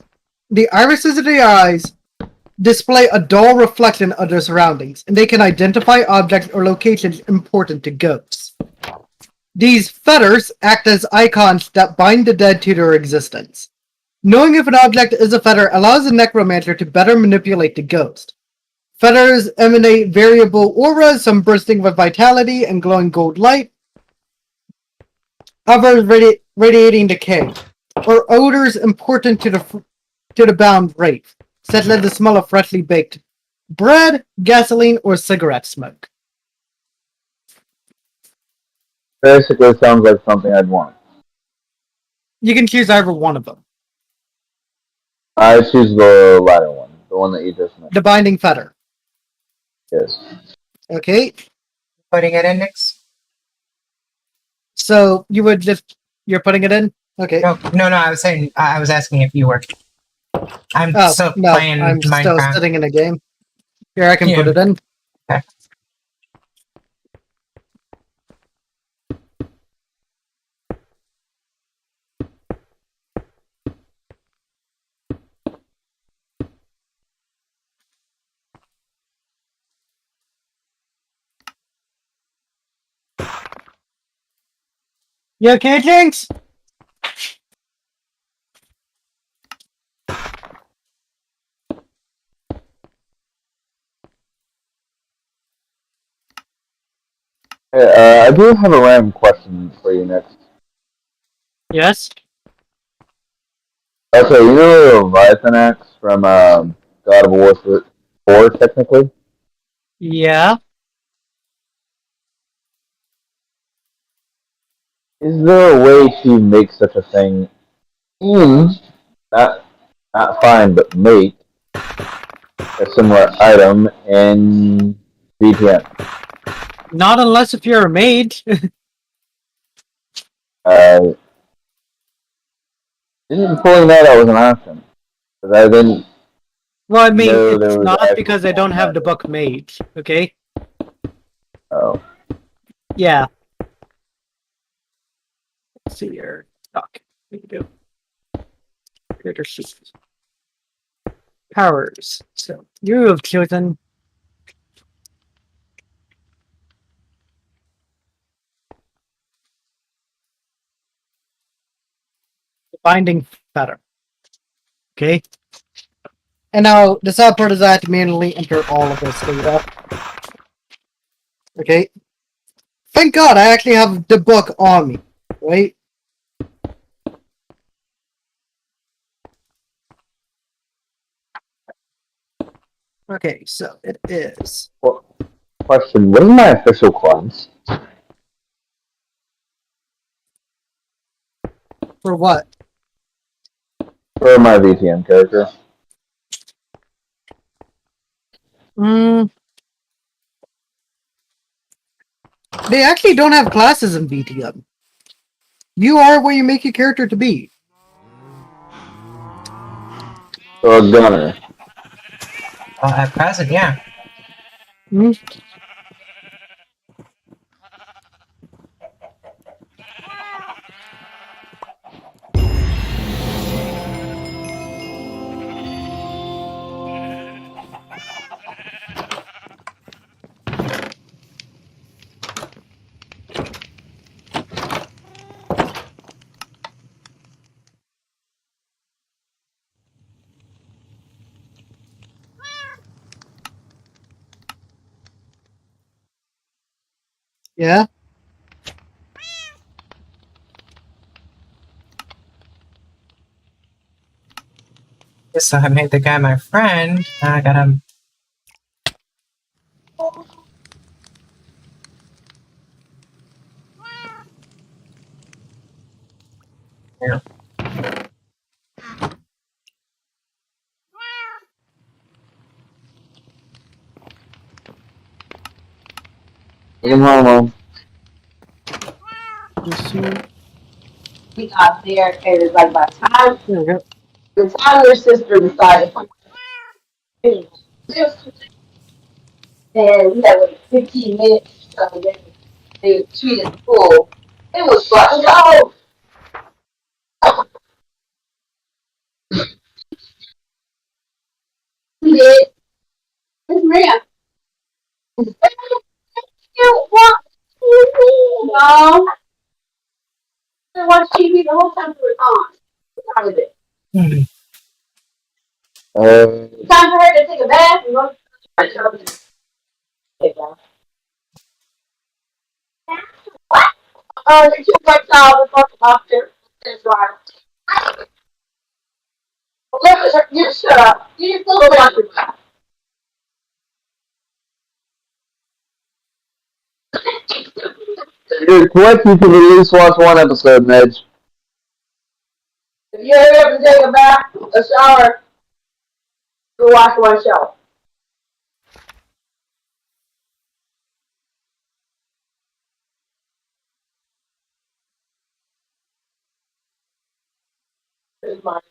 the irises of their eyes display a dull reflection of their surroundings, and they can identify objects or locations important to ghosts. These fetters act as icons that bind the dead to their existence. Knowing if an object is a fetter allows the necromancer to better manipulate the ghost. Fetters emanate variable auras, some bursting with vitality and glowing gold light, others radiating decay, or odors important to the bound wraith, such as the smell of freshly baked bread, gasoline, or cigarette smoke. Basically, sounds like something I'd want. You can choose either one of them. I choose the latter one, the one that you just mentioned. The Binding Fetter. Yes. Okay. Putting it in next? So you're putting it in? Okay. No, I was saying, I was asking if you were. I'm still playing I'm Minecraft. still sitting in a game. Here, I can put it in. Okay. You okay, Jinx? Hey, I do have a random question for you next. Yes. Okay, you know the Leviathan axe from God of War 4, technically? Yeah. Is there a way to make such a thing in, not, not find, but make a similar item in VPN? Not unless if you're a mage. Uh, didn't pulling that out was an option. Because I didn't Well, I mean, know it's there was not actually because I don't pulling have that the out. book mage. Okay. Oh. Yeah. Let's see here. Doc. What do you do? Creator sheet. Powers. So you have chosen the binding fetter. Okay. And now the sad part is I have to manually enter all of this data. Okay. Thank God I actually have the book on me. Right? Okay, so it is. Well, question, what is my official class? For what? For my VTM character? They actually don't have classes in BTM. You are what you make your character to be. So a gunner. At present, yeah. Yeah? So I made the guy my friend. I got him. Yeah. Come on, Mom. We got there, and it's like by There we go. the time your sister decided to finish, and we had like 15 minutes, so they treated the pool. It was fun. No, we did. It's Maria. You want TV? No. I watched TV the whole time we were gone. What time is it? Mhm. Time for her to take a bath and go. I told her. Take a bath. What? The two white towels are up there. That's right. Let her, you shut up. You just go back to bath. You're correct, you can at least watch one episode, Midge. If you ever have to take a bath, a shower, go watch one show. Here's mine.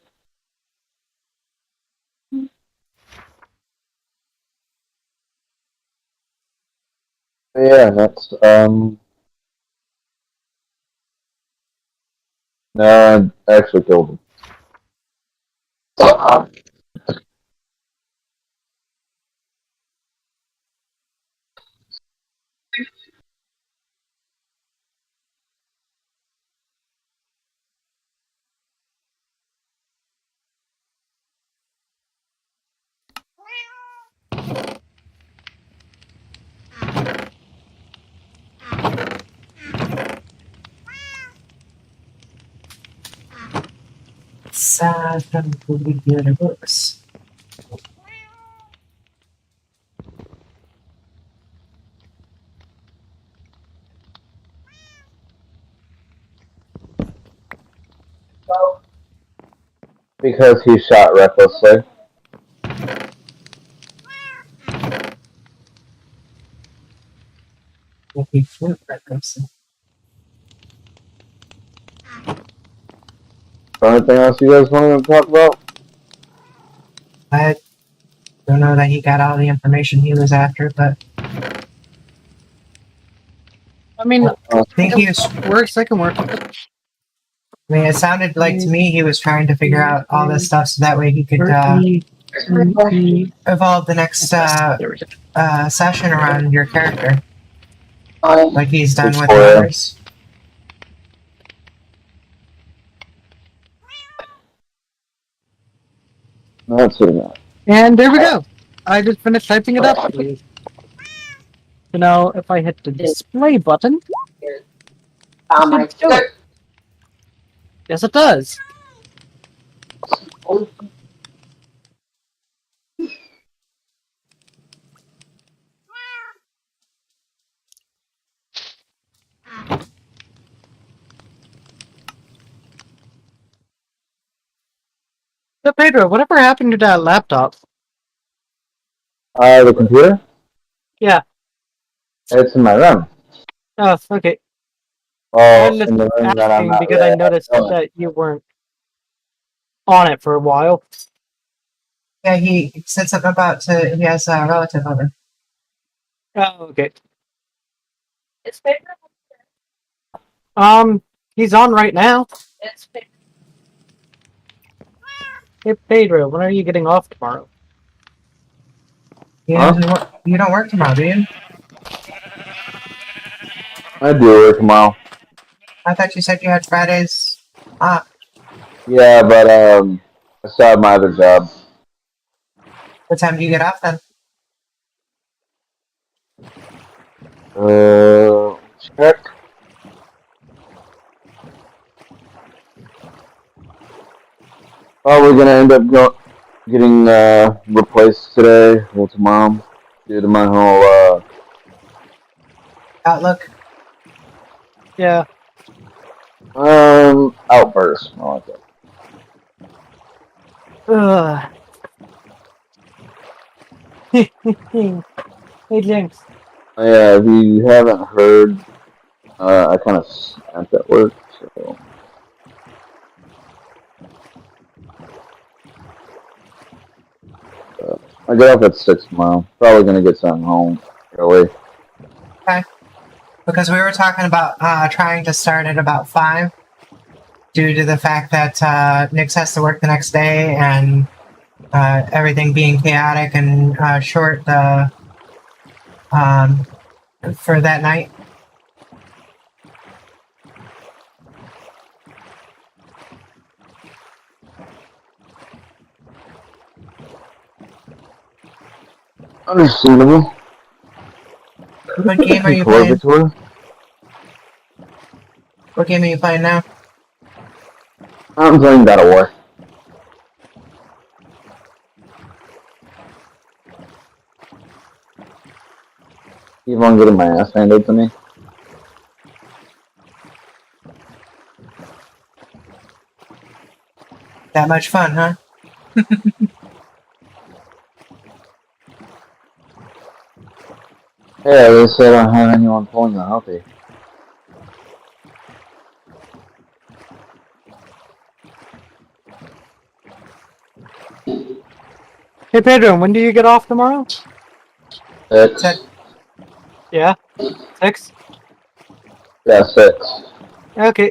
Yeah, next, no, I actually killed him. Sad from the universe. Because he shot recklessly. Looking for records. Anything else you guys want to talk about? I don't know that he got all the information he was after, but I mean, I think he was. works. I can work. I mean, it sounded like to me he was trying to figure out all this stuff so that way he could evolve the next session around your character, like he's done with the others. That's it. And there we go. I just finished typing it up. So now, if I hit the display button, yes, it does. So Pedro, whatever happened to that laptop? The computer? Yeah. It's in my room. Oh, okay. Oh, I'm just in the room that I'm asking not because really I noticed that you weren't on it for a while. Yeah, he said something about he has a relative over. Oh, okay. He's on right now. Hey, Pedro, when are you getting off tomorrow? You don't work tomorrow, do you? I do work tomorrow. I thought you said you had Fridays off. Yeah, but I still have my other job. What time do you get off then? Check. Probably gonna end up getting replaced today or tomorrow due to my whole Outlook. Yeah. outburst. I like it. Hey, James. Yeah, if you haven't heard, I kind of snapped at work, so. I get off at 6 tomorrow. Probably gonna get something home early. Okay. Because we were talking about trying to start at about 5 due to the fact that Nyx has to work the next day and everything being chaotic and short for that night. Understandable. What game are you playing? What game are you playing now? I'm playing God of War. Keep on getting my ass handed to me. That much fun, huh? Hey, at least I don't have anyone pulling the healthy. Hey, Pedro, when do you get off tomorrow? 6. Yeah? 6? Yeah, 6. Okay.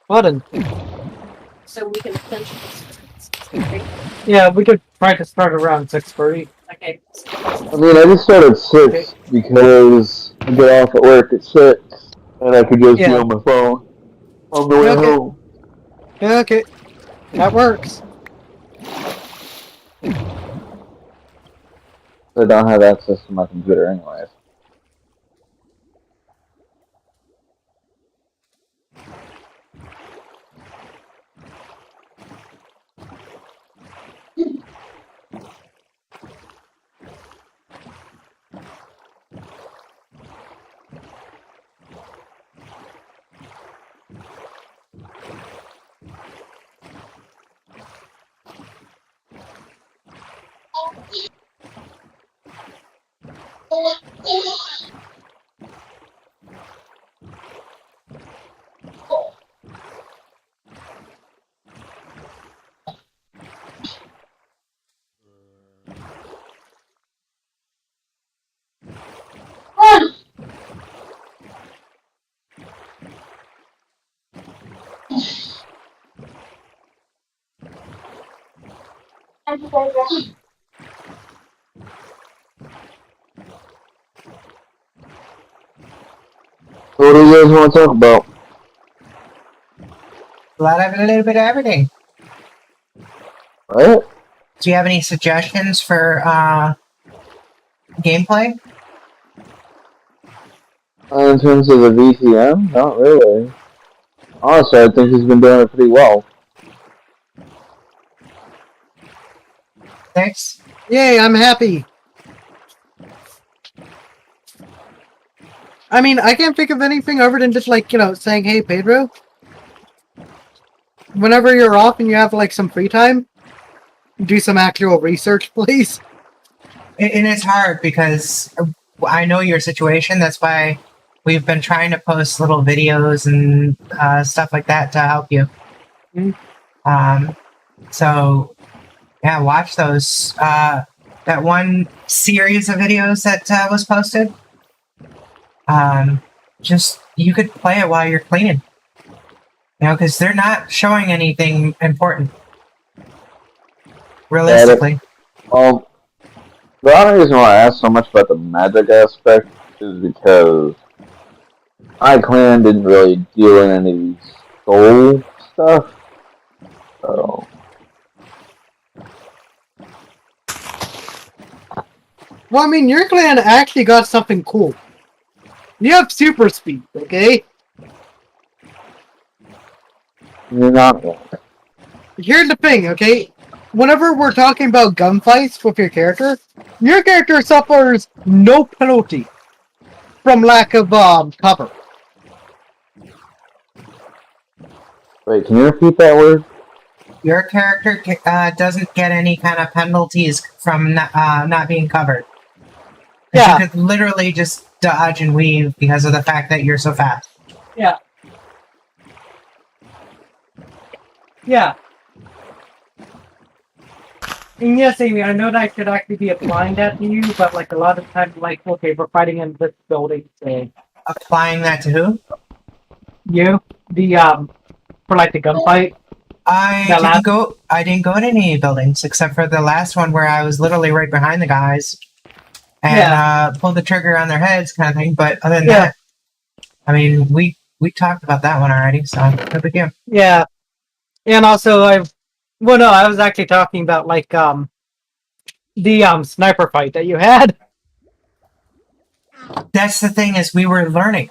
Well then. So we can potentially. Yeah, we could try to start around 6:30. Okay. I mean, I just started at 6 because I get off at work at 6 and I could just be on my phone on the way home. Yeah, okay. That works. I don't have access to my computer anyways. What do you guys want to talk about? A little bit of everything. What? Do you have any suggestions for gameplay? In terms of the VCM, not really. Honestly, I think he's been doing it pretty well. Thanks. Yay, I'm happy. I mean, I can't think of anything other than just like, saying, hey, Pedro, whenever you're off and you have like some free time, do some actual research, please. And it's hard because I know your situation. That's why we've been trying to post little videos and stuff like that to help you. So, yeah, watch those. That one series of videos that was posted. Just, you could play it while you're cleaning. Because they're not showing anything important. Realistically. Well, the only reason why I asked so much about the magic aspect is because my clan didn't really deal in any soul stuff. So. Well, I mean, your clan actually got something cool. You have super speed, okay? You're not wrong. Here's the thing, okay? Whenever we're talking about gunfights with your character suffers no penalty from lack of cover. Wait, can you repeat that word? Your character doesn't get any kind of penalties from not being covered. Yeah. You could literally just dodge and weave because of the fact that you're so fast. Yeah. Yeah. And yes, Amy, I know that I should actually be applying that to you, but like a lot of times, like, okay, we're fighting in this building, say. Applying that to who? You? For like the gunfight? I didn't go to any buildings except for the last one where I was literally right behind the guys and pulled the trigger on their heads, kind of thing. But other than that, I mean, we talked about that one already, so no big deal. Yeah, and also I was actually talking about like the sniper fight that you had. That's the thing, is we were learning.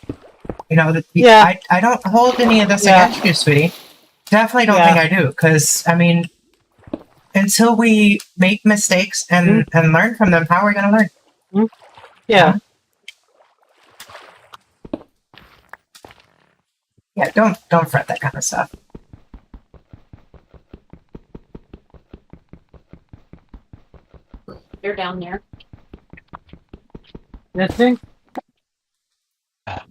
Yeah. I don't hold any of this against you, sweetie. Definitely don't think I do, because, I mean, until we make mistakes and learn from them, how are we going to learn? Yeah. Yeah, don't fret that kind of stuff. They're down there. This thing? Hey,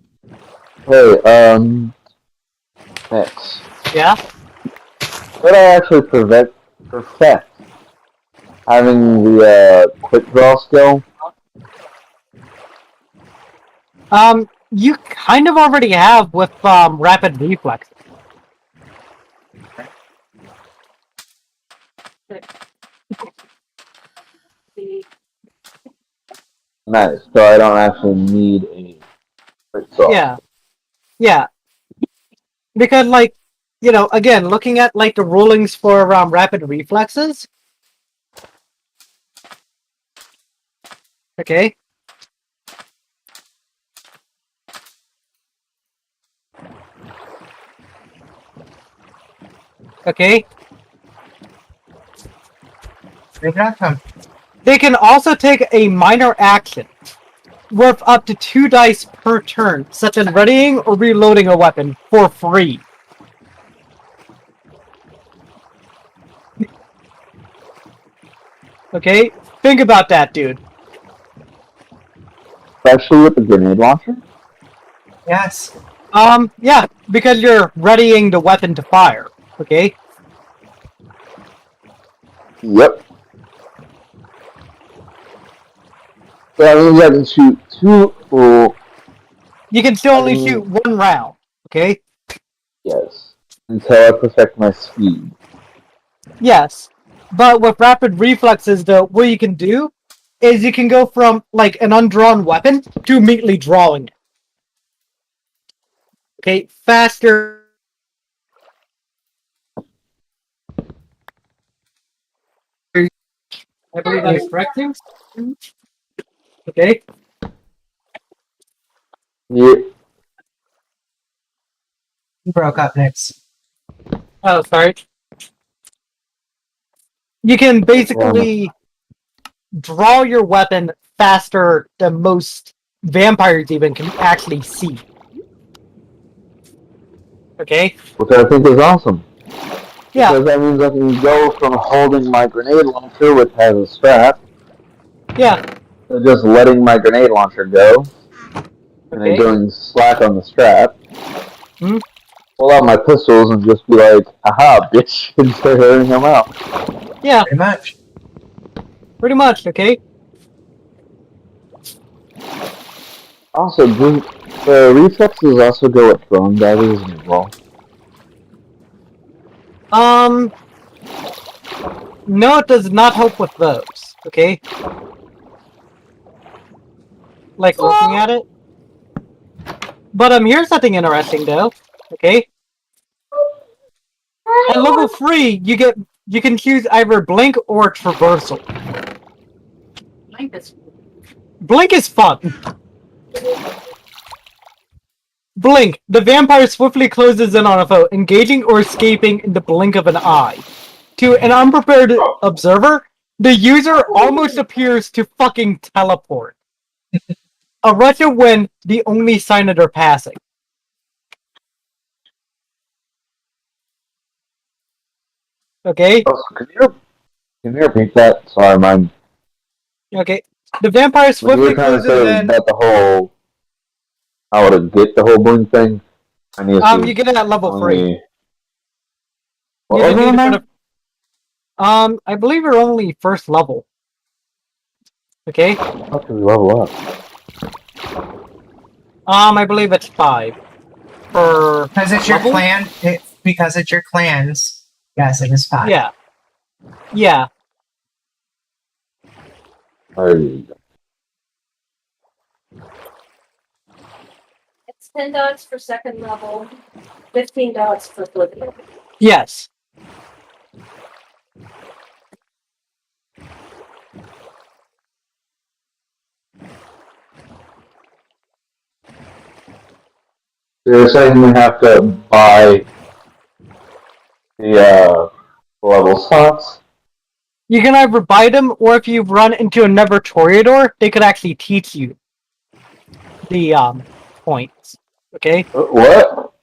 X. Yeah? Could I actually perfect having the quick draw skill? You kind of already have with rapid reflex. Nice, so I don't actually need a quick draw. Yeah. Yeah. Because, like, again, looking at, like, the rulings for rapid reflexes. Okay. Okay. They can also take a minor action worth up to 2 dice per turn, such as readying or reloading a weapon for free. Okay? Think about that, dude. Especially with the grenade launcher? Yes. Yeah, because you're readying the weapon to fire. Okay? Yep. So that means I can shoot 2 full. You can still only shoot 1 round. Okay? Yes. Until I perfect my speed. Yes. But with rapid reflexes, though, what you can do is you can go from like an undrawn weapon to immediately drawing it. Okay, faster. I believe that is correct. Okay. Yeah. You broke up, Nix. Oh, sorry. You can basically draw your weapon faster than most vampires even can actually see. Okay? Which I think is awesome. Yeah. Because that means I can go from holding my grenade launcher, which has a strap, Yeah. to just letting my grenade launcher go, and then Okay. going slack on the strap. Hmm? Pull out my pistols and just be like, aha, bitch, and start airing them out. Yeah, Pretty much. pretty much, okay? Also, do the reflexes also go with throwing daggers as well? No, it does not help with those, okay? Like, looking at it. But, here's something interesting, though, okay? At level 3, you can choose either Blink or Traversal. Blink is fun. Blink. The vampire swiftly closes in on a foe, engaging or escaping in the blink of an eye. To an unprepared observer, the user almost appears to fucking teleport. A rush of wind, the only sign of their passing. Okay? Oh, so can you repeat that? Sorry, my... Okay. The vampire What you swiftly were trying to closes say in. about the whole... how to get the whole blink thing? I need to You get it at level 3. only... You What was didn't it need on to put there? I believe you're only first level. Okay? How can we level up? I believe it's 5. Per Because it's your level? clan. Because it's your clans. Yes, it is 5. Yeah. Yeah. There you go. It's $10 for second level, $15 for third level. Yes. You're saying we have to buy the level slots? You can either buy them, or if you run into a Nether Toreador, they could actually teach you the points. Okay? What?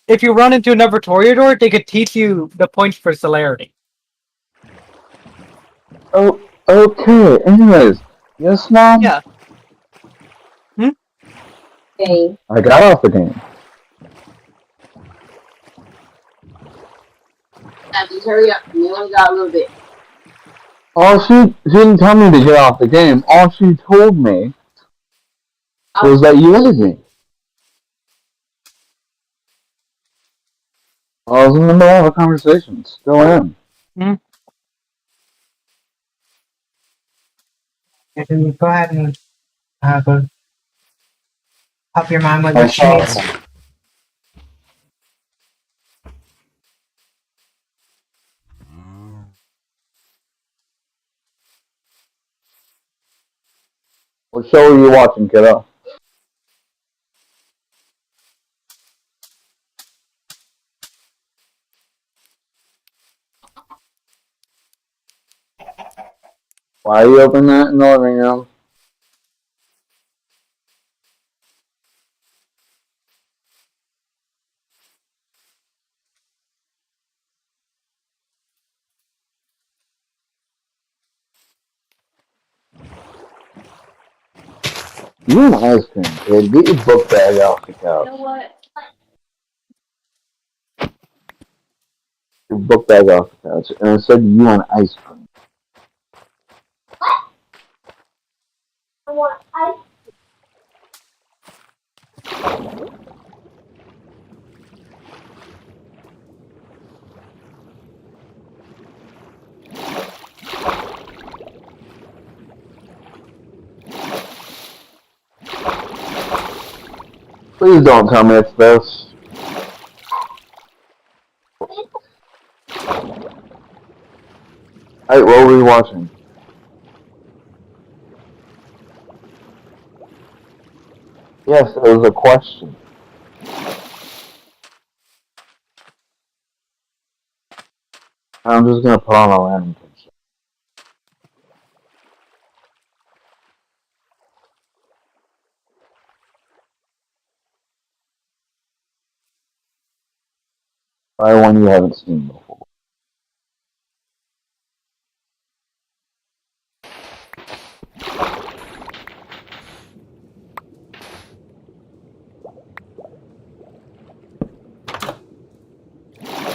If you run into a Nether Toreador, they could teach you the points for celerity. Oh, okay. Anyways, yes, Mom? Yeah. Okay. I got off the game. Just hurry up. You only got a little bit. She didn't tell me to get off the game. All she told me was that you wanted me. I was in the middle of a conversation. Still am. Go ahead and go help your mom with what she needs. What show are you watching, kiddo? Why are you opening that in the living room? You want ice cream, kid. Get your book bag off the couch. You know what? Your book bag off the couch. And I said you want ice cream. I want ice. Please don't tell me it's this. Hey, what were we watching? Yes, it was a question. I'm just gonna put on a random picture. Try one you haven't seen before.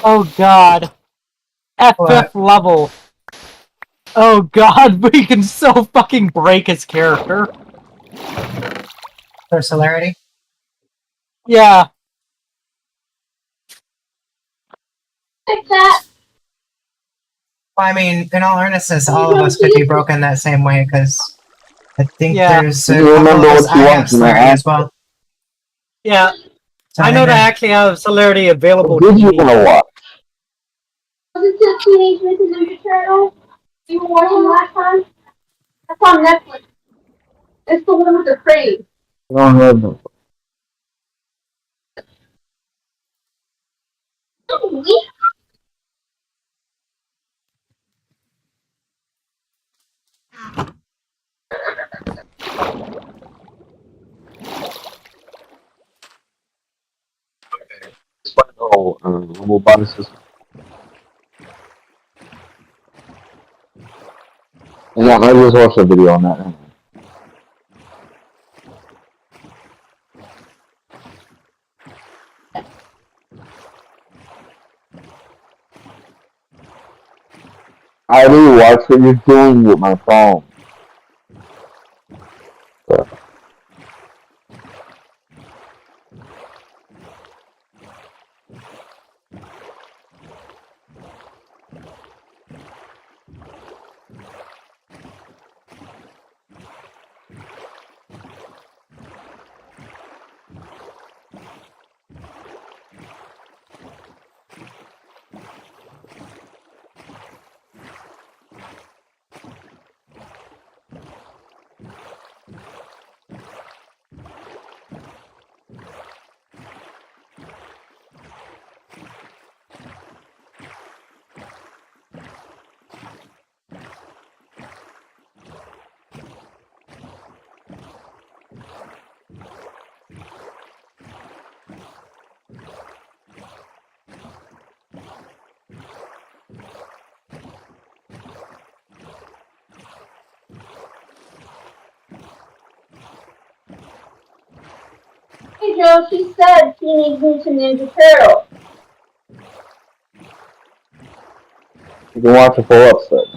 Oh god. At What? 5th level. Oh god, we can so fucking break his character. For celerity? Yeah. Like that. Well, I mean, in all earnestness, all of us could be broken that same way, because I think Yeah. there's a You couple remember of us what you I want, have you know, celerity as well. Yeah. So I know maybe- that I actually have celerity available What to did you me. want to watch? Was it the Teenage Mutant Ninja Turtles? You were watching last time? That's on Netflix. It's the one with the crane. I don't have them. Oh, we'll buy this. Yeah, I just watched a video on that. I do watch what you're doing with my phone. Hey Joe, she said Teenage Mutant Ninja Turtles. You can watch a full episode.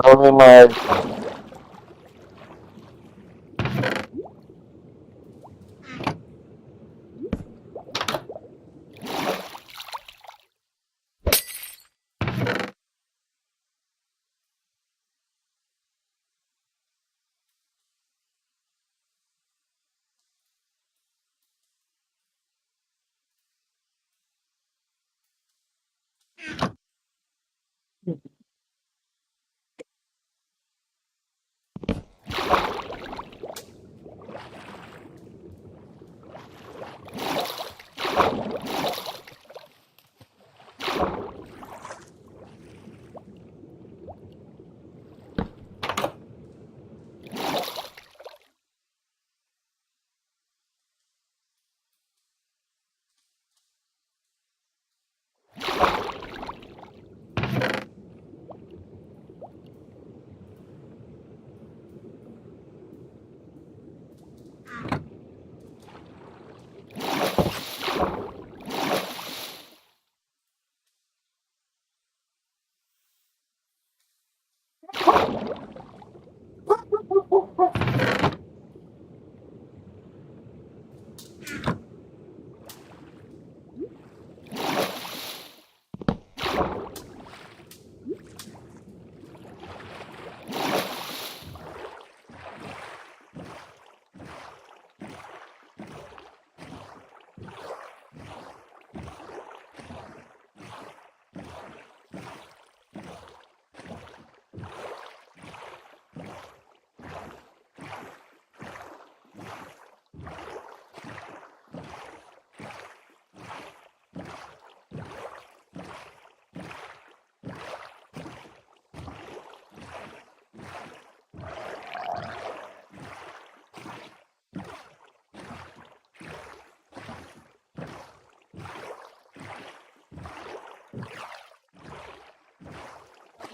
Tell me my.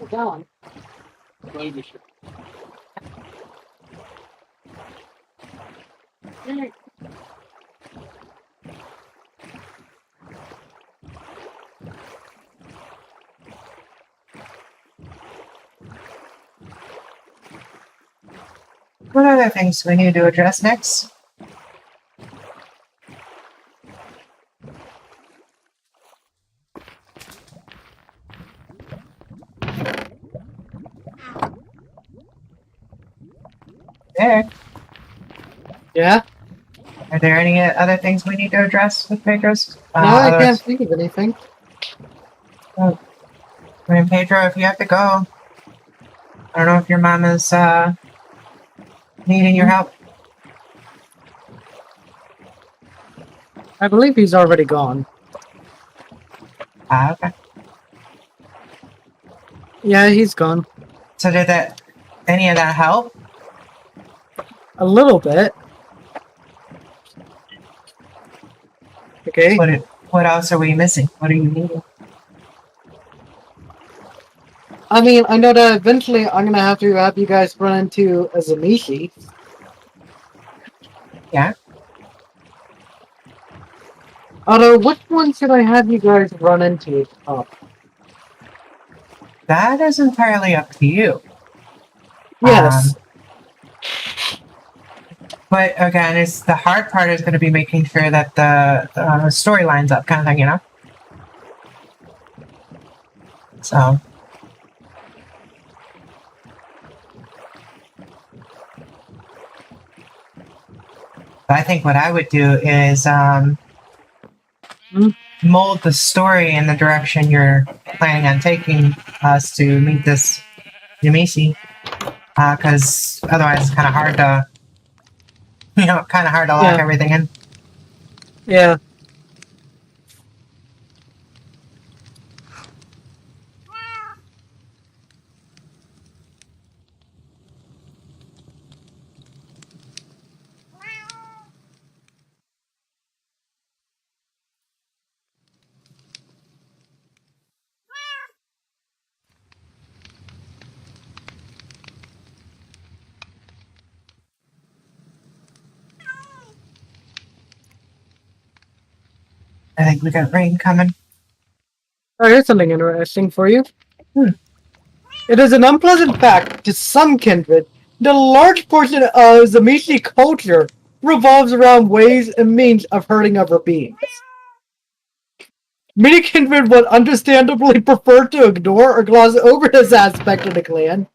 Down. What other things do we need to address next? There. Yeah? Are there any other things we need to address with Pedro's? No, I Otherwise- can't think of anything. I mean, Pedro, if you have to go, I don't know if your mom is needing your help. I believe he's already gone. Okay. Yeah, he's gone. So did any of that help? A little bit. Okay. What else are we missing? What are you needing? I mean, I know that eventually I'm gonna have to have you guys run into a Zamishi. Yeah. Although, which one should I have you guys run into? Oh. That is entirely up to you. Yes. But again, it's the hard part is going to be making sure that the story lines up, kind of thing, you know. So. I think what I would do is mold the story in the direction you're planning on taking us to meet this Yamisi. Because otherwise it's kind of hard to, lock everything in. Yeah. I think we got rain coming. Oh, here's something interesting for you. It is an unpleasant fact to some kindred that a large portion of Zamishi culture revolves around ways and means of hurting other beings. Many kindred would understandably prefer to ignore or gloss over this aspect of the clan.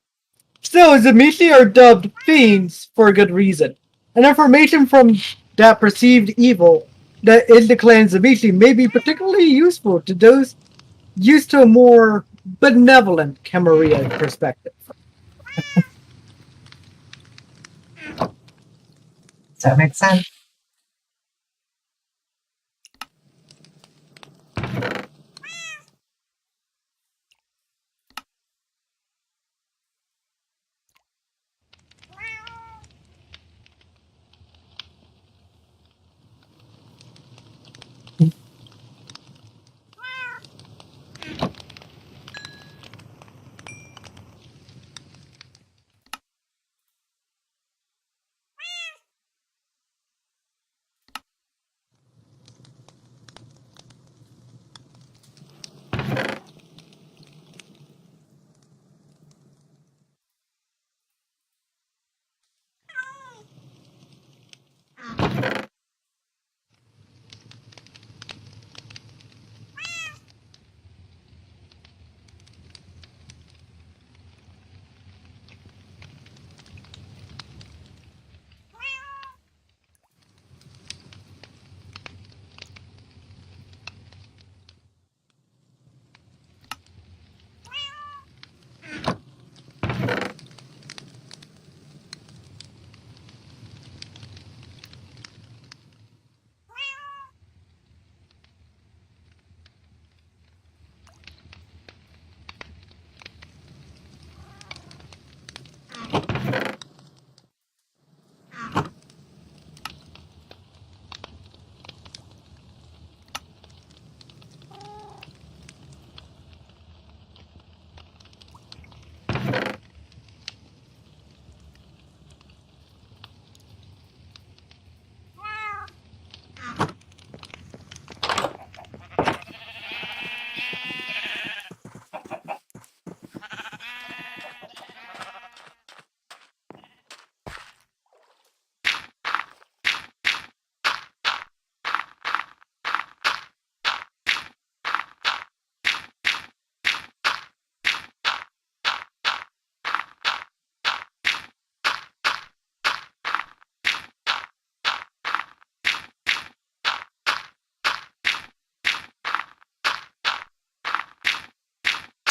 Still, Zamishi are dubbed fiends for a good reason, and information from that perceived evil that is the clan Zamishi may be particularly useful to those used to a more benevolent Camarilla perspective. Does that make sense?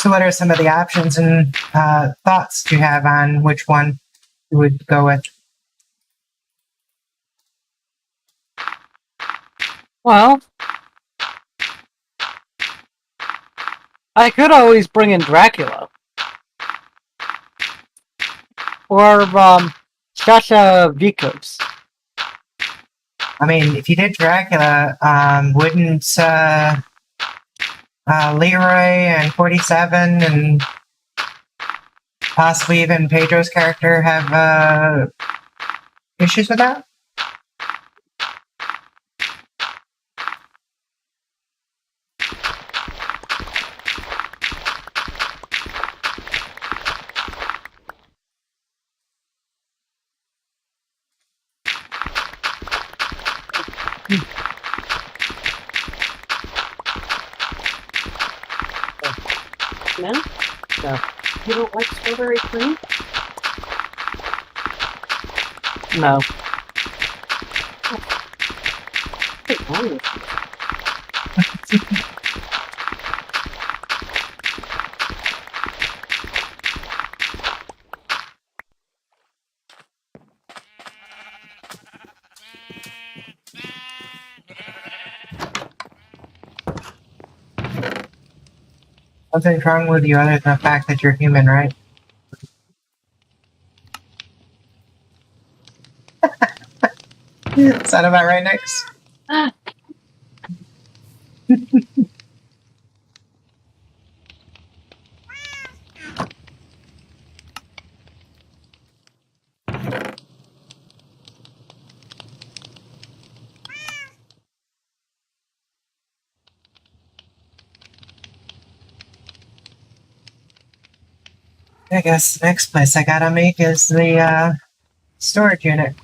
So, what are some of the options and thoughts you have on which one you would go with? Well, I could always bring in Dracula. Or, Sasha Vikos. I mean, if you did Dracula, wouldn't Leroy and 47 and possibly even Pedro's character have issues with that? No? No. You don't like strawberry cream? No. What's wrong with you? Something's wrong with you other than the fact that you're human, right? Is that about right, Nix? I guess the next place I gotta make is the storage unit.